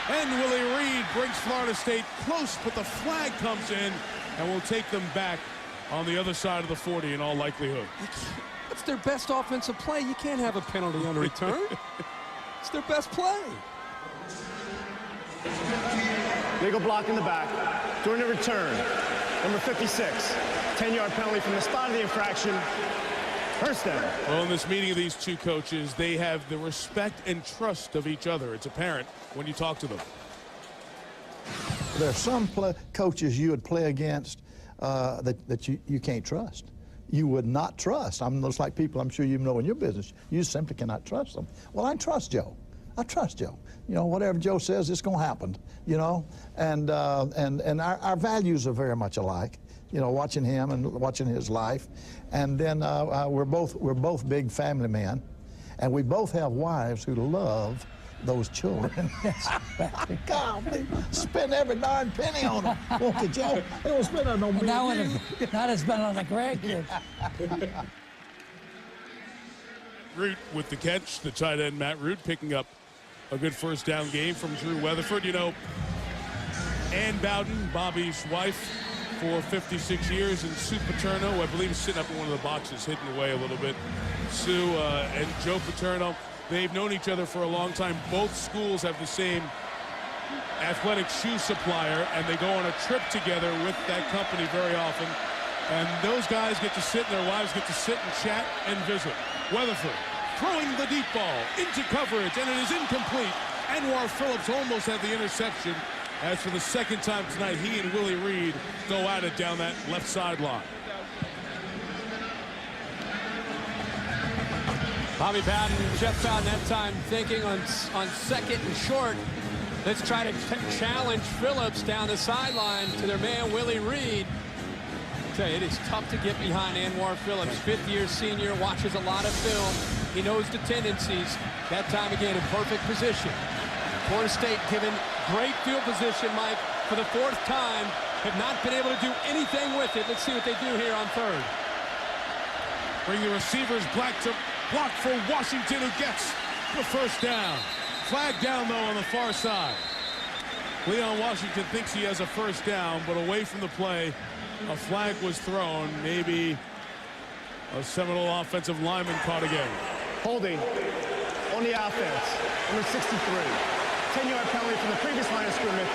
And Willie Reed brings Florida State close, but the flag comes in and will take them back on the other side of the 40 in all likelihood. That's their best offensive play. You can't have a penalty on a return. It's their best play. Legal block in the back. During the return, number 56, 10-yard penalty from the spot of the infraction. First down. Well, in this meeting of these 2 coaches, they have the respect and trust of each other. It's apparent when you talk to them. There are some coaches you would play against that you can't trust. you would not trust. It's like people I'm sure you know in your business. You simply cannot trust them. Well, I trust Joe. I trust Joe. You know, whatever Joe says, it's going to happen. You know, and our values are very much alike. You know, watching him and watching his life, and then we're both big family men, and we both have wives who love those children. God, they spend every darn penny on them. Won't you, Joe? They don't spend on no money. Now it's been on the grandkids. Root with the catch, the tight end Matt Root picking up a good first down game from Drew Weatherford. You know, Ann Bowden, Bobby's wife for 56 years, and Sue Paterno, I believe, is sitting up in one of the boxes, hidden away a little bit. Sue and Joe Paterno, they've known each other for a long time. Both schools have the same athletic shoe supplier, and they go on a trip together with that company very often. And those guys get to sit, and their wives get to sit and chat and visit. Weatherford throwing the deep ball into coverage, and it is incomplete. Anwar Phillips almost had the interception. As for the second time tonight, he and Willie Reed go at it down that left sideline. Bobby Bowden, Jeff Bowden that time thinking on second and short. Let's try to challenge Phillips down the sideline to their man Willie Reed. I tell you, it is tough to get behind Anwar Phillips, fifth-year senior, watches a lot of film. He knows the tendencies. That time again in perfect position. Florida State given great field position, Mike, for the fourth time. Have not been able to do anything with it. Let's see what they do here on third. Bring the receivers block for Washington, who gets the first down. Flag down, though, on the far side. Leon Washington thinks he has a first down, but away from the play, a flag was thrown. Maybe a Seminole offensive lineman caught again. Holding on the offense, number 63. 10-yard penalty from the previous line of scrimmage.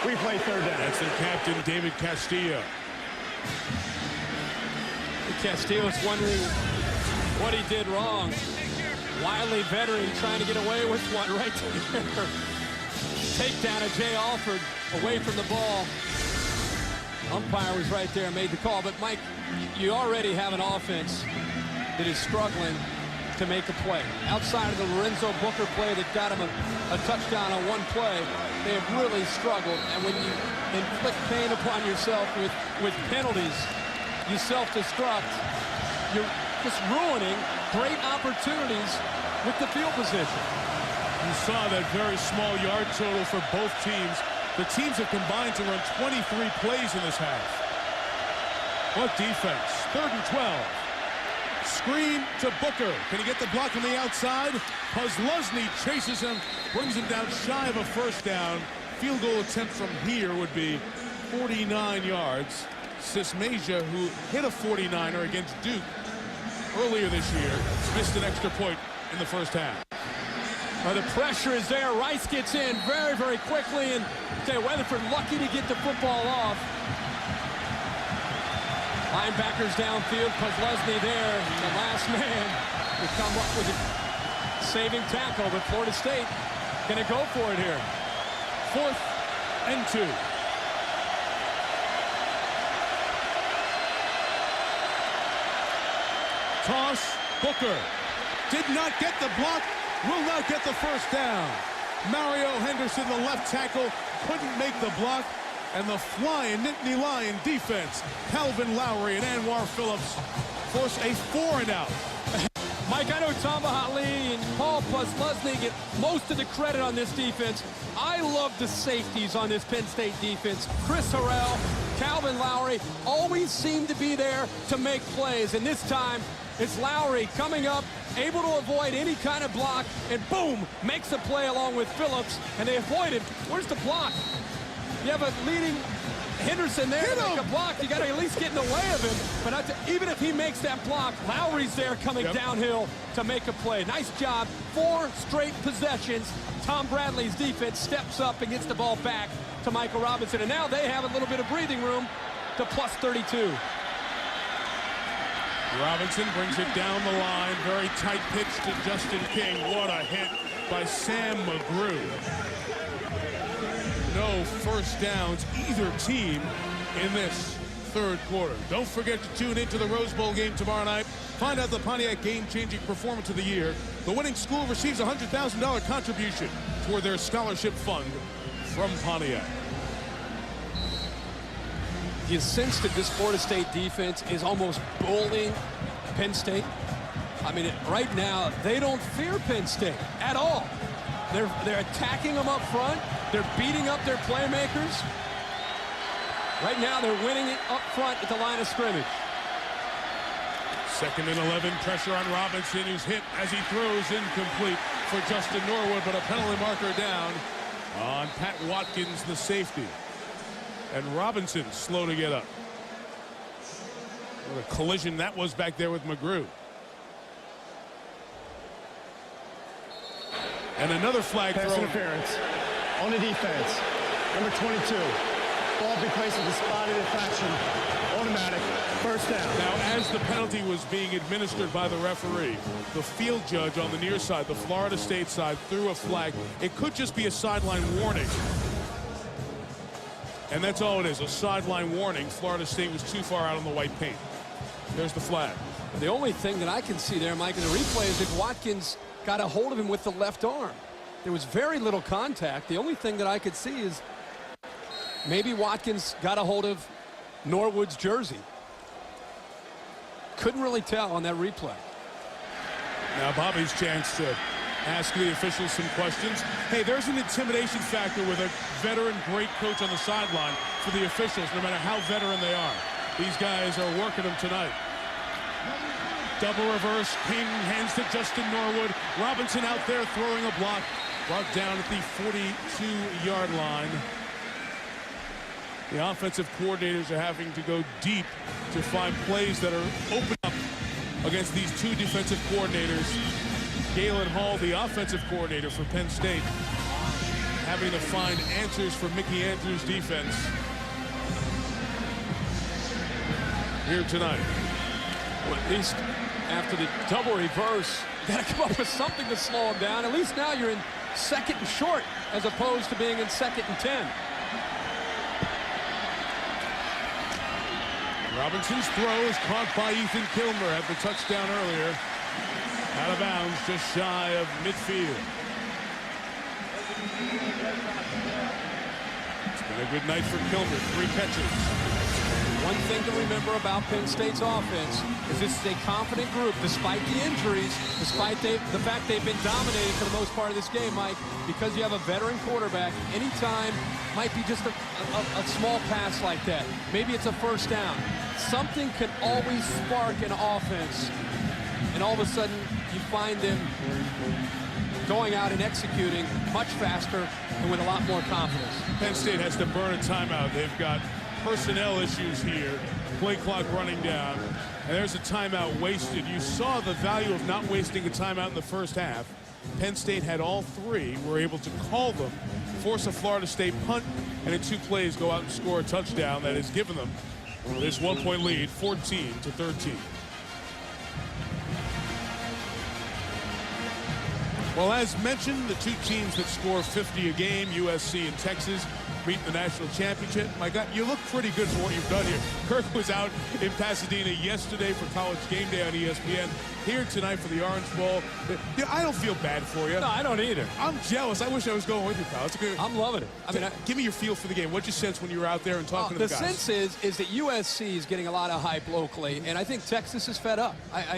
Replay third down. That's their captain, David Castillo. Castillo's wondering what he did wrong. Wily veteran trying to get away with one right there. Takedown of Jay Alford away from the ball. Umpire was right there and made the call. But, Mike, you already have an offense that is struggling to make a play. Outside of the Lorenzo Booker play that got him a touchdown on one play, they have really struggled. And when you inflict pain upon yourself with penalties, you self-destruct, you're just ruining great opportunities with the field position. You saw that very small yard total for both teams. The teams have combined to run 23 plays in this half. What defense? 3rd and 12. Screen to Booker. Can he get the block on the outside? Posluszny chases him, brings him down shy of a first down. Field goal attempt from here would be 49 yards. Sismaja, who hit a 49er against Duke earlier this year, missed an extra point in the first half. The pressure is there. Rice gets in very, very quickly, and Weatherford lucky to get the football off. Linebackers downfield, Posluszny there, the last man to come up with a saving tackle, but Florida State going to go for it here. 4th and 2. Toss, Booker. Did not get the block, will not get the first down. Mario Henderson, the left tackle, couldn't make the block. And the flying Nittany Lion defense, Calvin Lowry and Anwar Phillips, force a 4-and-out. Mike, I know Tom Bahatli and Paul Posluszny get most of the credit on this defense. I love the safeties on this Penn State defense. Chris Harrell, Calvin Lowry always seem to be there to make plays. And this time, it's Lowry coming up, able to avoid any kind of block, and boom, makes the play along with Phillips, and they avoid him. Where's the block? You have a leading Henderson there to make a block. You got to at least get in the way of him. But even if he makes that block, Lowry's there coming downhill to make a play. Nice job. 4 straight possessions. Tom Bradley's defense steps up and gets the ball back to Michael Robinson. And now they have a little bit of breathing room to plus 32. Robinson brings it down the line. Very tight pitch to Justin King. What a hit by Sam McGrew. No first downs, either team, in this third quarter. Don't forget to tune into the Rose Bowl game tomorrow night. Find out the Pontiac game-changing performance of the year. The winning school receives a $100,000 contribution toward their scholarship fund from Pontiac. You sense that this Florida State defense is almost bullying Penn State. I mean, right now, they don't fear Penn State at all. They're attacking them up front. They're beating up their playmakers. Right now, they're winning it up front at the line of scrimmage. 2nd and 11, pressure on Robinson, who's hit as he throws incomplete for Justin Norwood, but a penalty marker down on Pat Watkins, the safety. And Robinson slow to get up. What a collision that was back there with McGrew. And another flag Pass throw. interference on the defense. Number 22. Ball be placed with a spotted infraction. Automatic. First down. Now, as the penalty was being administered by the referee, the field judge on the near side, the Florida State side, threw a flag. It could just be a sideline warning. And that's all it is, a sideline warning. Florida State was too far out on the white paint. There's the flag. The only thing that I can see there, Mike, in the replay is if Watkins got a hold of him with the left arm. There was very little contact. The only thing that I could see is maybe Watkins got a hold of Norwood's jersey. Couldn't really tell on that replay. Now Bobby's chance to ask the officials some questions. Hey, there's an intimidation factor with a veteran great coach on the sideline for the officials, no matter how veteran they are. These guys are working them tonight. Double reverse, King hands to Justin Norwood. Robinson out there throwing a block. Brought down at the 42-yard line. The offensive coordinators are having to go deep to find plays that are open up against these two defensive coordinators. Galen Hall, the offensive coordinator for Penn State, having to find answers for Mickey Andrews' defense here tonight. Well, at least after the double reverse, you got to come up with something to slow him down. At least now you're in 2nd and short as opposed to being in 2nd and 10. Robinson's throw is caught by Ethan Kilmer at the touchdown earlier. Out of bounds, just shy of midfield. It's been a good night for Kilmer, 3 catches. One thing to remember about Penn State's offense is this is a confident group, despite the injuries, despite the fact they've been dominated for the most part of this game, Mike, because you have a veteran quarterback. Anytime might be just a small pass like that. Maybe it's a first down. Something can always spark an offense, and all of a sudden you find them going out and executing much faster and with a lot more confidence. Penn State has to burn a timeout. They've got personnel issues here, play clock running down, and there's a timeout wasted. You saw the value of not wasting a timeout in the first half. Penn State had all 3, were able to call them, force a Florida State punt, and in 2 plays go out and score a touchdown that has given them this 1-point lead, 14-13. Well, as mentioned, the 2 teams that score 50 a game, USC and Texas, meet the national championship. My God, you look pretty good for what you've done here. Kirk was out in Pasadena yesterday for College Game Day on ESPN. Here tonight for the Orange Bowl. I don't feel bad for you. No, I don't either. I'm jealous. I wish I was going with you, pal. I'm loving it. I mean, give me your feel for the game. What'd you sense when you were out there and talking to the guys? The sense is that USC is getting a lot of hype locally, and I think Texas is fed up.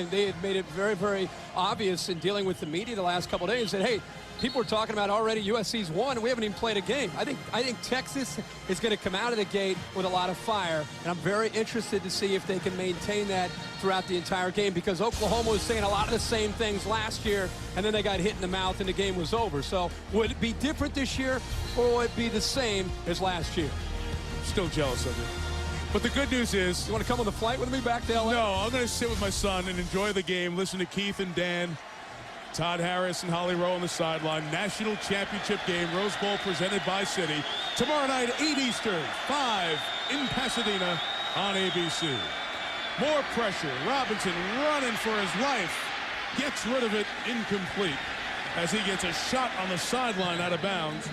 They had made it very, very obvious in dealing with the media the last couple of days that, hey, people are talking about already USC's won, and we haven't even played a game. I think Texas is going to come out of the gate with a lot of fire, and I'm very interested to see if they can maintain that throughout the entire game, because Oklahoma was saying a lot of the same things last year, and then they got hit in the mouth and the game was over. So would it be different this year, or would it be the same as last year? Still jealous of you. But the good news is... You want to come on the flight with me back to L.A.? No, I'm going to sit with my son and enjoy the game, listen to Keith and Dan, Todd Harris and Holly Rowe on the sideline. National championship game, Rose Bowl presented by Citi. Tomorrow night, 8 Eastern, 5 in Pasadena on ABC. More pressure. Robinson running for his life. Gets rid of it, incomplete, as he gets a shot on the sideline out of bounds.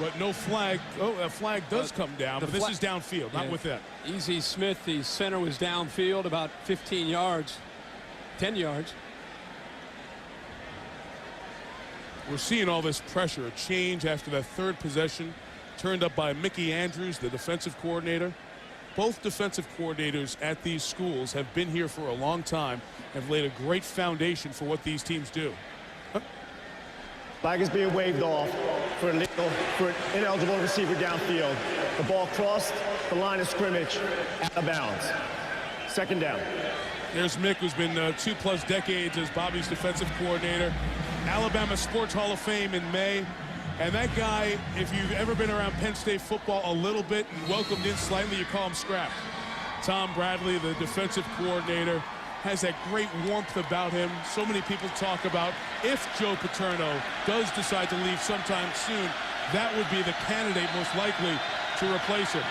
But no flag. Oh, a flag does come down, but this is downfield, not with that. Easy Smith, the center, was downfield about 15 yards, 10 yards. We're seeing all this pressure, a change after that third possession, turned up by Mickey Andrews, the defensive coordinator. Both defensive coordinators at these schools have been here for a long time, have laid a great foundation for what these teams do. Flag is being waved off for an ineligible receiver downfield. The ball crossed the line of scrimmage out of bounds. Second down. There's Mick, who's been 2+ decades as Bobby's defensive coordinator. Alabama Sports Hall of Fame in May. And that guy, if you've ever been around Penn State football a little bit and welcomed in slightly, you call him Scrap. Tom Bradley, the defensive coordinator, has that great warmth about him. So many people talk about if Joe Paterno does decide to leave sometime soon, that would be the candidate most likely to replace him.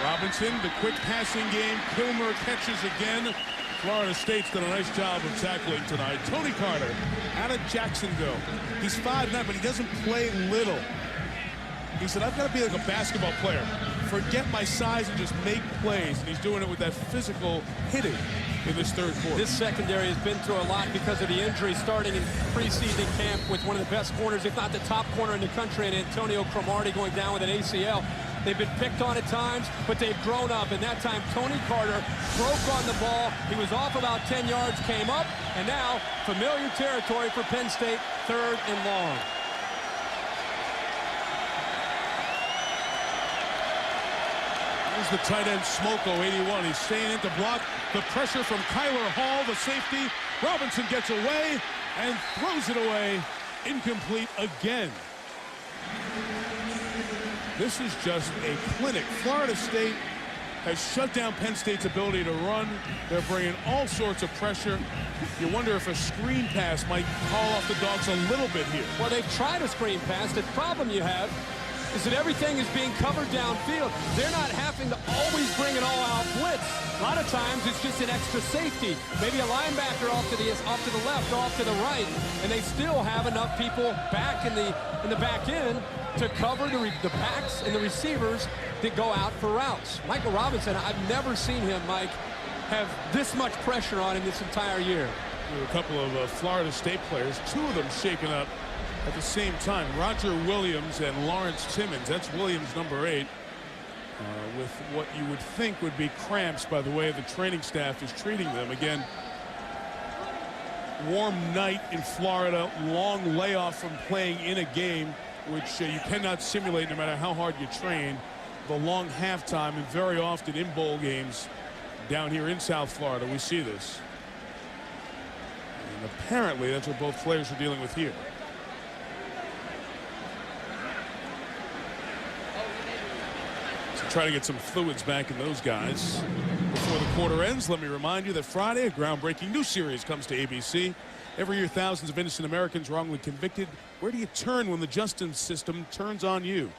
Robinson, the quick passing game. Kilmer catches again. Florida State's done a nice job of tackling tonight. Tony Carter out of Jacksonville. He's 5'9", but he doesn't play little. He said, I've got to be like a basketball player. Forget my size and just make plays. And he's doing it with that physical hitting in this third quarter. This secondary has been through a lot because of the injury starting in preseason camp with one of the best corners, if not the top corner in the country, and Antonio Cromartie going down with an ACL. They've been picked on at times, but they've grown up. And that time, Tony Carter broke on the ball. He was off about 10 yards, came up, and now familiar territory for Penn State, 3rd and long. Here's the tight end, Smoko, 81. He's staying in to block the pressure from Kyler Hall, the safety. Robinson gets away and throws it away. Incomplete again. This is just a clinic. Florida State has shut down Penn State's ability to run. They're bringing all sorts of pressure. You wonder if a screen pass might call off the Dogs a little bit here. Well, they've tried a screen pass. The problem you have is that everything is being covered downfield. They're not having to always bring an all-out blitz. A lot of times it's just an extra safety. Maybe a linebacker off to the left, off to the right, and they still have enough people back in the back end to cover the backs and the receivers that go out for routes. Michael Robinson, I've never seen him, Mike, have this much pressure on him this entire year. There were a couple of Florida State players, 2 of them shaken up at the same time. Roger Williams and Lawrence Timmons. That's Williams, number 8, with what you would think would be cramps by the way the training staff is treating them. Again, warm night in Florida, long layoff from playing in a game, which you cannot simulate no matter how hard you train. The long halftime, and very often in bowl games down here in South Florida, we see this. And apparently that's what both players are dealing with here. So try to get some fluids back in those guys. Before the quarter ends, let me remind you that Friday, a groundbreaking new series comes to ABC. Every year, thousands of innocent Americans wrongly convicted. Where do you turn when the justice system turns on you?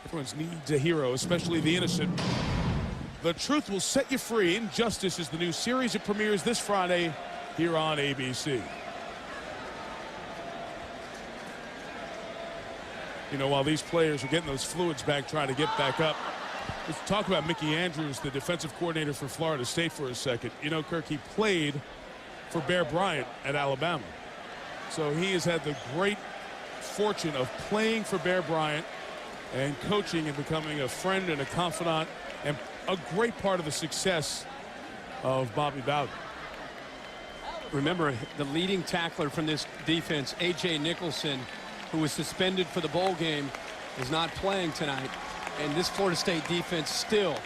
Everyone needs a hero, especially the innocent. The truth will set you free. Injustice is the new series. It premieres this Friday here on ABC. You know, while these players are getting those fluids back, trying to get back up, let's talk about Mickey Andrews, the defensive coordinator for Florida State, for a second. You know, Kirk, he played for Bear Bryant at Alabama. So he has had the great fortune of playing for Bear Bryant and coaching and becoming a friend and a confidant and a great part of the success of Bobby Bowden. Remember, the leading tackler from this defense, A.J. Nicholson, who was suspended for the bowl game, is not playing tonight. And this Florida State defense still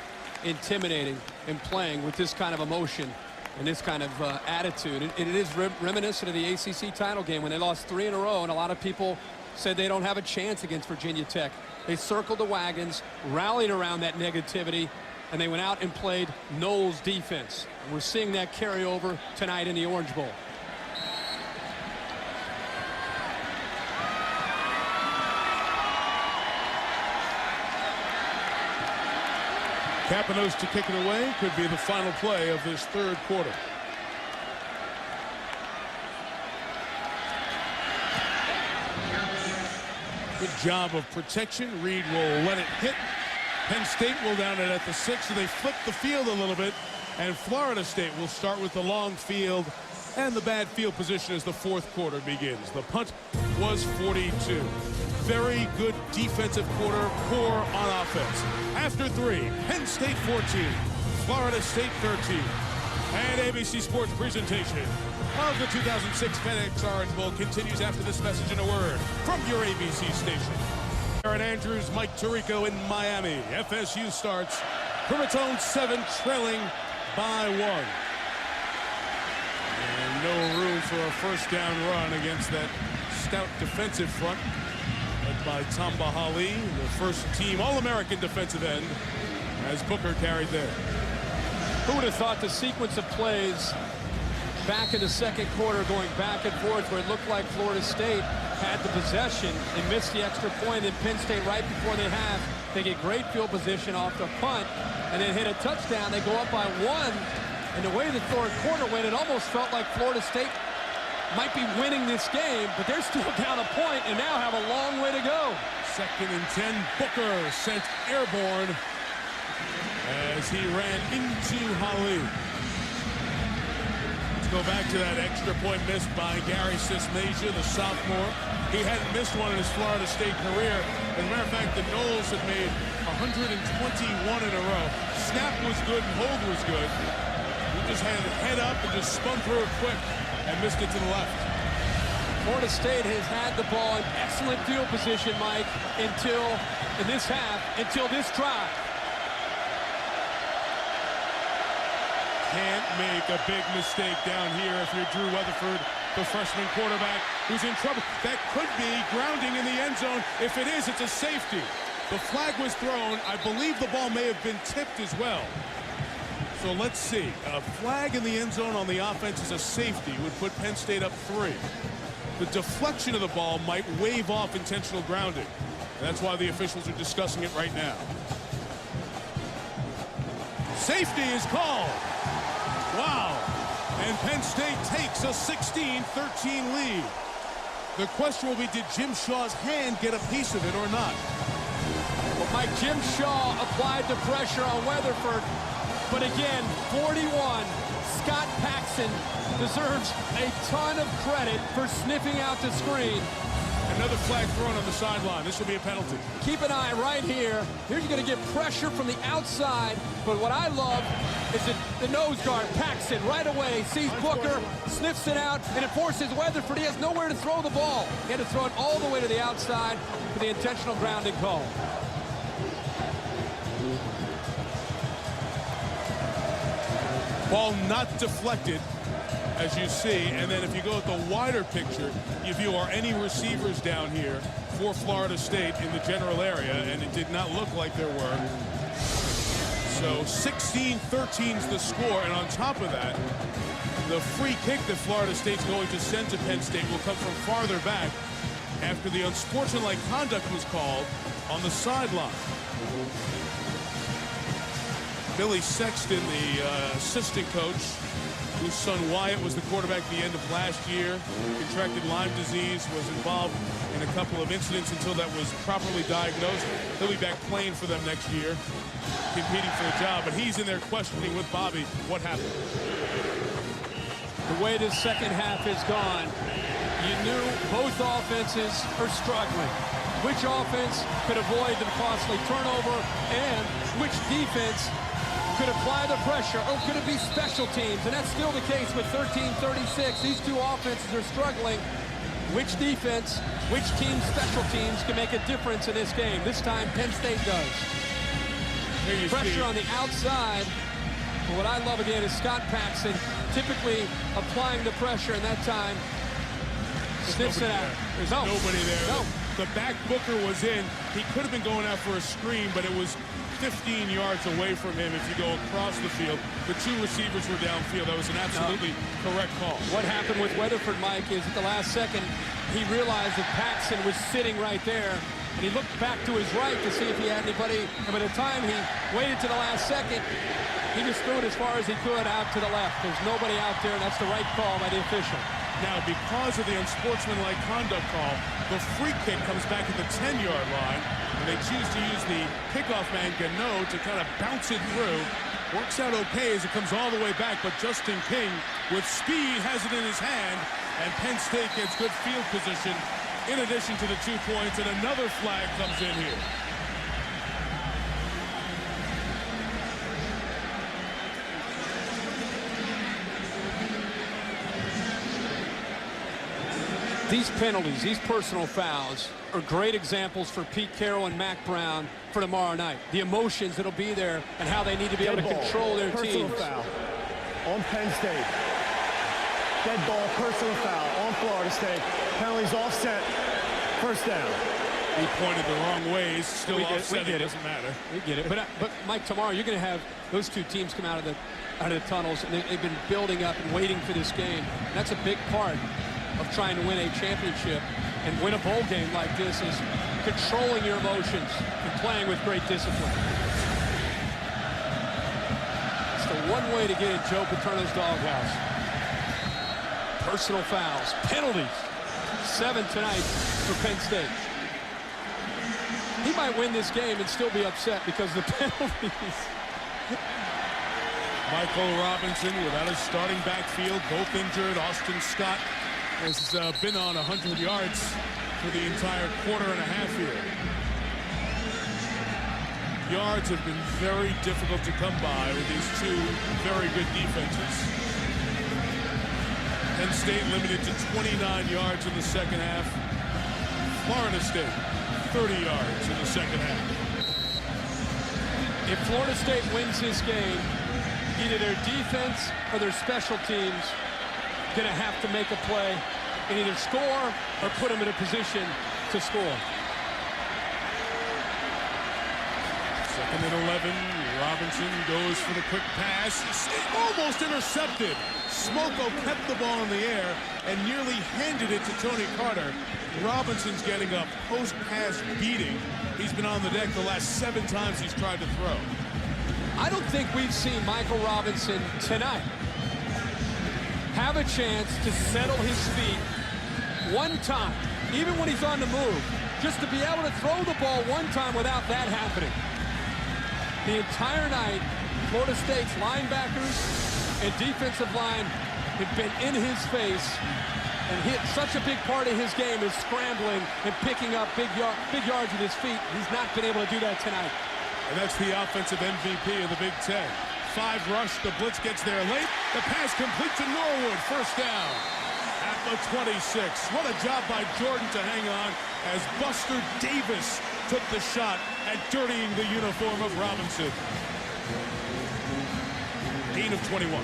intimidating and playing with this kind of emotion and this kind of attitude. It is reminiscent of the ACC title game when they lost 3 in a row, and a lot of people said they don't have a chance against Virginia Tech. They circled the wagons, rallied around that negativity, and they went out and played Knowles defense. And we're seeing that carry over tonight in the Orange Bowl. Capanos to kick it away. Could be the final play of this third quarter. Good job of protection. Reed will let it hit. Penn State will down it at the 6, so they flip the field a little bit. And Florida State will start with the long field and the bad field position as the fourth quarter begins. The punt was 42. Very good defensive quarter, poor on offense. After 3, Penn State 14, Florida State 13. And ABC Sports presentation of the 2006 FedEx Orange Bowl continues after this message and a word from your ABC station. Aaron Andrews, Mike Tirico in Miami. FSU starts from its own 7, trailing by 1. And no room for a first down run against that stout defensive front led by Tamba Hali, the first team All-American defensive end, as Booker carried there. Who would have thought the sequence of plays back in the second quarter going back and forth where it looked like Florida State had the possession and missed the extra point, and Penn State right before they have, they get great field position off the punt and then hit a touchdown. They go up by 1, and the way the third quarter went, it almost felt like Florida State might be winning this game, but they're still down a point and now have a long way to go. 2nd and 10, Booker sent airborne as he ran into Hali. Go back to that extra point missed by Gary Sismasia, the sophomore. He hadn't missed one in his Florida State career. As a matter of fact, the Noles had made 121 in a row. Snap was good and hold was good. He just had it head up and just spun through it quick and missed it to the left. Florida State has had the ball in excellent field position, Mike, until in this half, until this drive. Can't make a big mistake down here if you're Drew Weatherford, the freshman quarterback who's in trouble. That could be grounding in the end zone. If it is, it's a safety. The flag was thrown. I believe the ball may have been tipped as well. So let's see. A flag in the end zone on the offense is a safety. Would put Penn State up 3. The deflection of the ball might wave off intentional grounding. And that's why the officials are discussing it right now. Safety is called. Wow. And Penn State takes a 16-13 lead. The question will be, did Jim Shaw's hand get a piece of it or not? Well, Mike, Jim Shaw applied the pressure on Weatherford. But again, 41, Scott Paxson deserves a ton of credit for sniffing out the screen. Another flag thrown on the sideline. This will be a penalty. Keep an eye right here. Here you're going to get pressure from the outside. But what I love is that the nose guard, Paxson, right away sees Booker, sniffs it out, and it forces Weatherford. He has nowhere to throw the ball. He had to throw it all the way to the outside for the intentional grounding call. Ball not deflected, as you see, and then if you go at the wider picture, you view are any receivers down here for Florida State in the general area, and it did not look like there were. So 16-13 is the score, and on top of that, the free kick that Florida State's going to send to Penn State will come from farther back after the unsportsmanlike conduct was called on the sideline. Billy Sexton, the assistant coach, whose son Wyatt was the quarterback at the end of last year, contracted Lyme disease, was involved in a couple of incidents until that was properly diagnosed. He'll be back playing for them next year, competing for the job. But he's in there questioning with Bobby what happened. The way this second half has gone, you knew both offenses are struggling. Which offense could avoid the costly turnover, and which defense could apply the pressure, or could it be special teams? And that's still the case with 13-36. These two offenses are struggling. Which defense, which team, special teams can make a difference in this game? This time, Penn State does. Pressure on the outside. But what I love again is Scott Paxson typically applying the pressure, and that time sniffs it out. There's nobody there. No. The back Booker was in. He could have been going out for a screen, but it was 15 yards away from him if you go across the field. The two receivers were downfield. That was an absolutely correct call. What happened with Weatherford, Mike, is at the last second, he realized that Paxson was sitting right there, and he looked back to his right to see if he had anybody. And by the time he waited to the last second, he just threw it as far as he could out to the left. There's nobody out there, and that's the right call by the official. Now, because of the unsportsmanlike conduct call, the free kick comes back at the 10-yard line, and they choose to use the kickoff man, Gano, to kind of bounce it through. Works out okay as it comes all the way back, but Justin King, with speed, has it in his hand, and Penn State gets good field position in addition to the 2 points, and another flag comes in here. These penalties, these personal fouls, are great examples for Pete Carroll and Mac Brown for tomorrow night. The emotions that'll be there and how they need to be able to control their teams. Personal foul on Penn State. Dead ball, personal foul on Florida State. Penalties offset, first down. He pointed the wrong way. He's still offset. It doesn't matter. We get it. But Mike, tomorrow you're going to have those two teams come out of the tunnels, and they've been building up and waiting for this game. And that's a big part of trying to win a championship and win a bowl game like this, is controlling your emotions and playing with great discipline. It's the one way to get in Joe Paterno's doghouse. Personal fouls, penalties. 7 tonight for Penn State. He might win this game and still be upset because of the penalties. Michael Robinson without his starting backfield, both injured. Austin Scott has been on 100 yards for the entire quarter and a half here. Yards have been very difficult to come by with these two very good defenses. Penn State limited to 29 yards in the second half. Florida State, 30 yards in the second half. If Florida State wins this game, either their defense or their special teams going to have to make a play and either score or put them in a position to score. Second and 11. Robinson goes for the quick pass. Almost intercepted. Smoko kept the ball in the air and nearly handed it to Tony Carter. Robinson's getting a post-pass beating. He's been on the deck the last 7 times he's tried to throw. I don't think we've seen Michael Robinson tonight have a chance to settle his feet one time, even when he's on the move, just to be able to throw the ball one time without that happening. The entire night, Florida State's linebackers and defensive line have been in his face, and such a big part of his game is scrambling and picking up big yards with his feet. He's not been able to do that tonight. And that's the offensive MVP of the Big Ten. 5 rush, the blitz gets there late. The pass complete to Norwood, first down at the 26. What a job by Jordan to hang on as Buster Davis took the shot at dirtying the uniform of Robinson. Gain of 21.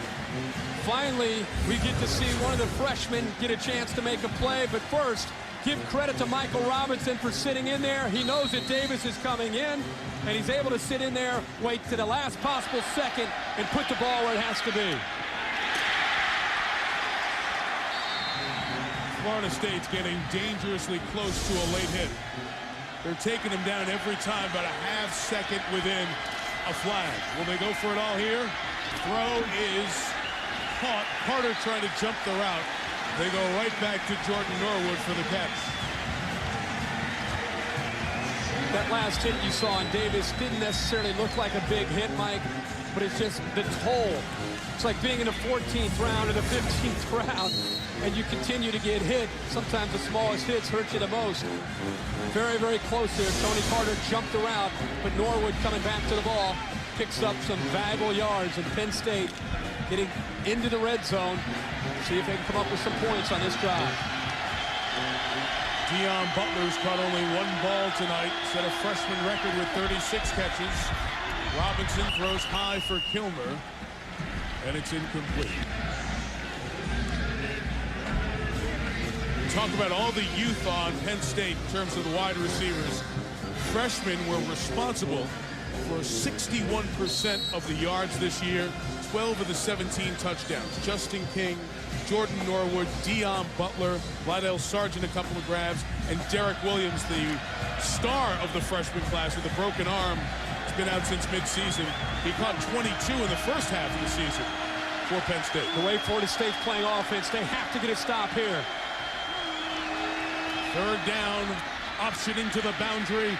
Finally, we get to see one of the freshmen get a chance to make a play, but first, give credit to Michael Robinson for sitting in there. He knows that Davis is coming in, and he's able to sit in there, wait to the last possible second, and put the ball where it has to be. Florida State's getting dangerously close to a late hit. They're taking him down every time, about a half second within a flag. Will they go for it all here? Throw is caught. Carter trying to jump the route. They go right back to Jordan Norwood for the catch. That last hit you saw on Davis didn't necessarily look like a big hit, Mike, but it's just the toll. It's like being in the 14th round or the 15th round, and you continue to get hit. Sometimes the smallest hits hurt you the most. Very, very close there. Tony Carter jumped the route, but Norwood coming back to the ball picks up some valuable yards, and Penn State getting into the red zone. See if they can come up with some points on this drive. Deion Butler's caught only 1 ball tonight, set a freshman record with 36 catches. Robinson throws high for Kilmer, and it's incomplete. Talk about all the youth on Penn State in terms of the wide receivers. Freshmen were responsible for 61% of the yards this year, 12 of the 17 touchdowns. Justin King, Jordan Norwood, Deion Butler, Lydell Sargent a couple of grabs, and Derek Williams, the star of the freshman class with a broken arm. He's been out since midseason. He caught 22 in the first half of the season. for Penn State. The way Florida State's playing offense, they have to get a stop here. Third down, option into the boundary.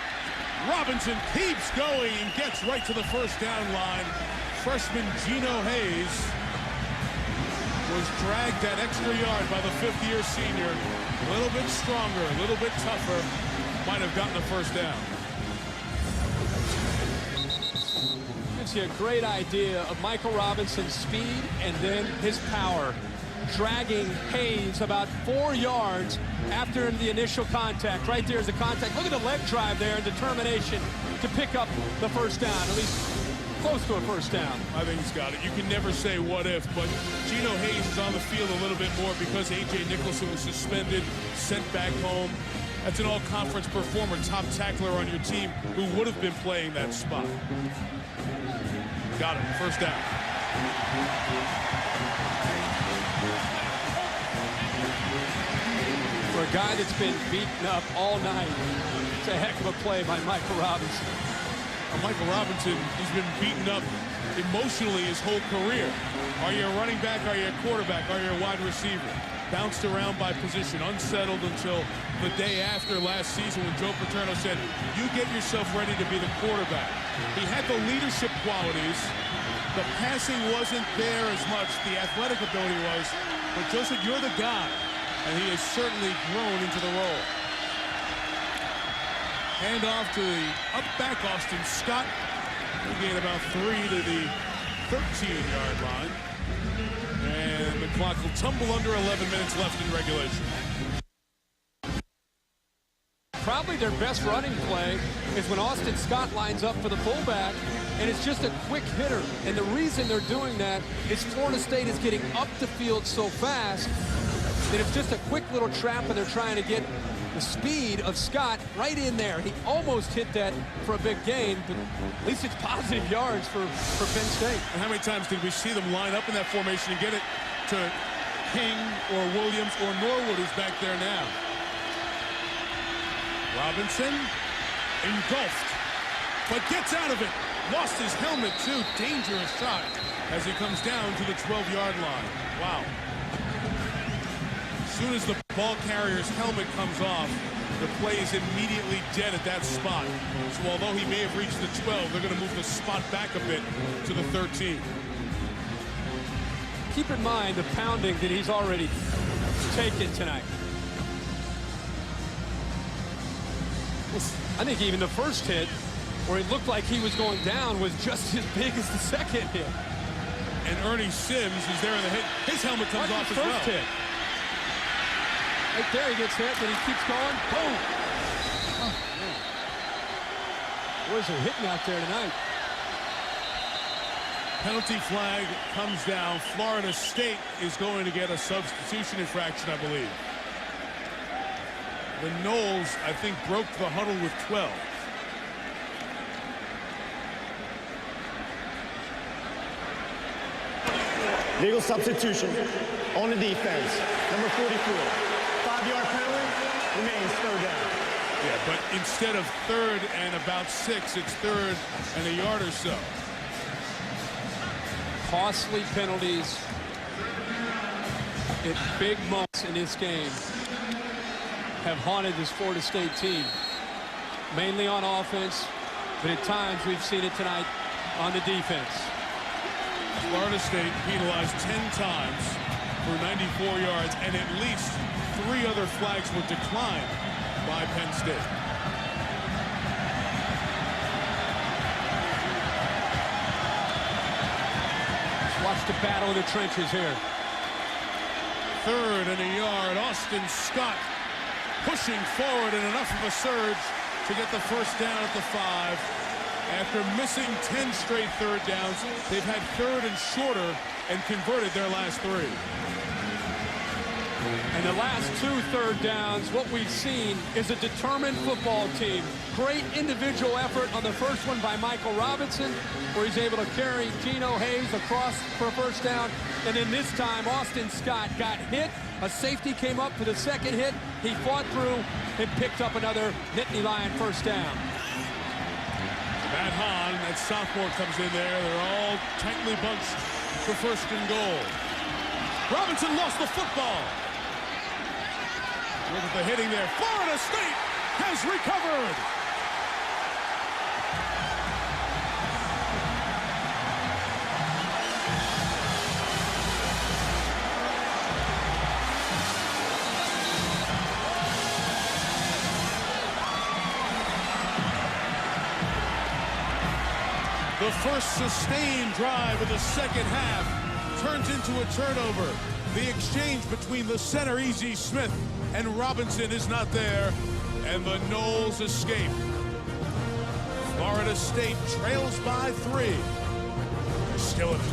Robinson keeps going and gets right to the first down line. Freshman Gino Hayes was dragged that extra yard by the fifth-year senior. A little bit stronger, a little bit tougher. Might have gotten the first down. Gives you a great idea of Michael Robinson's speed and then his power. Dragging Hayes about 4 yards after the initial contact. Right there's the contact. Look at the leg drive there and determination to pick up the first down, at least close to a first down. I think he's got it. You can never say what if, but Gino Hayes is on the field a little bit more because A.J. Nicholson was suspended, sent back home. That's an all-conference performer, top tackler on your team who would have been playing that spot. Got it, first down. For a guy that's been beaten up all night, it's a heck of a play by Michael Robinson. Michael Robinson, he's been beaten up emotionally his whole career. Are you a running back? Are you a quarterback? Are you a wide receiver? Bounced around by position, unsettled until the day after last season when Joe Paterno said, you get yourself ready to be the quarterback. He had the leadership qualities. The passing wasn't there as much. The athletic ability was. But Joe said, you're the guy. And he has certainly grown into the role. Hand off to the up back Austin Scott. He gained about 3 to the 13-yard line. And the clock will tumble under 11 minutes left in regulation. Probably their best running play is when Austin Scott lines up for the fullback, and it's just a quick hitter. And the reason they're doing that is Florida State is getting up the field so fast that it's just a quick little trap, and they're trying to get the speed of Scott right in there. He almost hit that for a big gain, but at least it's positive yards for Penn State. And how many times did we see them line up in that formation and get it to King or Williams or Norwood, who's back there now? Robinson engulfed, but gets out of it. Lost his helmet, too. Dangerous shot as he comes down to the 12-yard line. Wow. As soon as the ball carrier's helmet comes off, the play is immediately dead at that spot. So although he may have reached the 12, they're going to move the spot back a bit to the 13. Keep in mind the pounding that he's already taken tonight. I think even the first hit, where it looked like he was going down, was just as big as the second hit. And Ernie Sims is there in the hit. His helmet comes off as well. First hit. Right there he gets hit, but he keeps going. Boom! Oh, boys are hitting out there tonight. Penalty flag comes down. Florida State is going to get a substitution infraction, I believe. The Noles, I think, broke the huddle with 12. Legal substitution on the defense. Number 44. 5-yard penalty, remains third down. Yeah, but instead of third and about 6, it's third and a yard or so. Costly penalties at big moments in this game have haunted this Florida State team. Mainly on offense, but at times we've seen it tonight on the defense. Florida State penalized 10 times for 94 yards, and at least 3 other flags were declined by Penn State. Let's watch the battle in the trenches here. Third and a yard. Austin Scott pushing forward and enough of a surge to get the first down at the 5. After missing 10 straight third downs, they've had third and shorter and converted their last 3. And the last 2 third downs, what we've seen is a determined football team. Great individual effort on the first one by Michael Robinson, where he's able to carry Gino Hayes across for a first down. And then this time, Austin Scott got hit. A safety came up for the second hit. He fought through and picked up another Nittany Lion first down. Matt Hahn, that sophomore, comes in there. They're all tightly bunched for first and goal. Robinson lost the football. Look at the hitting there. Florida State has recovered. The first sustained drive of the second half turns into a turnover. The exchange between the center, E.Z. Smith, and Robinson is not there, and the Noles escape. Florida State trails by 3. Still in it.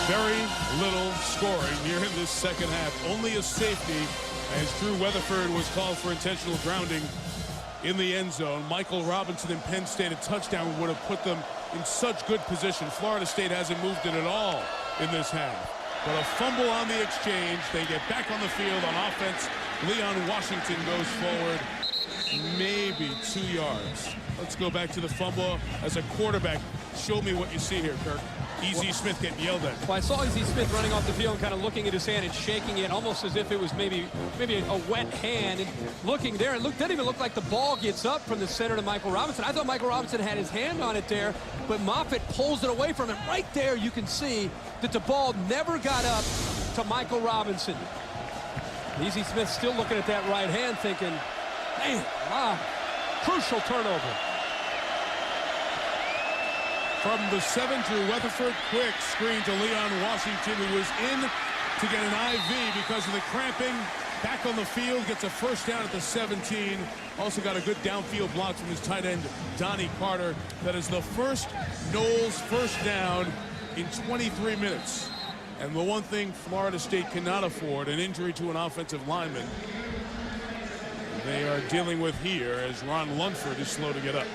Very little scoring here in this second half. Only a safety as Drew Weatherford was called for intentional grounding in the end zone. Michael Robinson and Penn State, a touchdown would have put them in such good position. Florida State hasn't moved it at all in this half. But a fumble on the exchange. They get back on the field on offense. Leon Washington goes forward maybe 2 yards. Let's go back to the fumble. As a quarterback, show me what you see here, Kirk. E.Z. Smith getting yelled at. Well, I saw E.Z. Smith running off the field and kind of looking at his hand and shaking it almost as if it was maybe a wet hand, and looking there. It didn't even look like the ball gets up from the center to Michael Robinson. I thought Michael Robinson had his hand on it there, but Moffitt pulls it away from him. Right there you can see that the ball never got up to Michael Robinson. E.Z. Smith still looking at that right hand thinking, man, wow, crucial turnover. From the 7, Drew Weatherford, quick screen to Leon Washington, who was in to get an IV because of the cramping. Back on the field, gets a first down at the 17. Also got a good downfield block from his tight end, Donnie Carter. That is the first Noles first down in 23 minutes. And the one thing Florida State cannot afford, an injury to an offensive lineman. They are dealing with here as Ron Lunford is slow to get up.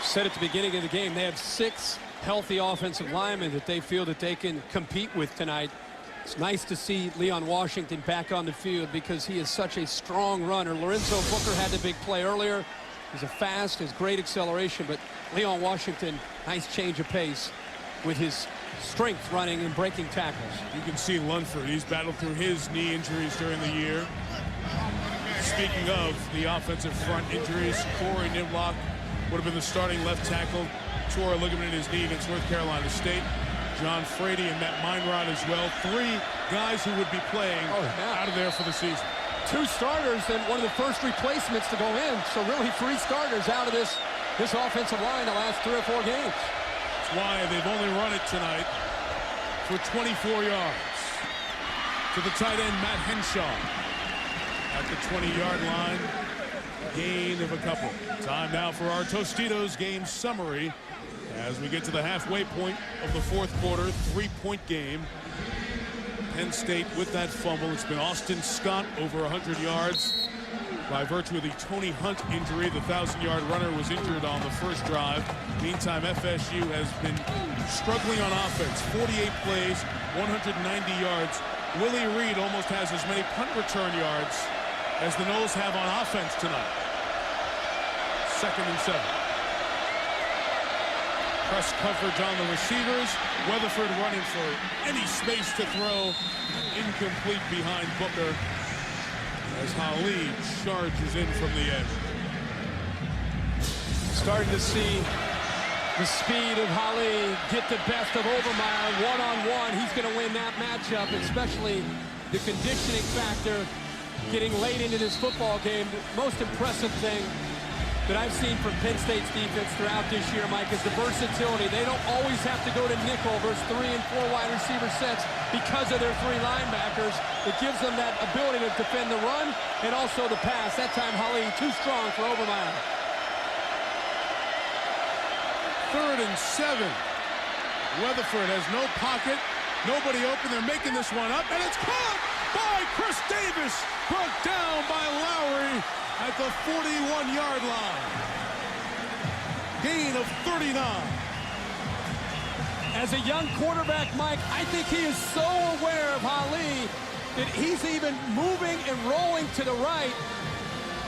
Said at the beginning of the game, they have 6 healthy offensive linemen that they feel that they can compete with tonight. It's nice to see Leon Washington back on the field because he is such a strong runner. Lorenzo Booker had the big play earlier. He's a fast, has great acceleration, but Leon Washington, nice change of pace with his strength running and breaking tackles. You can see Lunford, he's battled through his knee injuries during the year. Speaking of the offensive front injuries, Corey Nimlock would have been the starting left tackle. Tore a ligament in his knee against North Carolina State. John Frady and Matt Meinrod as well. 3 guys who would be playing out of there for the season. 2 starters and one of the first replacements to go in. So really 3 starters out of this offensive line the last 3 or 4 games. That's why they've only run it tonight for 24 yards. To the tight end, Matt Henshaw at the 20-yard line. Gain of a couple. Time now for our Tostitos game summary as we get to the halfway point of the 4th quarter. 3-point game. Penn State with that fumble. It's been Austin Scott over 100 yards. By virtue of the Tony Hunt injury, the 1,000-yard runner was injured on the first drive. Meantime, FSU has been struggling on offense. 48 plays, 190 yards. Willie Reed almost has as many punt return yards as the Noles have on offense tonight. 2nd and 7. Press coverage on the receivers. Weatherford running for any space to throw. Incomplete behind Booker as Halid charges in from the edge. Starting to see the speed of Halid get the best of Overmeyer. One-on-one, he's going to win that matchup, especially the conditioning factor. Getting late into this football game, the most impressive thing that I've seen from Penn State's defense throughout this year, Mike, is the versatility. They don't always have to go to nickel versus 3 and 4 wide receiver sets because of their 3 linebackers. It gives them that ability to defend the run and also the pass. That time, Halid too strong for Overmeyer. 3rd and 7. Weatherford has no pocket, nobody open. They're making this one up, and it's caught by Chris Davis, brought down by Lowry at the 41-yard line. Gain of 39. As a young quarterback, Mike, I think he is so aware of Ali that he's even moving and rolling to the right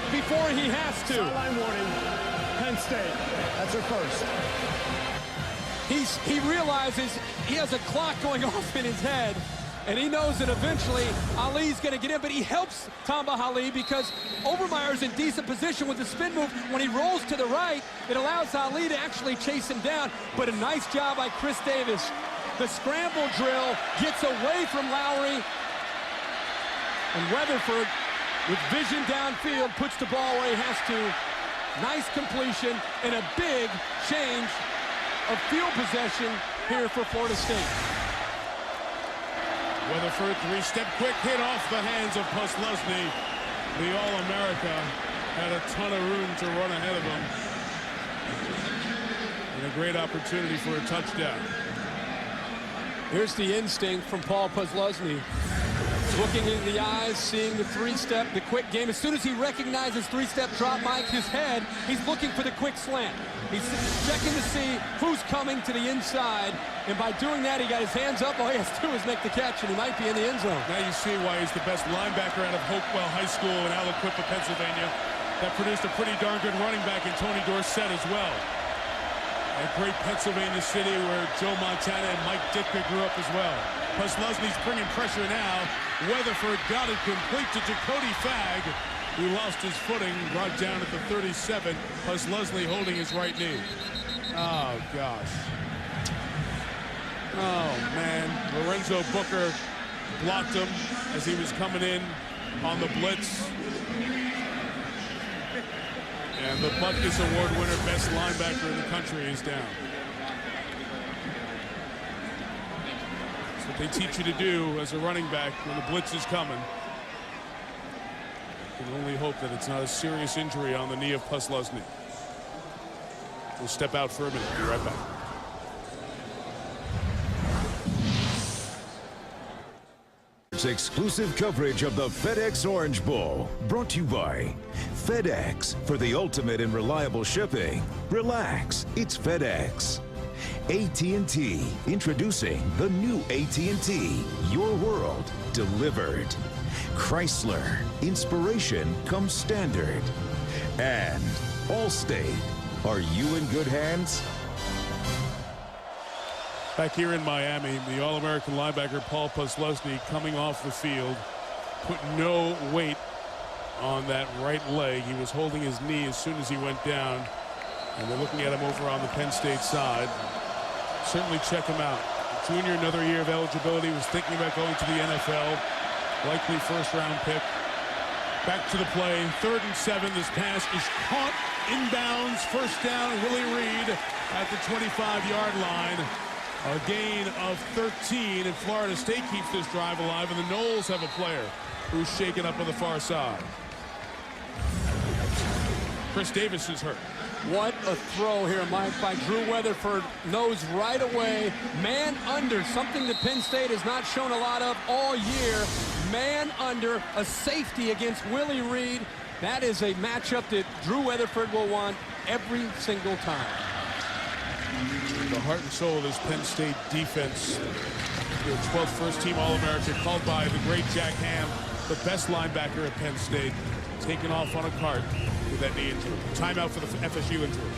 before he has to. Sideline warning, Penn State. That's her first. He realizes he has a clock going off in his head, and he knows that eventually Ali's going to get in, but he helps Tamba Ali because Overmeyer's in decent position with the spin move. When he rolls to the right, it allows Ali to actually chase him down, but a nice job by Chris Davis. The scramble drill gets away from Lowry, and Weatherford, with vision downfield, puts the ball where he has to. Nice completion and a big change of field possession here for Florida State. Weatherford, three-step quick hit off the hands of Posluszny. The All-America had a ton of room to run ahead of him. And a great opportunity for a touchdown. Here's the instinct from Paul Posluszny. Looking in the eyes, seeing the three-step, the quick game. As soon as he recognizes three-step drop, Mike, his head, he's looking for the quick slant. He's checking to see who's coming to the inside. And by doing that, he got his hands up. All he has to do is make the catch, and he might be in the end zone. Now you see why he's the best linebacker out of Hopewell High School in Aliquippa, Pennsylvania. That produced a pretty darn good running back in Tony Dorsett as well. A great Pennsylvania City where Joe Montana and Mike Ditka grew up as well. Posluszny's bringing pressure now. Weatherford got it complete to Jacody Fagg, who lost his footing, brought down at the 37. Posluszny holding his right knee. Oh, gosh. Oh, man. Lorenzo Booker blocked him as he was coming in on the blitz. And the Butkus Award winner, best linebacker in the country, is down. That's what they teach you to do as a running back when the blitz is coming. You can only hope that it's not a serious injury on the knee of Posluszny. We'll step out for a minute. Be right back. Exclusive coverage of the FedEx Orange Bowl, brought to you by FedEx. For the ultimate in reliable shipping, relax, it's FedEx. AT&T, introducing the new AT&T, your world delivered. Chrysler, inspiration comes standard. And Allstate, are you in good hands? Back here in Miami, the All-American linebacker Paul Posluszny coming off the field, put no weight on that right leg. He was holding his knee as soon as he went down, and they're looking at him over on the Penn State side. Certainly check him out. Junior, another year of eligibility, was thinking about going to the NFL, likely first-round pick. Back to the play, 3rd and 7. This pass is caught inbounds, first down, Willie Reed at the 25-yard line. A gain of 13, and Florida State keeps this drive alive, and the Noles have a player who's shaken up on the far side. Chris Davis is hurt. What a throw here, Mike, by Drew Weatherford. Knows right away, man under, something that Penn State has not shown a lot of all year. Man under, a safety against Willie Reed. That is a matchup that Drew Weatherford will want every single time. The heart and soul of this Penn State defense. Their 12th first-team All-American, called by the great Jack Ham, the best linebacker at Penn State, taken off on a cart with that knee injury. Timeout for the FSU injury.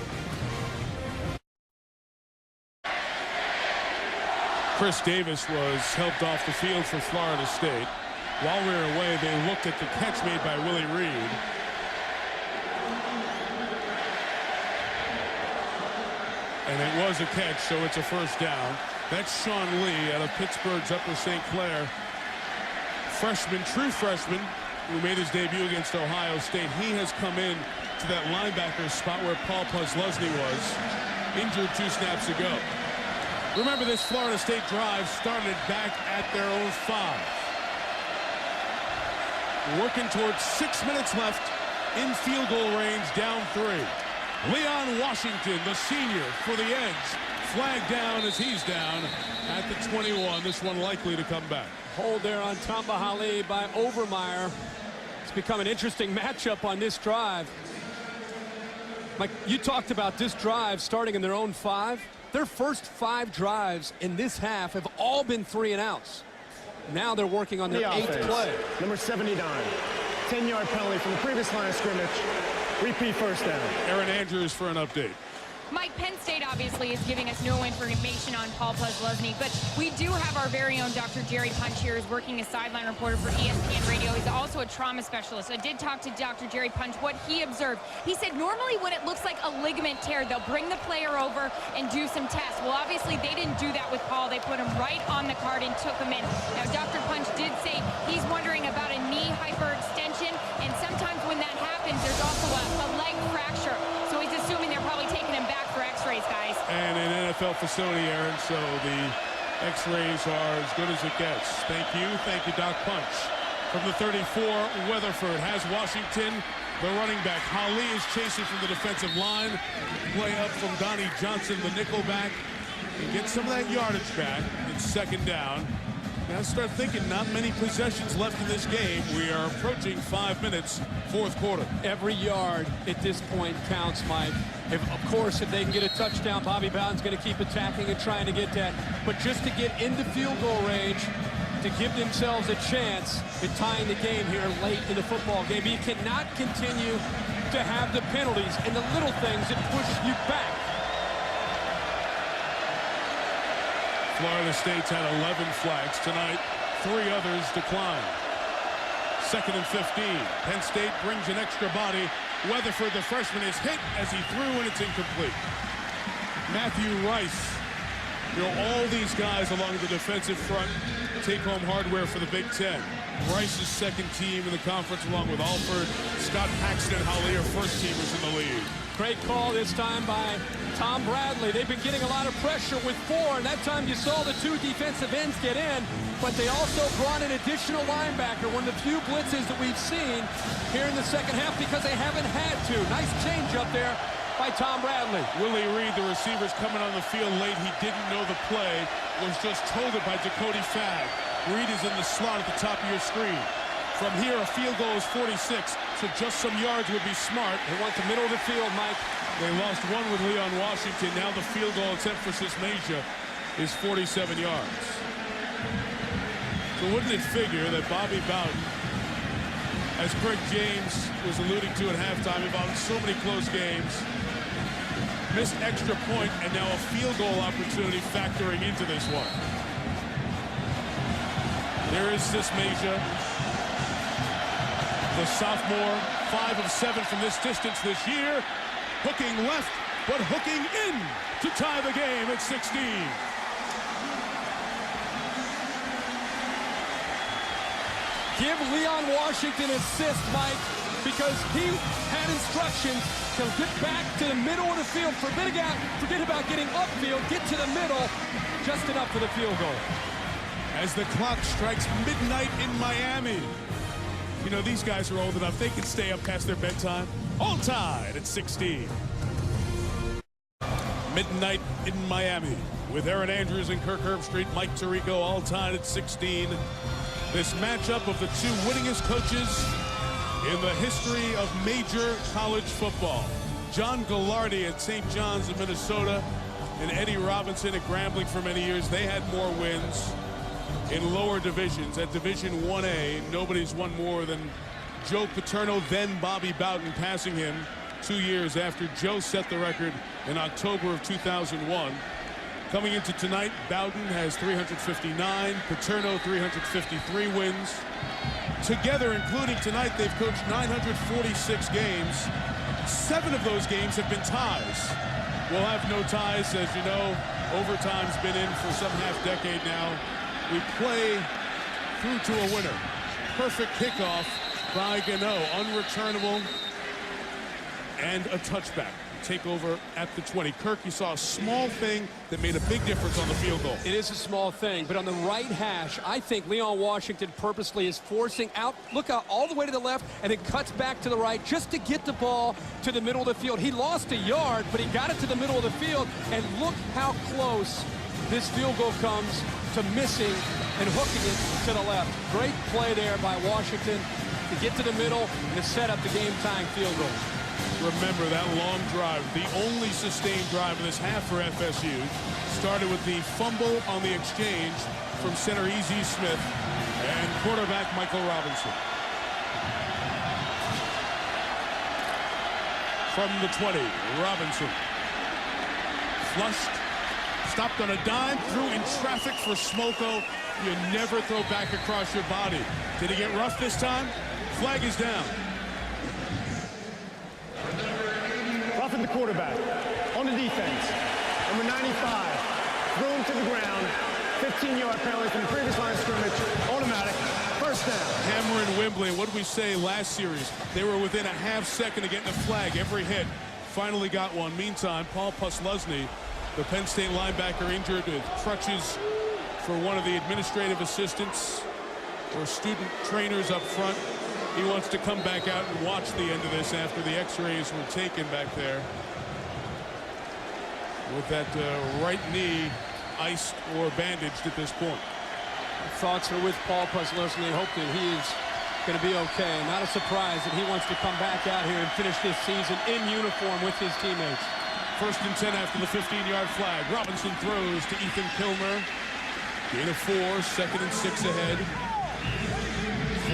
Chris Davis was helped off the field for Florida State. While we were away, they looked at the catch made by Willie Reed. And it was a catch, so it's a first down. That's Sean Lee out of Pittsburgh's Upper St. Clair. Freshman, true freshman, who made his debut against Ohio State. He has come in to that linebacker spot where Paul Posluszny was, injured 2 snaps ago. Remember, this Florida State drive started back at their own 5. Working towards 6 minutes left in field goal range, down 3. Leon Washington, the senior, for the Edge. Flag down as he's down at the 21. This one likely to come back. Hold there on Tamba Ali by Overmeyer. It's become an interesting matchup on this drive. Mike, you talked about this drive starting in their own 5. Their first 5 drives in this half have all been 3-and-outs. Now they're working on their 8th play. Number 79, 10-yard penalty from the previous line of scrimmage. Repeat first down. Aaron Andrews for an update. Mike, Penn State obviously is giving us no information on Paul Posluszny, but we do have our very own Dr. Jerry Punch here, who's working as sideline reporter for ESPN Radio. He's also a trauma specialist. I did talk to Dr. Jerry Punch, what he observed. He said normally when it looks like a ligament tear, they'll bring the player over and do some tests. Well, obviously they didn't do that with Paul. They put him right on the card and took him in. Now, Dr. Punch did say he's wondering about a knee hyperextension, and sometimes when that happens, there's also a leg fracture. So he's assuming they're probably taking him back for x-rays, guys. And an NFL facility, Aaron, so the x-rays are as good as it gets. Thank you, Doc Punch. From the 34, Weatherford has Washington. The running back, Holly, is chasing from the defensive line. Play up from Donnie Johnson, the nickel back. And get some of that yardage back. It's second down. Now start thinking, not many possessions left in this game. We are approaching 5 minutes, fourth quarter. Every yard at this point counts, Mike. Of course, if they can get a touchdown, Bobby Bowden's going to keep attacking and trying to get that. But just to get into field goal range, to give themselves a chance at tying the game here late in the football game. You cannot continue to have the penalties and the little things that push you back. Florida State's had 11 flags tonight. 3 others declined. Second and 15. Penn State brings an extra body. Weatherford, the freshman, is hit as he threw, and it's incomplete. Matthew Rice. You know, all these guys along the defensive front take home hardware for the Big Ten. Rice's second team in the conference, along with Alford, Scott Paxton, Holly are first teamers in the league. Great call this time by Tom Bradley. They've been getting a lot of pressure with 4, and that time you saw the 2 defensive ends get in, but they also brought an additional linebacker, one of the few blitzes that we've seen here in the second half because they haven't had to. Nice change up there by Tom Bradley. Willie Reed, the receiver's coming on the field late. He didn't know the play, was just told it by Dakota Fagg. Reed is in the slot at the top of your screen. From here, a field goal is 46, so just some yards would be smart. They want the middle of the field, Mike. They lost 1 with Leon Washington. Now the field goal, it's emphasis major, is 47 yards. So wouldn't it figure that Bobby Bowden, as Craig James was alluding to at halftime, involved in so many close games, missed extra point, and now a field goal opportunity factoring into this one. There is Sis Major, the sophomore, 5 of 7 from this distance this year, hooking left, but hooking in to tie the game at 16. Give Leon Washington an assist, Mike, because he had instructions to get back to the middle of the field. Forget about getting upfield, get to the middle, just enough for the field goal. As the clock strikes midnight in Miami. You know, these guys are old enough, they can stay up past their bedtime. All tied at 16. Midnight in Miami with Aaron Andrews and Kirk Herbstreit, Mike Tirico, all tied at 16. This matchup of the 2 winningest coaches in the history of major college football. John Gallardi at St. John's in Minnesota and Eddie Robinson at Grambling for many years. They had more wins in lower divisions. At Division 1A, nobody's won more than Joe Paterno, then Bobby Bowden, passing him 2 years after Joe set the record in October of 2001. Coming into tonight, Bowden has 359, Paterno 353 wins. Together, including tonight, they've coached 946 games. 7 of those games have been ties. We'll have no ties, as you know. Overtime's been in for some half-decade now. We play through to a winner. Perfect kickoff by Gano, unreturnable, and a touchback. Takeover at the 20. Kirk, you saw a small thing that made a big difference on the field goal. It is a small thing, but on the right hash, I think Leon Washington purposely is forcing out, look out all the way to the left, and then cuts back to the right just to get the ball to the middle of the field. He lost a yard, but he got it to the middle of the field, and look how close this field goal comes to missing and hooking it to the left. Great play there by Washington to get to the middle and to set up the game-tying field goal. remember that long drive, the only sustained drive of this half for FSU, started with the fumble on the exchange from center E.Z. Smith and quarterback Michael Robinson. From the 20, Robinson. Flushed, stopped on a dime, threw in traffic for Smoko. You never throw back across your body. Did he get rough this time? Flag is down. Roughing the quarterback. On the defense. Number 95. Threw him to the ground. 15-yard penalty from the previous line of scrimmage. Automatic. First down. Hammer and Wembley. What did we say last series? They were within a half second of getting a flag. Every hit. Finally got one. Meantime, Paul Puslesny, the Penn State linebacker, injured with crutches for one of the administrative assistants or student trainers up front. He wants to come back out and watch the end of this after the x-rays were taken back there. With that right knee iced or bandaged at this point. Thoughts are with Paul Puslesny. Hope that he is going to be okay. Not a surprise that he wants to come back out here and finish this season in uniform with his teammates. 1st and 10 after the 15-yard flag. Robinson throws to Ethan Kilmer. Gain of 4, 2nd and 6 ahead.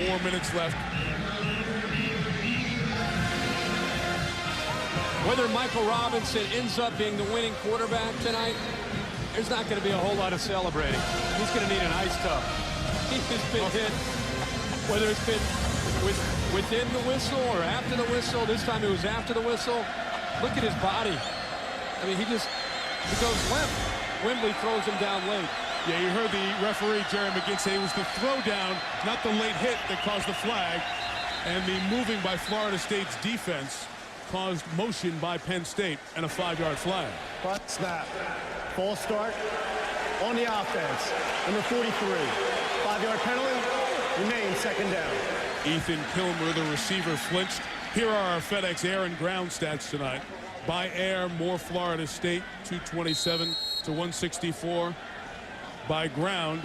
4 minutes left. Whether Michael Robinson ends up being the winning quarterback tonight, there's not going to be a whole lot of celebrating. He's going to need an ice tub. He has been hit, whether it's been within the whistle or after the whistle. This time it was after the whistle. Look at his body. I mean, he goes limp. Wembley throws him down late. Yeah, you heard the referee, Jerry McGinn, say it was the throwdown, not the late hit, that caused the flag. And the moving by Florida State's defense caused motion by Penn State and a 5-yard flag. Front snap. False start on the offense. Number 43. 5-yard penalty. Remains 2nd down. Ethan Kilmer, the receiver, flinched. Here are our FedEx air and ground stats tonight. By air, more Florida State, 227 to 164. By ground,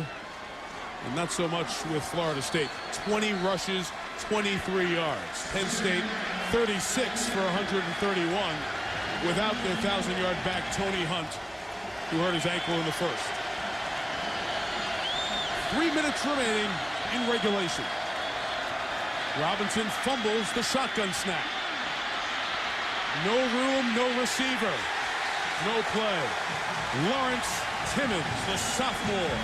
and not so much with Florida State. 20 rushes, 23 yards. Penn State, 36 for 131 without their 1,000-yard back, Tony Hunt, who hurt his ankle in the first. 3 minutes remaining in regulation. Robinson fumbles the shotgun snap. No room, no receiver. No play. Lawrence Timmons, the sophomore,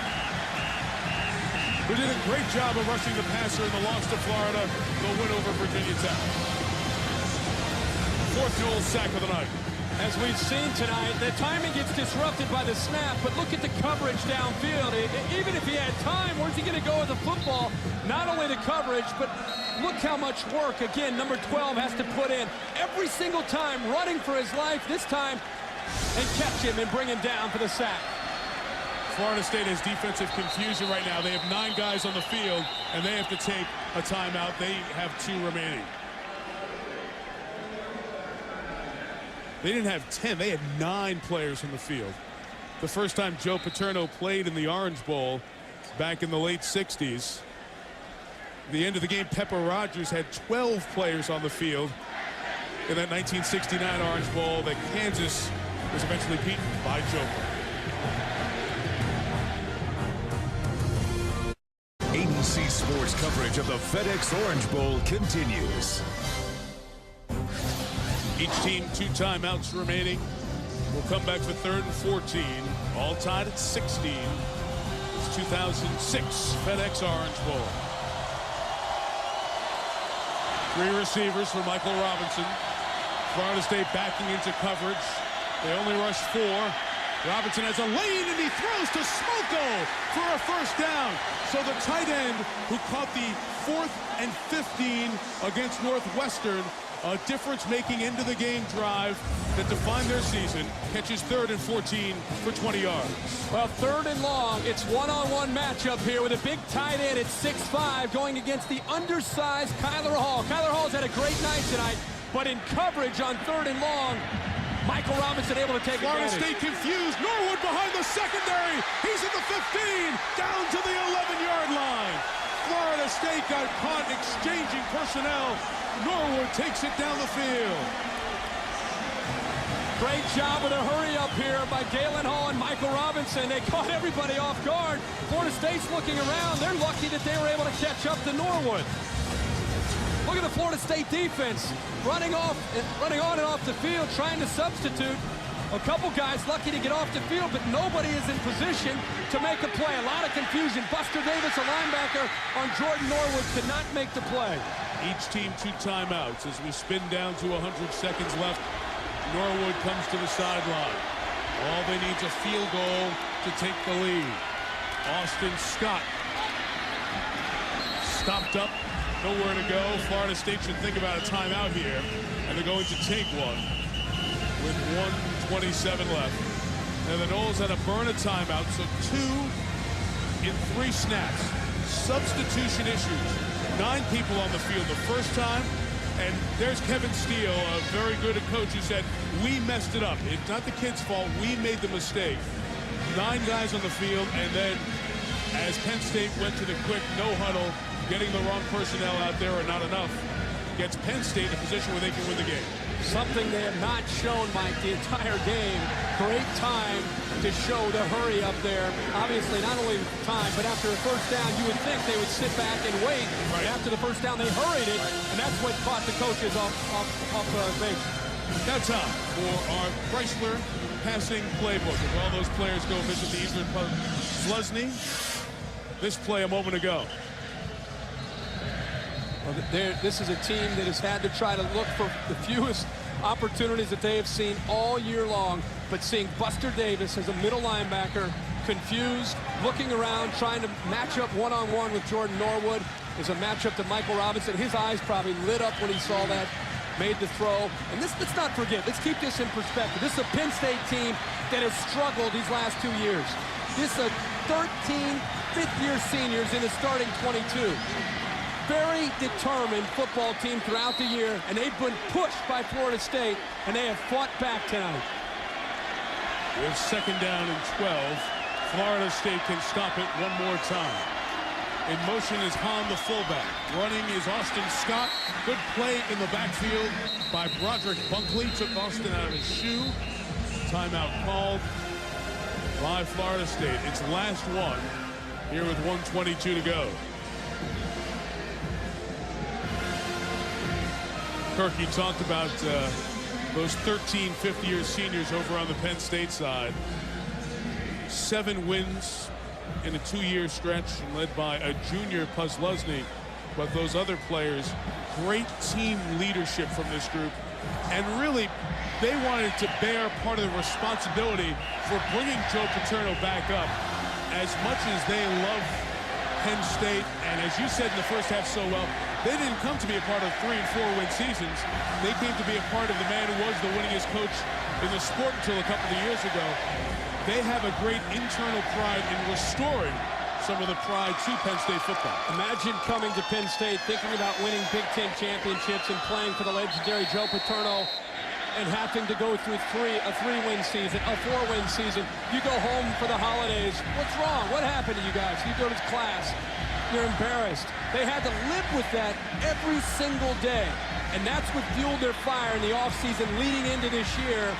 who did a great job of rushing the passer in the loss to Florida, the win over Virginia Tech. 4th goal sack of the night. As we've seen tonight, the timing gets disrupted by the snap, but look at the coverage downfield. Even if he had time, where's he going to go with the football? Not only the coverage, but look how much work, again, number 12 has to put in every single time, running for his life, this time, and catch him and bring him down for the sack. Florida State has defensive confusion right now. They have 9 guys on the field, and they have to take a timeout. They have 2 remaining. They didn't have 10. They had 9 players on the field. The first time Joe Paterno played in the Orange Bowl back in the late 60s. At the end of the game, Pepper Rogers had 12 players on the field in that 1969 Orange Bowl that Kansas was eventually beaten by Joker. ABC Sports coverage of the FedEx Orange Bowl continues. Each team 2 timeouts remaining. We'll come back for 3rd and 14. All tied at 16. It's 2006 FedEx Orange Bowl. 3 receivers for Michael Robinson. Florida State backing into coverage. They only rush 4. Robinson has a lane and he throws to Smoko for a 1st down. So the tight end who caught the 4th and 15 against Northwestern, a difference-making end-of-the-game drive that defined their season, catches 3rd and 14 for 20 yards. Well, 3rd and long. It's one-on-one matchup here with a big tight end at 6'5", going against the undersized Kyler Hall. Kyler Hall's had a great night tonight, but in coverage on 3rd and long, Michael Robinson able to take Florida advantage. State confused. Norwood behind the secondary. He's at the 15, down to the 11-yard line. Florida State got caught exchanging personnel. Norwood takes it down the field. Great job of the hurry up here by Galen Hall and Michael Robinson. They caught everybody off guard. Florida State's looking around. They're lucky that they were able to catch up to Norwood. Look at the Florida State defense running on and off the field, trying to substitute. A couple guys lucky to get off the field, but nobody is in position to make a play. A lot of confusion. Buster Davis, a linebacker on Jordan Norwood, could not make the play. Each team 2 timeouts as we spin down to 100 seconds left. Norwood comes to the sideline. All they need is a field goal to take the lead. Austin Scott stopped up, nowhere to go. Florida State should think about a timeout here, and they're going to take one with 1:27 left. And the Noles had to burn a timeout, so 2 in 3 snaps. Substitution issues. 9 people on the field the first time. And there's Kevin Steele, a very good coach, who said, we messed it up. It's not the kids' fault. We made the mistake. 9 guys on the field, and then as Penn State went to the quick no huddle, getting the wrong personnel out there or not enough, gets Penn State in a position where they can win the game. Something they have not shown, Mike, the entire game. Great time to show the hurry up there. Obviously, not only time, but after a first down, you would think they would sit back and wait. Right. And after the first down, they hurried it, and that's what caught the coaches off base. Now time for our Chrysler passing playbook. As all those players go visit the Eastern Pub. Zlesny, this play a moment ago. This is a team that has had to try to look for the fewest opportunities that they have seen all year long. But seeing Buster Davis as a middle linebacker, confused, looking around, trying to match up one-on-one with Jordan Norwood, is a matchup to Michael Robinson. His eyes probably lit up when he saw that, made the throw. And let's not forget, let's keep this in perspective. This is a Penn State team that has struggled these last 2 years. This is a 13 fifth-year seniors in the starting 22. Very determined football team throughout the year, and they've been pushed by Florida State, and they have fought back tonight. With 2nd down and 12, Florida State can stop it one more time. In motion is Hahn, the fullback. Running is Austin Scott. Good play in the backfield by Broderick Bunkley. Took Austin out of his shoe. Timeout called by Florida State. It's last one here with 1:22 to go. Kirk, you talked about those 13 fifth-year seniors over on the Penn State side. 7 wins in a 2-year stretch, led by a junior Zlesny. But those other players, great team leadership from this group. And really, they wanted to bear part of the responsibility for bringing Joe Paterno back up. As much as they love Penn State, and as you said in the first half so well, they didn't come to be a part of 3- and 4-win seasons. They came to be a part of the man who was the winningest coach in the sport until a couple of years ago. They have a great internal pride in restoring some of the pride to Penn State football. Imagine coming to Penn State, thinking about winning Big Ten championships and playing for the legendary Joe Paterno, and having to go through a 3-win season, a 4-win season. You go home for the holidays. What's wrong? What happened to you guys? You go to class. You're embarrassed. They had to live with that every single day. And that's what fueled their fire in the offseason leading into this year.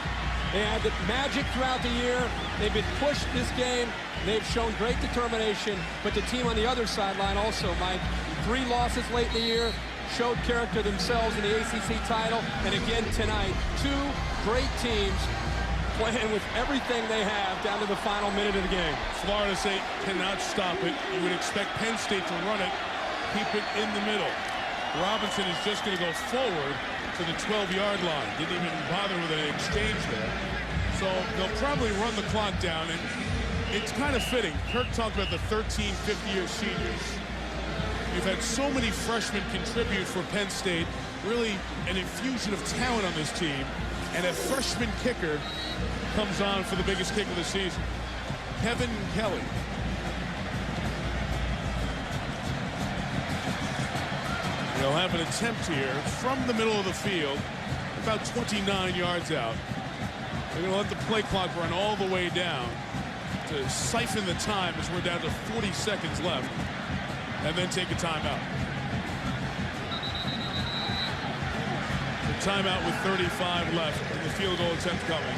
They had the magic throughout the year. They've been pushed this game. They've shown great determination. But the team on the other sideline also, Mike, 3 losses late in the year, showed character themselves in the ACC title. And again tonight, 2 great teams playing with everything they have down to the final minute of the game. Florida State cannot stop it. You would expect Penn State to run it, keep it in the middle. Robinson is just going to go forward to the 12-yard line. Didn't even bother with an exchange there. So they'll probably run the clock down, and it's kind of fitting. Kirk talked about the 13 50-year seniors. You've had so many freshmen contribute for Penn State, really an infusion of talent on this team, and a freshman kicker comes on for the biggest kick of the season. Kevin Kelly. They'll have an attempt here from the middle of the field, about 29 yards out. They're going to let the play clock run all the way down to siphon the time as we're down to 40 seconds left, and then take a timeout. The timeout with 35 left in the field goal attempt coming.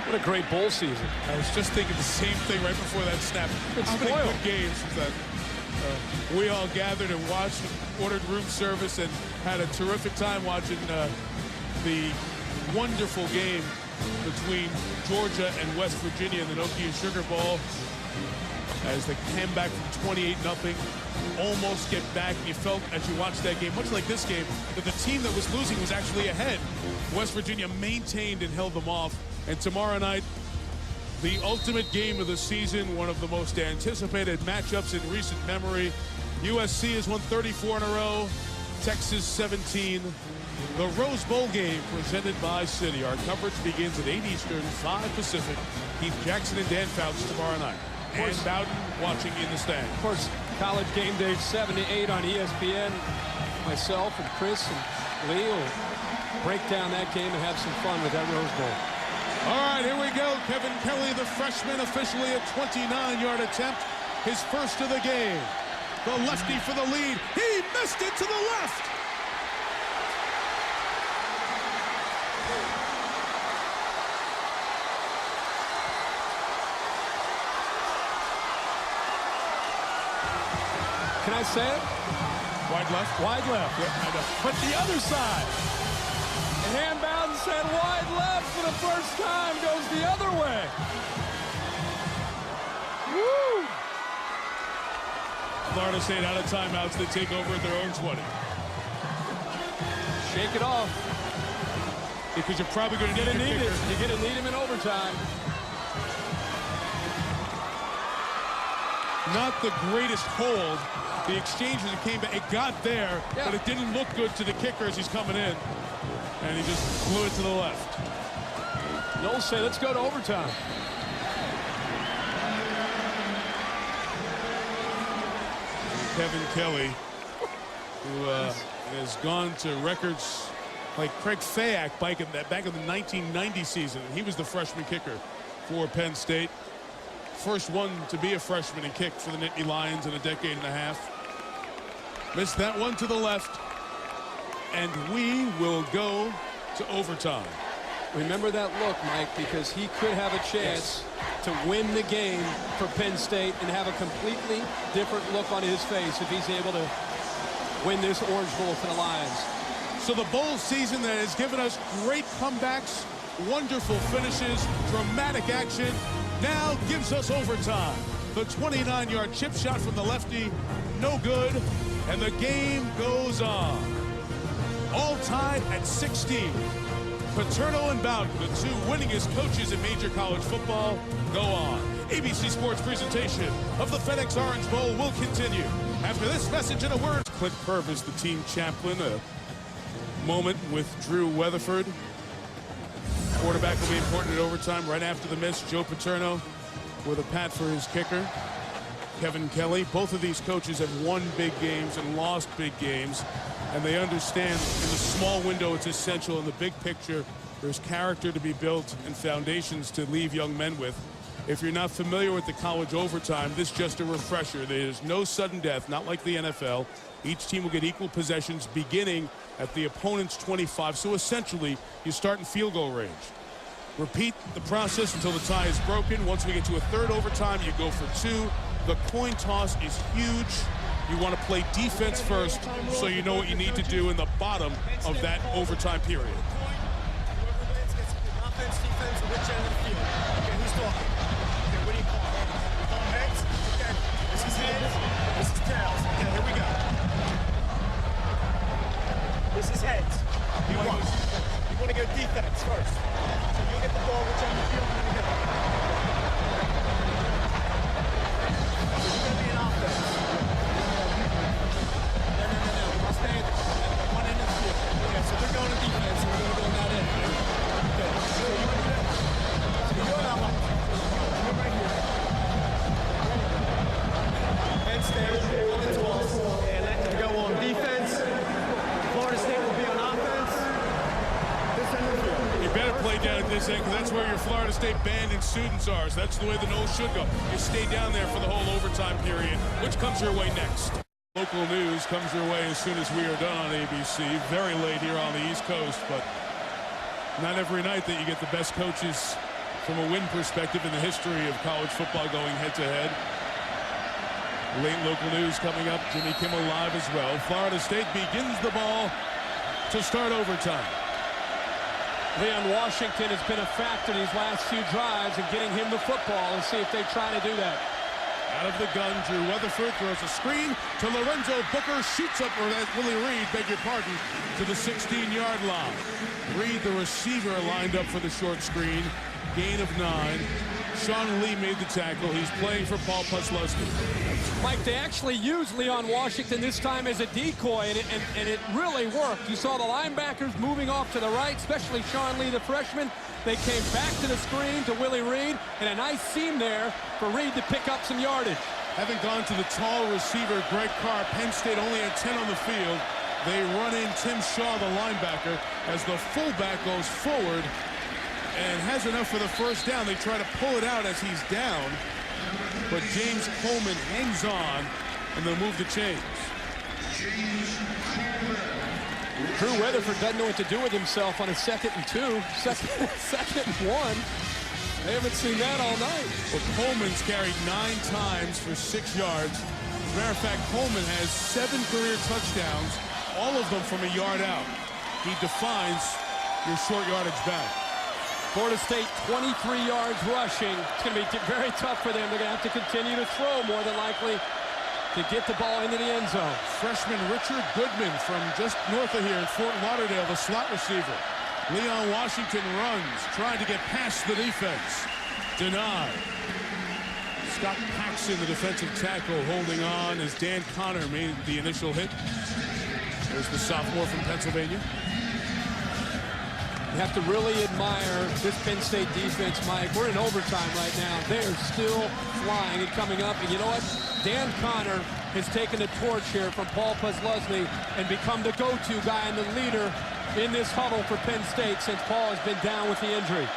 What a great bowl season. I was just thinking the same thing right before that snap. How many good games was that? We all gathered and watched, ordered room service, and had a terrific time watching the wonderful game between Georgia and West Virginia in the Nokia Sugar Bowl, as they came back from 28-0, almost get back. You felt as you watched that game, much like this game, that the team that was losing was actually ahead. West Virginia maintained and held them off. And tomorrow night, the ultimate game of the season, one of the most anticipated matchups in recent memory. USC has won 34 in a row, Texas 17. The Rose Bowl game presented by Citi. Our coverage begins at 8 Eastern, 5 Pacific. Keith Jackson and Dan Fouts tomorrow night. And Bowden watching in the stand. Of course, College Game Day 7 to 8 on ESPN. Myself and Chris and Lee will break down that game and have some fun with that Rose Bowl. All right, here we go. Kevin Kelly, the freshman, officially a 29-yard attempt. His first of the game. The lefty for the lead. He missed it to the left. Can I say it? Wide left? Wide left. Yep, but the other side. And Ham Bowden said wide left for the first time, goes the other way. Woo! Florida State out of timeouts. They take over at their own 20. Shake it off. Because you're probably going to need it. You're going to need him in overtime. Not the greatest hold. The exchange as it came back, it got there, but it didn't look good to the kicker as he's coming in. And he just flew it to the left. Knowles say, let's go to overtime. Kevin Kelly, who has gone to records like Craig Fayak back in the 1990 season. He was the freshman kicker for Penn State. First one to be a freshman and kick for the Nittany Lions in a decade and a half. Missed that one to the left. And we will go to overtime. Remember that look, Mike, because he could have a chance to win the game for Penn State and have a completely different look on his face if he's able to win this Orange Bowl for the Lions. So the bowl season that has given us great comebacks, wonderful finishes, dramatic action, now gives us overtime. The 29-yard chip shot from the lefty, no good, and the game goes on. All tied at 16. Paterno and Bowden, the two winningest coaches in major college football, go on. ABC Sports presentation of the FedEx Orange Bowl will continue after this message and a word. Clint Purvis, the team chaplain, a moment with Drew Weatherford. Quarterback will be important at overtime. Right after the miss, Joe Paterno with a pat for his kicker. Kevin Kelly. Both of these coaches have won big games and lost big games, and they understand in the small window it's essential. In the big picture, there's character to be built and foundations to leave young men with. If you're not familiar with the college overtime, this is just a refresher. There's no sudden death, not like the NFL. Each team will get equal possessions beginning at the opponent's 25. So essentially, you start in field goal range. Repeat the process until the tie is broken. Once we get to a third overtime, you go for two. The coin toss is huge. You want to play defense first so you know what you need to do in the bottom of that overtime period. Offense, defense, which end of the field? Okay, who's talking? Okay, what do you call it? Call heads? Okay, this is heads. This is tails. Okay, here we go. This is heads. You want to go defense first. So you get the ball, which end of the field you're going to get. So you're going to be an offense. No. We'll stay at one end of the field. Okay, so they're going to defense, and we're going to go on that end. Okay, so you're going out like you're right here. Penn State, on the toss, and let them go on defense. Florida State will be on offense. This end of the field. You better play down at this end, because that's where your Florida State band and students are. So that's the way the Noles should go. You stay down there for the whole overtime period, which comes your way next. Local news comes your way as soon as we are done on ABC. Very late here on the East Coast, but not every night that you get the best coaches from a win perspective in the history of college football going head-to-head. Late local news coming up. Jimmy Kimmel live as well. Florida State begins the ball to start overtime. Leon Washington has been a factor these last few drives and getting him the football, and see if they try to do that. Out of the gun, Drew Weatherford throws a screen to Lorenzo Booker, shoots up, or that's Willie Reed, beg your pardon, to the 16-yard line. Reed, the receiver, lined up for the short screen. Gain of 9. Sean Lee made the tackle. He's playing for Paul Puslowski. Mike, they actually used Leon Washington this time as a decoy, and it really worked. You saw the linebackers moving off to the right, especially Sean Lee, the freshman. They came back to the screen to Willie Reed, and a nice seam there for Reed to pick up some yardage. Having gone to the tall receiver, Greg Carr, Penn State only had 10 on the field. They run in Tim Shaw, the linebacker, as the fullback goes forward and has enough for the first down. They try to pull it out as he's down, but James Coleman hangs on, and they'll move the chains. Drew Weatherford doesn't know what to do with himself on a 2nd and 2, second and 1. They haven't seen that all night. Well, Coleman's carried 9 times for 6 yards. As a matter of fact, Coleman has 7 career touchdowns, all of them from a yard out. He defines your short yardage back. Florida State 23 yards rushing. It's going to be very tough for them. They're going to have to continue to throw more than likely to get the ball into the end zone. Freshman Richard Goodman from just north of here in Fort Lauderdale, the slot receiver. Leon Washington runs, trying to get past the defense. Denied. Scott Paxson, the defensive tackle, holding on as Dan Connor made the initial hit. There's the sophomore from Pennsylvania. You have to really admire this Penn State defense, Mike. We're in overtime right now. They are still flying and coming up. And you know what? Dan Connor has taken the torch here from Paul Puslowski and become the go-to guy and the leader in this huddle for Penn State since Paul has been down with the injury.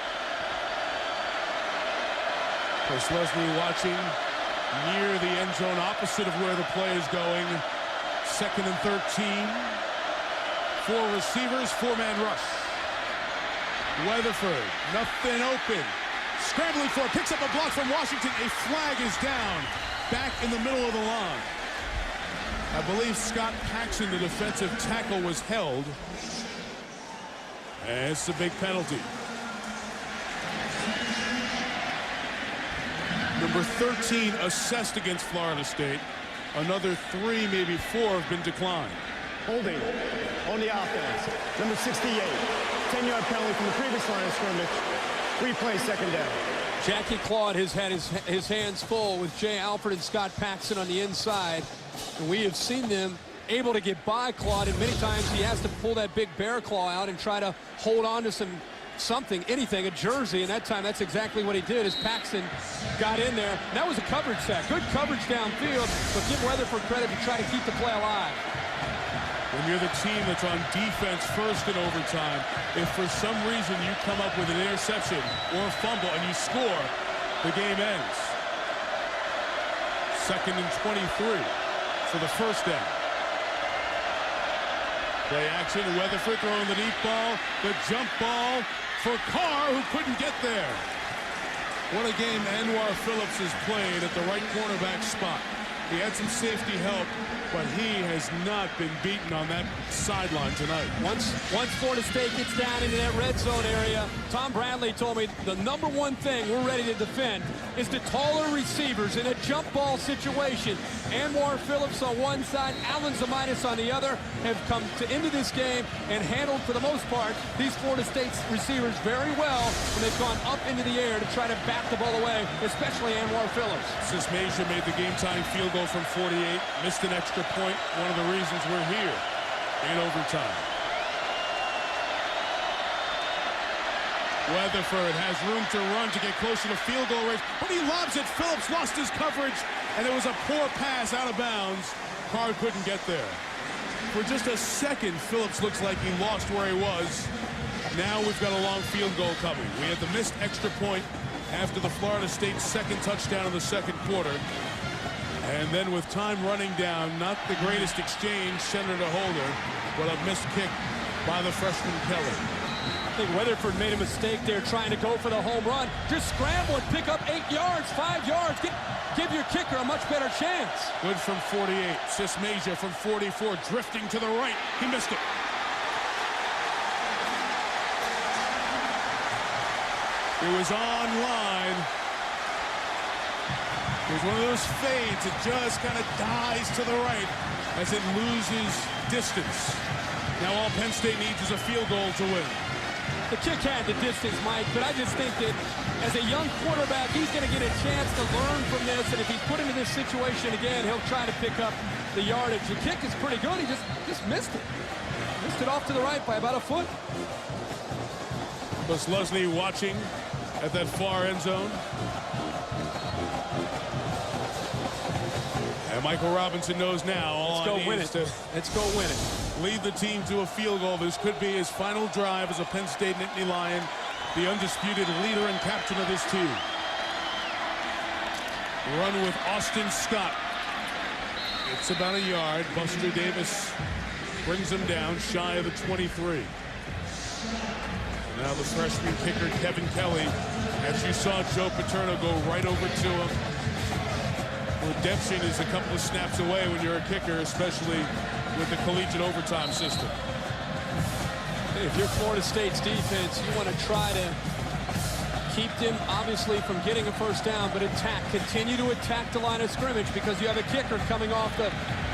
Puslowski watching near the end zone, opposite of where the play is going. 2nd and 13. 4 receivers, 4-man rush. Weatherford, nothing open. Scrambling for it, picks up a block from Washington. A flag is down, back in the middle of the line. I believe Scott Paxson, the defensive tackle, was held. And it's a big penalty. Number 13 assessed against Florida State. Another 3, maybe 4 have been declined. Holding on the offense. Number 68. 10-yard penalty from the previous line of scrimmage. Replay 2nd down. Jackie Claude has had his hands full with Jay Alford and Scott Paxson on the inside. And we have seen them able to get by Claude, and many times he has to pull that big bear claw out and try to hold on to anything, a jersey, and that time that's exactly what he did as Paxson got in there. And that was a coverage sack. Good coverage downfield, but give Weatherford credit to try to keep the play alive. When you're the team that's on defense first in overtime, if for some reason you come up with an interception or a fumble and you score, the game ends. 2nd and 23 for the first down. Play action, Weatherford throwing the deep ball, the jump ball for Carr, who couldn't get there. What a game Anwar Phillips has played at the right cornerback spot. He had some safety help, but he has not been beaten on that sideline tonight. Once Florida State gets down into that red zone area, Tom Bradley told me the number one thing we're ready to defend is the taller receivers in a jump ball situation. Anwar Phillips on one side, Alan Zamitis on the other have come into this game and handled, for the most part, these Florida State receivers very well when they've gone up into the air to try to bat the ball away, especially Anwar Phillips. Since Major made the game-time field goal from 48, missed an extra point, one of the reasons we're here in overtime. Weatherford has room to run to get closer to field goal range, but he lobs it. Phillips lost his coverage, and it was a poor pass out of bounds. Carr couldn't get there. For just a second, Phillips looks like he lost where he was. Now we've got a long field goal coming. We had the missed extra point after the Florida State second touchdown in the second quarter. And then with time running down, not the greatest exchange, center to holder, but a missed kick by the freshman Kelly. I think Weatherford made a mistake there trying to go for the home run. Just scramble and pick up 8 yards, 5 yards. Give your kicker a much better chance. Good from 48. Sismasia from 44, drifting to the right. He missed it. It was online. It was one of those fades. It just kind of dies to the right as it loses distance. Now all Penn State needs is a field goal to win. The kick had the distance, Mike, but I just think that as a young quarterback, he's going to get a chance to learn from this, and if he's put into this situation again, he'll try to pick up the yardage. The kick is pretty good. He just missed it. Missed it off to the right by about a foot. Was Leslie watching at that far end zone? And Michael Robinson knows now all Let's go win it. Let's go win it. Lead the team to a field goal. This could be his final drive as a Penn State Nittany Lion, the undisputed leader and captain of this team. Run with Austin Scott. It's about a yard. Buster Davis brings him down shy of the 23. Now the freshman kicker, Kevin Kelly, as you saw Joe Paterno go right over to him. Redemption is a couple of snaps away when you're a kicker, especially with the collegiate overtime system. If you're Florida State's defense, you want to try to keep them, obviously, from getting a first down, but continue to attack the line of scrimmage because you have a kicker coming off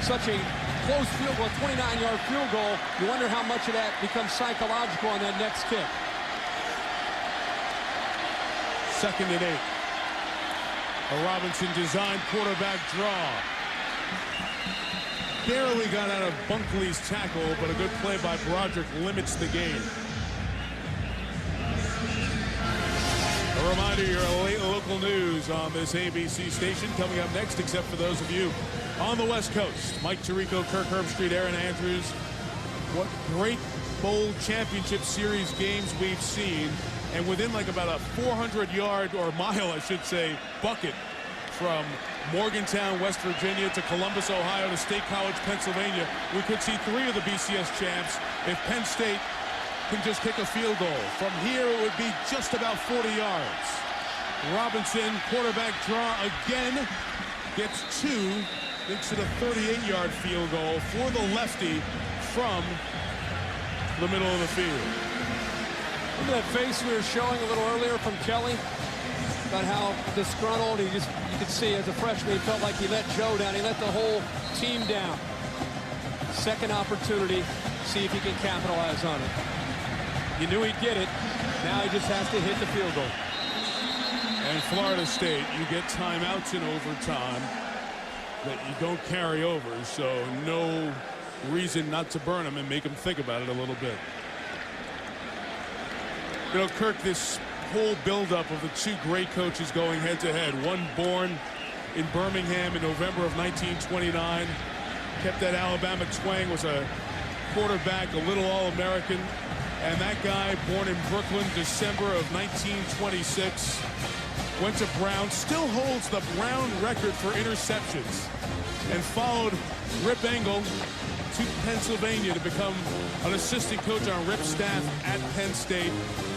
such a close field goal, 29-yard field goal. You wonder how much of that becomes psychological on that next kick. 2nd and 8. A Robinson designed quarterback draw. Barely got out of Bunkley's tackle, but a good play by Broderick limits the game. A reminder, you're late local news on this ABC station. Coming up next, except for those of you on the West Coast. Mike Tirico, Kirk Herbstreit, Aaron Andrews. What great bowl championship series games we've seen. And within like about a 400-yard or mile, I should say, bucket from Morgantown, West Virginia to Columbus, Ohio to State College, Pennsylvania. We could see 3 of the BCS champs if Penn State can just kick a field goal. From here, it would be just about 40 yards. Robinson, quarterback draw again, gets 2, makes it a 38-yard field goal for the lefty from the middle of the field. Look at that face we were showing a little earlier from Kelly about how disgruntled you could see as a freshman. He felt like he let Joe down. He let the whole team down. Second opportunity, see if he can capitalize on it. You knew he'd get it. Now he just has to hit the field goal. And Florida State, you get timeouts in overtime that you don't carry over, so no reason not to burn them and make them think about it a little bit. You know, Kirk, this whole buildup of the 2 great coaches going head-to-head. One born in Birmingham in November of 1929. Kept that Alabama twang, was a quarterback, a little All-American. And that guy, born in Brooklyn, December of 1926, went to Brown, still holds the Brown record for interceptions, and followed Rip Engel to Pennsylvania to become an assistant coach on Rip's staff at Penn State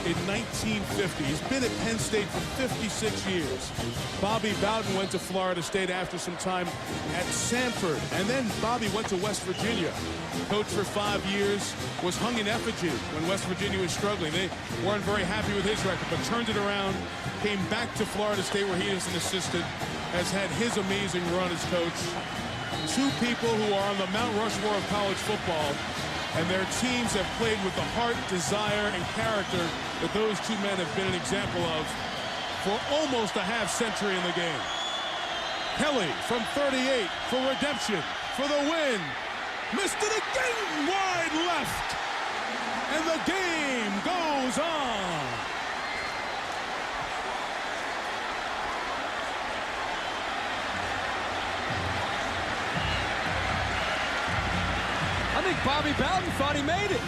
in 1950. He's been at Penn State for 56 years. Bobby Bowden went to Florida State after some time at Samford, and then Bobby went to West Virginia. Coached for 5 years, was hung in effigy when West Virginia was struggling. They weren't very happy with his record, but turned it around, came back to Florida State where he is an assistant, has had his amazing run as coach. 2 people who are on the Mount Rushmore of college football, and their teams have played with the heart, desire, and character that those 2 men have been an example of for almost a half-century in the game. Kelly from 38 for redemption, for the win. Missed it again, wide left. And the game goes on. I think Bobby Bowden thought he made it.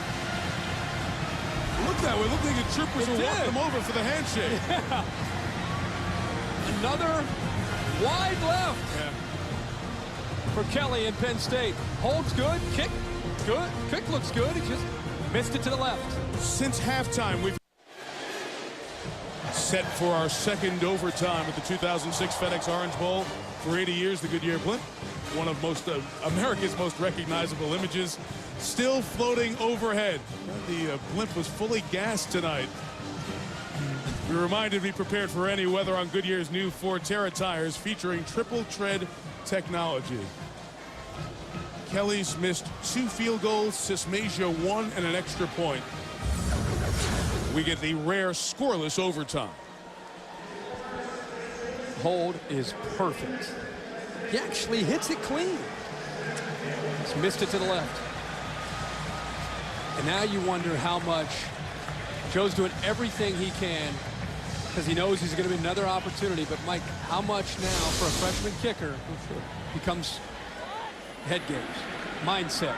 Look that way. Looked like the troopers were walking him over for the handshake. Yeah. Another wide left. Yeah. for Kelly in Penn State. Holds good, kick good, kick looks good. He just missed it to the left. Since halftime, we've set for our second overtime at the 2006 FedEx Orange Bowl. For 80 years, the Goodyear blimp, one of America's most recognizable images, still floating overhead. The blimp was fully gassed tonight. We're reminded to be prepared for any weather on Goodyear's new Forterra tires featuring triple tread technology. Kelly's missed 2 field goals, Sismasia 1 and an extra point. We get the rare scoreless overtime. Hold is perfect. He actually hits it clean. He's missed it to the left. And now you wonder how much Joe's doing everything he can because he knows he's going to be another opportunity. But, Mike, how much now for a freshman kicker becomes head games, mindset?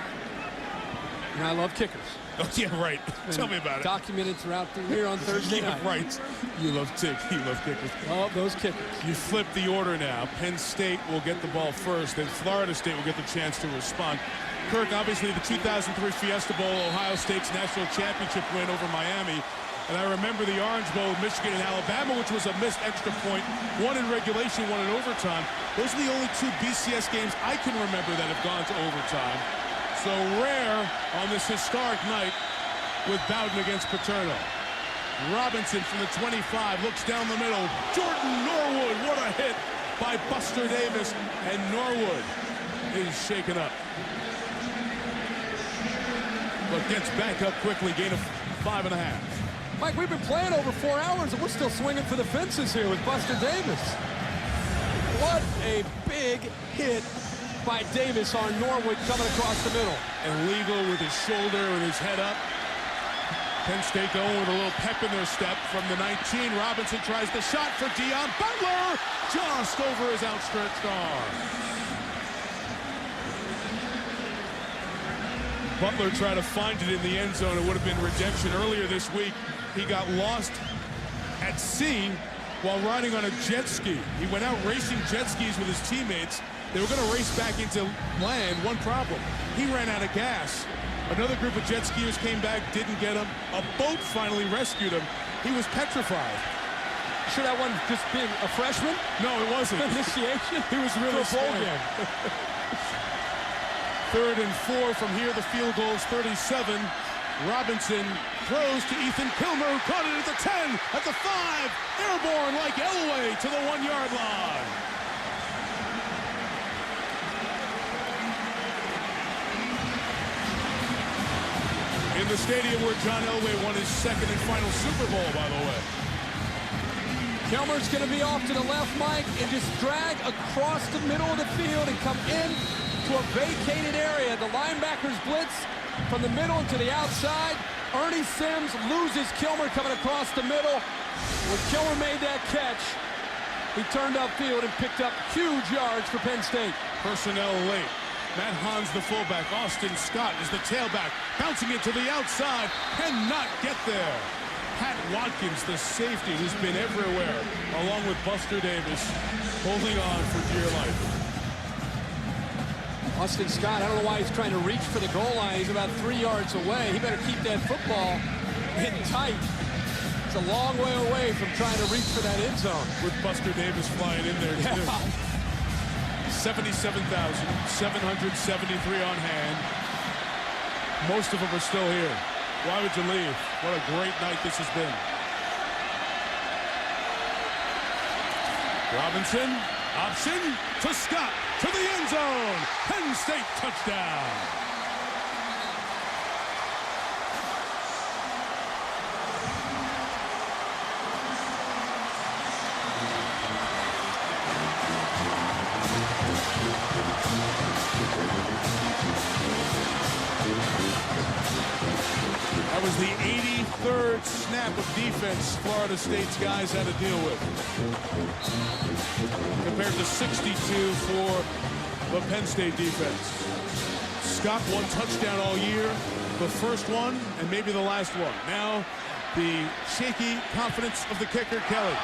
And I love kickers. Oh, yeah, right. Tell me about it. Documented throughout the year on Thursday night. Right. You love kickers. Oh, those kickers. You flip the order now. Penn State will get the ball first, then Florida State will get the chance to respond. Kirk, obviously the 2003 Fiesta Bowl, Ohio State's national championship win over Miami. And I remember the Orange Bowl, Michigan and Alabama, which was a missed extra point, one in regulation, one in overtime. Those are the only 2 BCS games I can remember that have gone to overtime. So rare on this historic night with Bowden against Paterno. Robinson from the 25 looks down the middle. Jordan Norwood, what a hit by Buster Davis. And Norwood is shaken up. But gets back up quickly, gain of 5.5. Mike, we've been playing over 4 hours, and we're still swinging for the fences here with Buster Davis. What a big hit by Davis on Norwood coming across the middle. And legal with his shoulder, with his head up. Penn State going with a little pep in their step from the 19. Robinson tries the shot for Dion Butler, just over his outstretched arm. Butler tried to find it in the end zone. It would have been rejection. Earlier this week, he got lost at sea while riding on a jet ski. He went out racing jet skis with his teammates. They were going to race back into land. One problem, he ran out of gas. Another group of jet skiers came back, didn't get him. A boat finally rescued him. He was petrified. Sure that wasn't just being a freshman? No, it wasn't. Initiation? He was really scared. 3rd and 4 from here. The field goal's 37. Robinson throws to Ethan Kilmer, who caught it at the 10, at the 5. Airborne like Elway to the 1-yard line. In the stadium where John Elway won his 2nd and final Super Bowl, by the way. Kilmer's going to be off to the left, Mike, and just drag across the middle of the field and come in to a vacated area. The linebackers blitz from the middle to the outside. Ernie Sims loses Kilmer coming across the middle. When Kilmer made that catch, he turned upfield and picked up huge yards for Penn State. Personnel late. Matt Hans, the fullback. Austin Scott is the tailback. Bouncing it to the outside. Cannot get there. Pat Watkins, the safety, who's been everywhere, along with Buster Davis, holding on for dear life. Austin Scott, I don't know why he's trying to reach for the goal line. He's about 3 yards away. He better keep that football hitting tight. It's a long way away from trying to reach for that end zone. With Buster Davis flying in there, too. 77,773 on hand. Most of them are still here. Why would you leave? What a great night this has been. Robinson, option to Scott, to the end zone. Penn State touchdown. That was the 83rd snap of defense Florida State's guys had to deal with, compared to 62 for the Penn State defense. Scott, 1 touchdown all year, the first one and maybe the last one. Now the shaky confidence of the kicker, Kelly.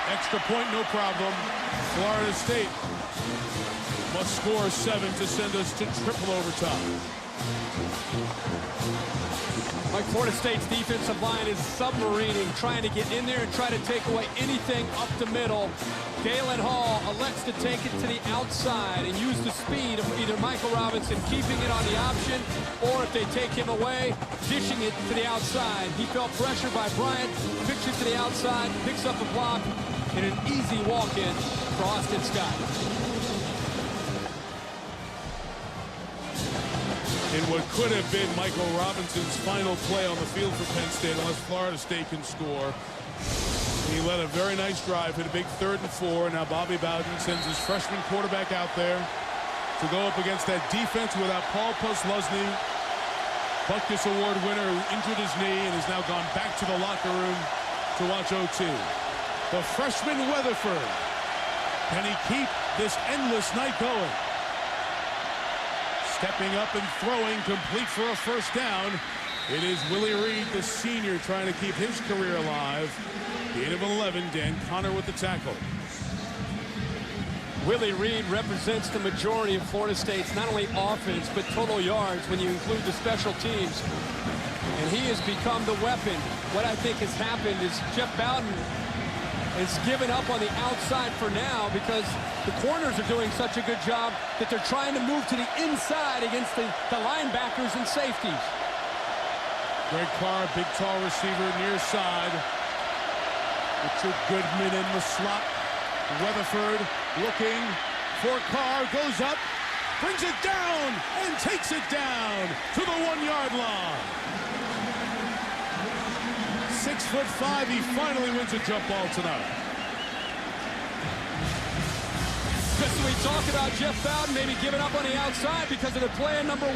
Extra point, no problem. Florida State Must score 7 to send us to triple overtime. Like Florida State's defensive line is submarining, trying to get in there and try to take away anything up the middle. Dalen Hall elects to take it to the outside and use the speed of either Michael Robinson keeping it on the option, or if they take him away, dishing it to the outside. He felt pressure by Bryant, picks it to the outside, picks up a block, and an easy walk-in for Austin Scott. In what could have been Michael Robinson's final play on the field for Penn State, unless Florida State can score. He led a very nice drive, hit a big 3rd and 4. Now Bobby Bowden sends his freshman quarterback out there to go up against that defense without Paul Postluzny, Butkus Award winner who injured his knee and has now gone back to the locker room to watch OT. The freshman Weatherford. Can he keep this endless night going? Stepping up and throwing, complete for a first down. It is Willie Reed, the senior, trying to keep his career alive. Gain of 11, Dan Connor with the tackle. Willie Reed represents the majority of Florida State's not only offense, but total yards when you include the special teams. And he has become the weapon. What I think has happened is Jeff Bowden has given up on the outside for now because the corners are doing such a good job that they're trying to move to the inside against the linebackers and safeties. Greg Carr, big tall receiver near side. Richard Goodman in the slot. Weatherford looking for Carr, goes up, brings it down, and takes it down to the 1-yard line. 6'5", he finally wins a jump ball tonight. Just we talk about Jeff Bowden maybe giving up on the outside because of the play in number 1.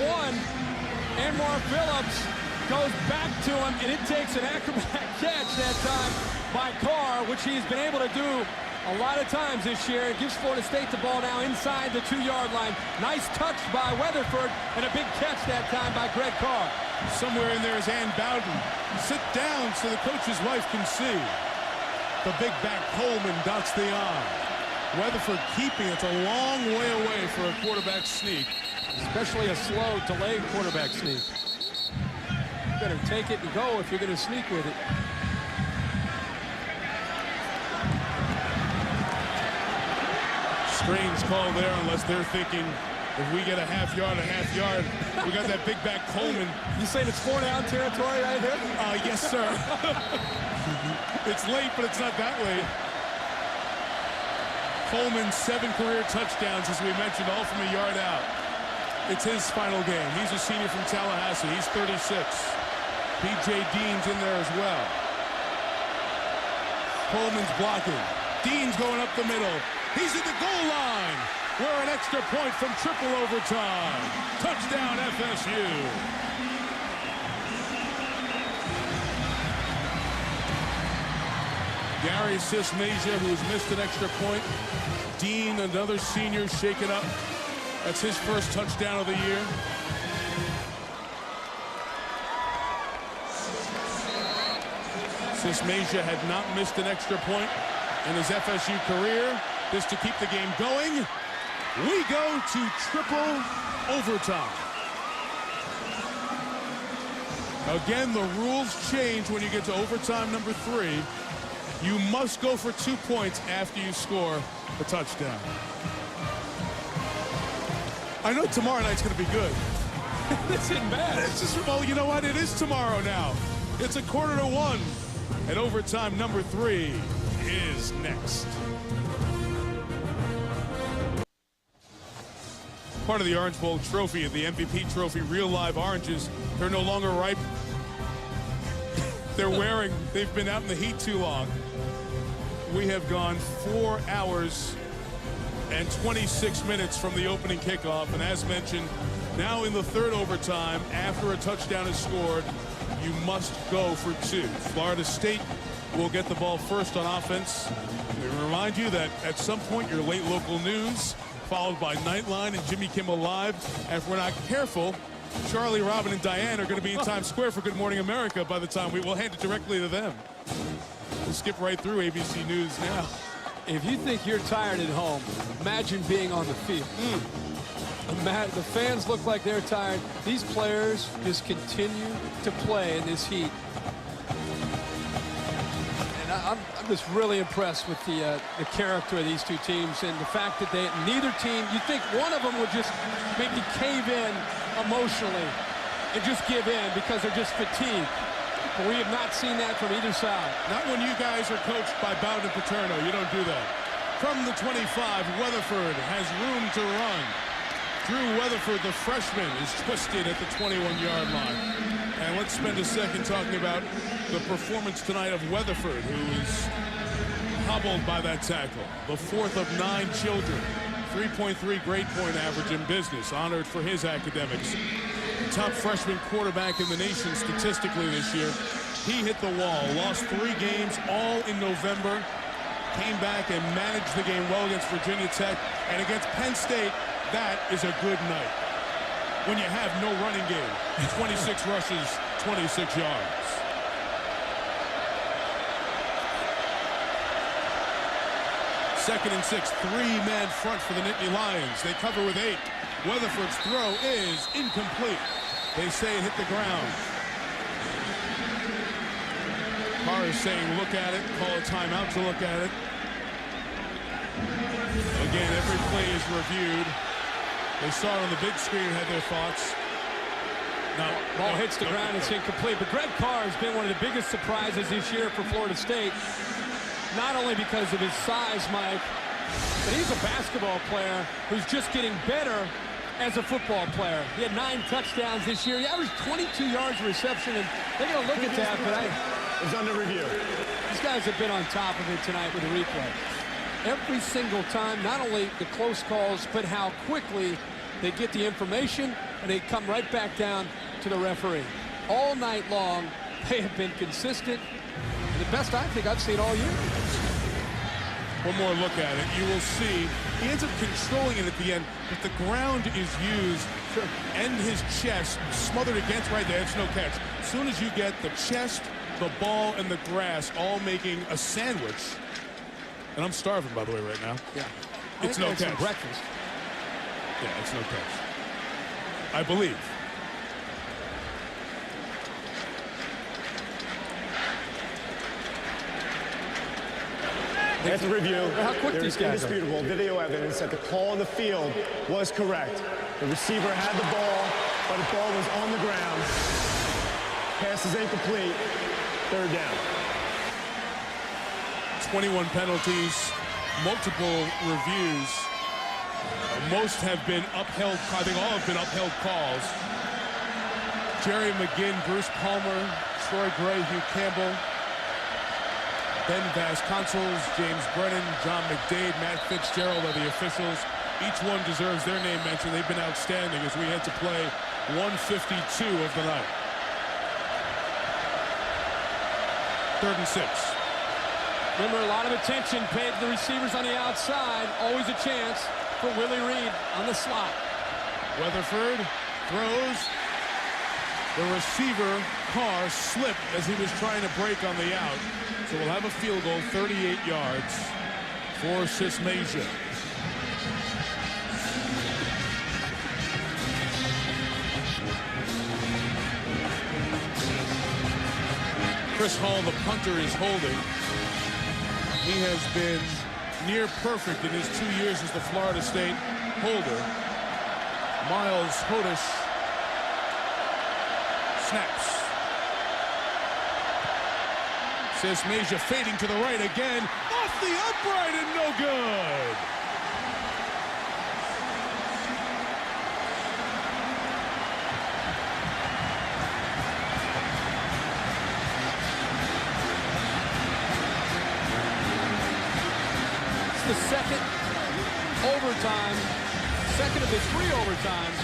Anwar Phillips goes back to him, and it takes an acrobatic catch that time by Carr, which he's been able to do a lot of times this year. It gives Florida State the ball now inside the 2-yard line. Nice touch by Weatherford, and a big catch that time by Greg Carr. Somewhere in there is Ann Bowden. Sit down so the coach's wife can see. The big back Coleman dots the I. Weatherford keeping it. It's a long way away for a quarterback sneak. Especially a slow, delayed quarterback sneak. You better take it and go if you're going to sneak with it. Strange call there unless they're thinking if we get a half yard. We got that big back Coleman. You saying it's 4-down territory right here? Yes, sir. It's late, but it's not that late. Coleman, 7 career touchdowns, as we mentioned, all from a yard out. It's his final game. He's a senior from Tallahassee. He's 36. P.J. Dean's in there as well. Coleman's blocking. Dean's going up the middle. He's at the goal line. We're an extra point from triple overtime. Touchdown FSU. Gary Sismasia, who's missed an extra point. Dean, another senior, shaken up. That's his first touchdown of the year. Sismasia had not missed an extra point in his FSU career. This to keep the game going. We go to triple overtime. Again, the rules change when you get to overtime number 3. You must go for 2 points after you score a touchdown. I know tomorrow night's going to be good. This isn't bad. It's just, well, you know what? It is tomorrow now. It's 1:45. And overtime number 3 is next. Part of the Orange Bowl trophy, the MVP trophy, real live oranges. They're no longer ripe. They're wearing, they've been out in the heat too long. We have gone 4 hours and 26 minutes from the opening kickoff. And as mentioned, now in the 3rd overtime, after a touchdown is scored, you must go for 2. Florida State will get the ball first on offense. We remind you that at some point your late local news, followed by Nightline and Jimmy Kimmel Live. And if we're not careful, Charlie, Robin, and Diane are going to be in Times Square for Good Morning America by the time we will hand it directly to them. We'll skip right through ABC News now. If you think you're tired at home, imagine being on the field. The fans look like they're tired. These players just continue to play in this heat. And I'm just really impressed with the character of these two teams and the fact that neither team, you think one of them would just maybe cave in emotionally and just give in because they're just fatigued. But we have not seen that from either side. Not when you guys are coached by Bowden and Paterno. You don't do that. From the 25, Weatherford has room to run. Drew Weatherford, the freshman, is twisted at the 21-yard line. And let's spend a second talking about the performance tonight of Weatherford, who is hobbled by that tackle. The fourth of 9 children. 3.3 grade point average in business, honored for his academics. Top freshman quarterback in the nation statistically this year. He hit the wall, lost 3 games, all in November. Came back and managed the game well against Virginia Tech. And against Penn State, that is a good night. When you have no running game, 26 rushes, 26 yards. Second and 6, 3-man front for the Nittany Lions. They cover with 8. Weatherford's throw is incomplete. They say it hit the ground. Carr is saying look at it, call a timeout to look at it. Again, every play is reviewed. They saw it on the big screen and had their thoughts. Now, ball hits the ground, it's incomplete. But Greg Carr has been one of the biggest surprises this year for Florida State. Not only because of his size, Mike, but he's a basketball player who's just getting better as a football player. He had 9 touchdowns this year. He averaged 22 yards reception, and they're going to look at that, but it's under review. These guys have been on top of it tonight with the replay. Every single time, not only the close calls, but how quickly they get the information and they come right back down to the referee. All night long, they have been consistent. And the best I think I've seen all year. One more look at it. You will see he ends up controlling it at the end, but the ground is used and his chest smothered against right there. It's no catch. As soon as you get the chest, the ball, and the grass all making a sandwich. And I'm starving, by the way, right now. Yeah. It's no catch. Breakfast. Yeah, it's no catch. I believe. After review, how quick there these is guys indisputable video evidence that the call on the field was correct. The receiver had the ball, but the ball was on the ground. Pass is incomplete. 3rd down. 21 penalties, multiple reviews. Most have been upheld. I think all have been upheld calls. Jerry McGinn, Bruce Palmer, Troy Gray, Hugh Campbell, Ben Vasconcelos, James Brennan, John McDade, Matt Fitzgerald are the officials. Each one deserves their name mentioned. They've been outstanding as we head to play 152 of the night. 3rd and 6. Remember, a lot of attention paid to the receivers on the outside. Always a chance for Willie Reed on the slot. Weatherford throws. The receiver, Carr, slipped as he was trying to break on the out. So we'll have a field goal, 38 yards for Sismasia. Chris Hall, the punter, is holding. He has been near perfect in his 2 years as the Florida State holder. Miles Hodish snaps. Sismasia fading to the right again. Off the upright and no good. The second overtime, second of the 3 overtimes.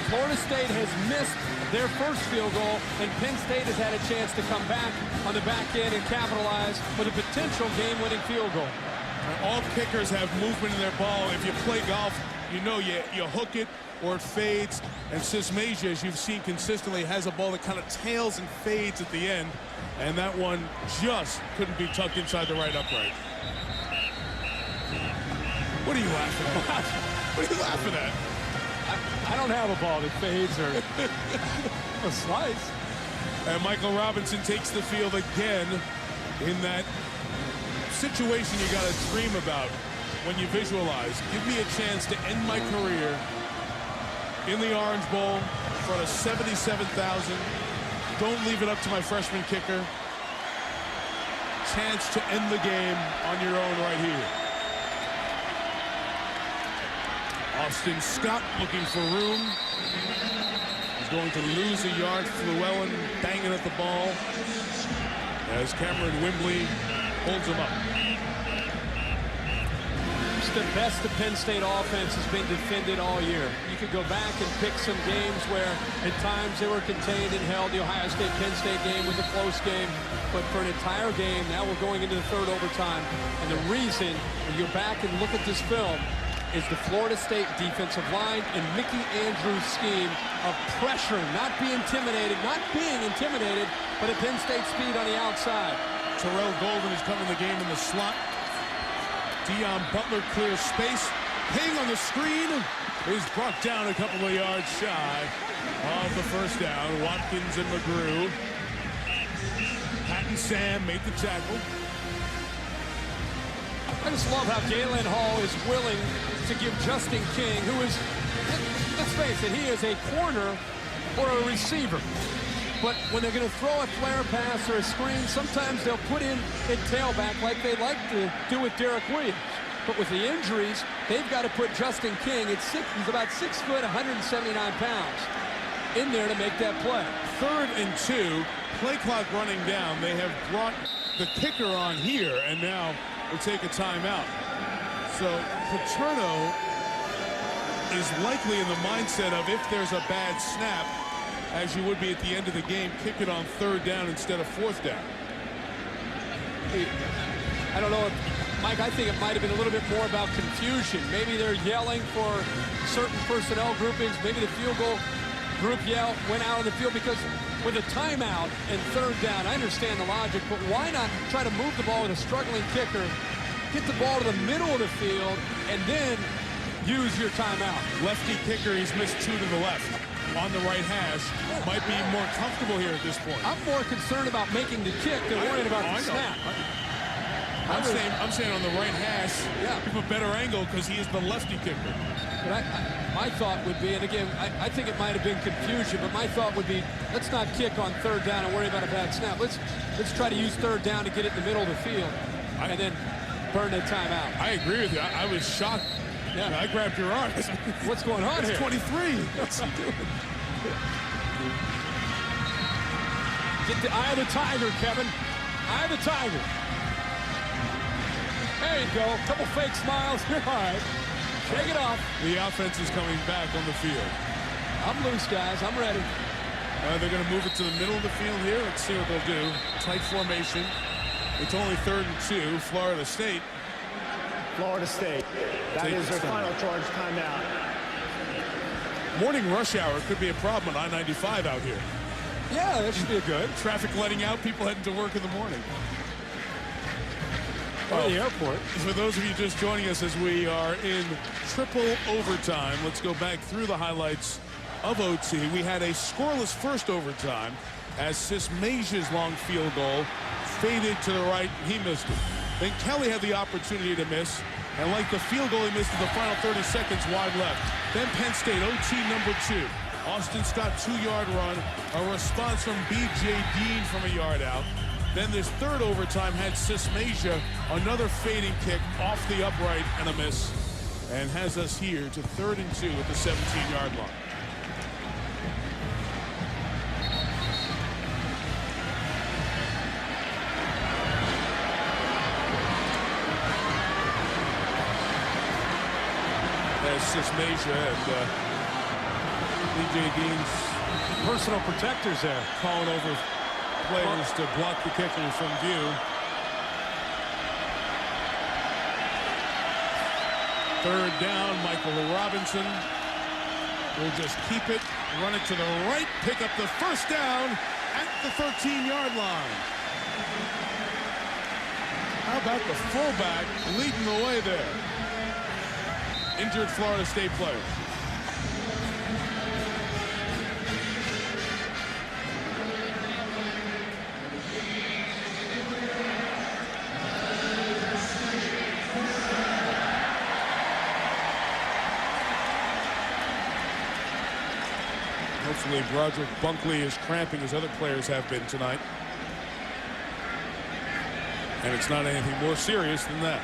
Florida State has missed their first field goal, and Penn State has had a chance to come back on the back end and capitalize with a potential game-winning field goal. All kickers have movement in their ball. If you play golf, you know you hook it or it fades. And Sismasia, as you've seen consistently, has a ball that kind of tails and fades at the end. And that one just couldn't be tucked inside the right upright. What are you laughing at? What are you laughing at? I don't have a ball that fades or a slice. And Michael Robinson takes the field again in that situation you got to dream about when you visualize. Give me a chance to end my career in the Orange Bowl in front of 77,000. Don't leave it up to my freshman kicker. Chance to end the game on your own right here. Austin Scott looking for room. He's going to lose a yard. Llewellyn banging at the ball as Cameron Wimbley holds him up. It's the best the Penn State offense has been defended all year. You could go back and pick some games where at times they were contained and held. The Ohio State-Penn State game was a close game. But for an entire game, now we're going into the third overtime. And the reason, when you go back and look at this film, is the Florida State defensive line and Mickey Andrews' scheme of pressuring, not being intimidated, but at Penn State speed on the outside. Terrell Golden is coming the game in the slot. Deion Butler clears space. Ping on the screen is brought down a couple of yards shy of the first down. Watkins and McGrew. Patton Sam made the tackle. I just love how Galen Hall is willing to give Justin King, who is, let's face it, he is a corner or a receiver. But when they're going to throw a flare pass or a screen, sometimes they'll put in a tailback like they like to do with Derek Williams. But with the injuries, they've got to put Justin King, he's about 6 foot, 179 pounds, in there to make that play. 3rd and 2, play clock running down. They have brought the kicker on here, and now we'll take a timeout. So Paterno is likely in the mindset of, if there's a bad snap, as you would be at the end of the game, kick it on 3rd down instead of 4th down. I don't know if, Mike, I think it might have been a little bit more about confusion. Maybe they're yelling for certain personnel groupings. Maybe the field goal group went out on the field, because with a timeout and 3rd down, I understand the logic, but why not try to move the ball with a struggling kicker, get the ball to the middle of the field, and then use your timeout? Lefty kicker, he's missed 2 to the left. On the right hash, might be more comfortable here at this point. I'm more concerned about making the kick than worrying about the snap. I'm saying on the right hash, give him a better angle because he is the lefty kicker. But my thought would be, and again, I think it might have been confusion, but my thought would be, let's not kick on 3rd down and worry about a bad snap. Let's try to use 3rd down to get it in the middle of the field and then burn that timeout. I agree with you. I was shocked. Yeah, I grabbed your arm. What's going on here? 23. What's he doing? Get the eye of the tiger, Kevin. Eye of the tiger. There you go. Couple fake smiles. You're all right. Shake it off. The offense is coming back on the field. I'm loose, guys. I'm ready. They're going to move it to the middle of the field here. Let's see what they'll do. Tight formation. It's only 3rd and 2. Florida State. Florida State. That is their final charge timeout. Morning rush hour could be a problem on I-95 out here. Yeah, that should be good. Traffic letting out, people heading to work in the morning. Or the airport. For those of you just joining us as we are in triple overtime, let's go back through the highlights of OT. We had a scoreless first overtime as Sismasia's long field goal faded to the right. He missed it. Then Kelly had the opportunity to miss, and like the field goal he missed in the final 30 seconds wide left. Then Penn State, OT number 2. Austin Scott, 2-yard run, a response from B.J. Dean from a yard out. Then this third overtime had Sismasia, another fading kick off the upright and a miss, and has us here to 3rd and 2 at the 17-yard line. Sismasia and B.J. Dean's personal protectors there, calling over players to block the kicker from view. 3rd down, Michael Robinson will just keep it, run it to the right, pick up the first down at the 13-yard line. How about the fullback leading the way there? injured Florida State players. Hopefully Broderick Bunkley is cramping as other players have been tonight. And it's not anything more serious than that.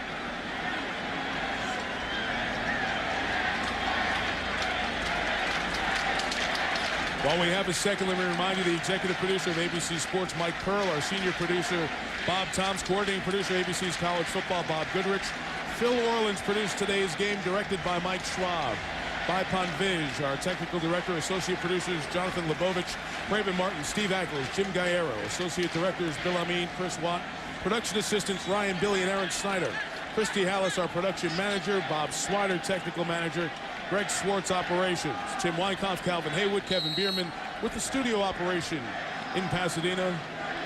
While we have a second, let me remind you the executive producer of ABC Sports, Mike Pearl, our senior producer, Bob Toms, coordinating producer, ABC's College Football, Bob Goodrich. Phil Orleans produced today's game, directed by Mike Schwab. Bipon Vij, our technical director, associate producers Jonathan Lebovich, Craven Martin, Steve Ackles, Jim Galliero, associate directors Bill Amin, Chris Watt, production assistants Ryan Billy and Aaron Snyder, Christy Hallis, our production manager, Bob Swider, technical manager, Greg Swartz, operations, Tim Wyckoff, Calvin Haywood, Kevin Bierman with the studio operation in Pasadena,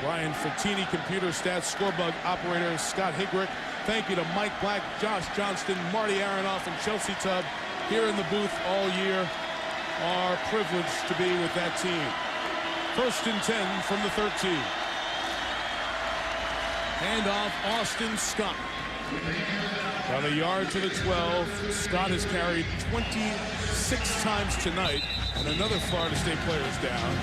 Brian Fattini, computer stats, scorebug operator Scott Higrick. Thank you to Mike Black, Josh Johnston, Marty Aronoff, and Chelsea Tubb here in the booth all year. Our privilege to be with that team. 1st and 10 from the 13. Handoff, Austin Scott. About a yard to the 12. Scott has carried 26 times tonight, and another Florida State player is down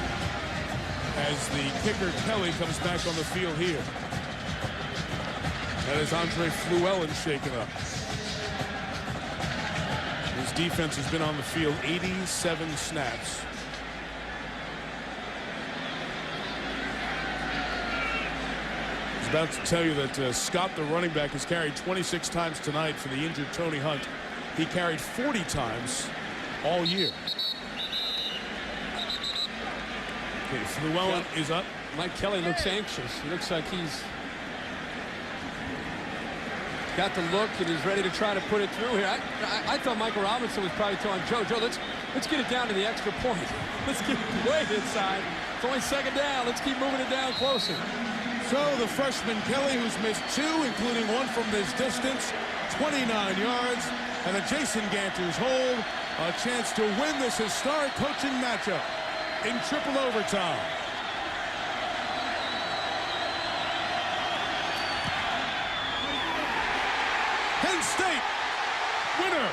as the kicker Kelly comes back on the field here. That is Andre Fluellen shaken up. His defense has been on the field 87 snaps. I was about to tell you that Scott, the running back, has carried 26 times tonight for the injured Tony Hunt. He carried 40 times all year. Okay, Fluellen is up. Mike Kelly looks anxious. He looks like he's got the look and he's ready to try to put it through here. I thought Michael Robinson was probably telling Joe, let's get it down to the extra point. Let's get way inside. It's only 2nd down. Let's keep moving it down closer. So the freshman Kelly, who's missed 2, including one from this distance, 29 yards, and the Jason Ganters hold a chance to win this historic coaching matchup in triple overtime. Penn State, winner.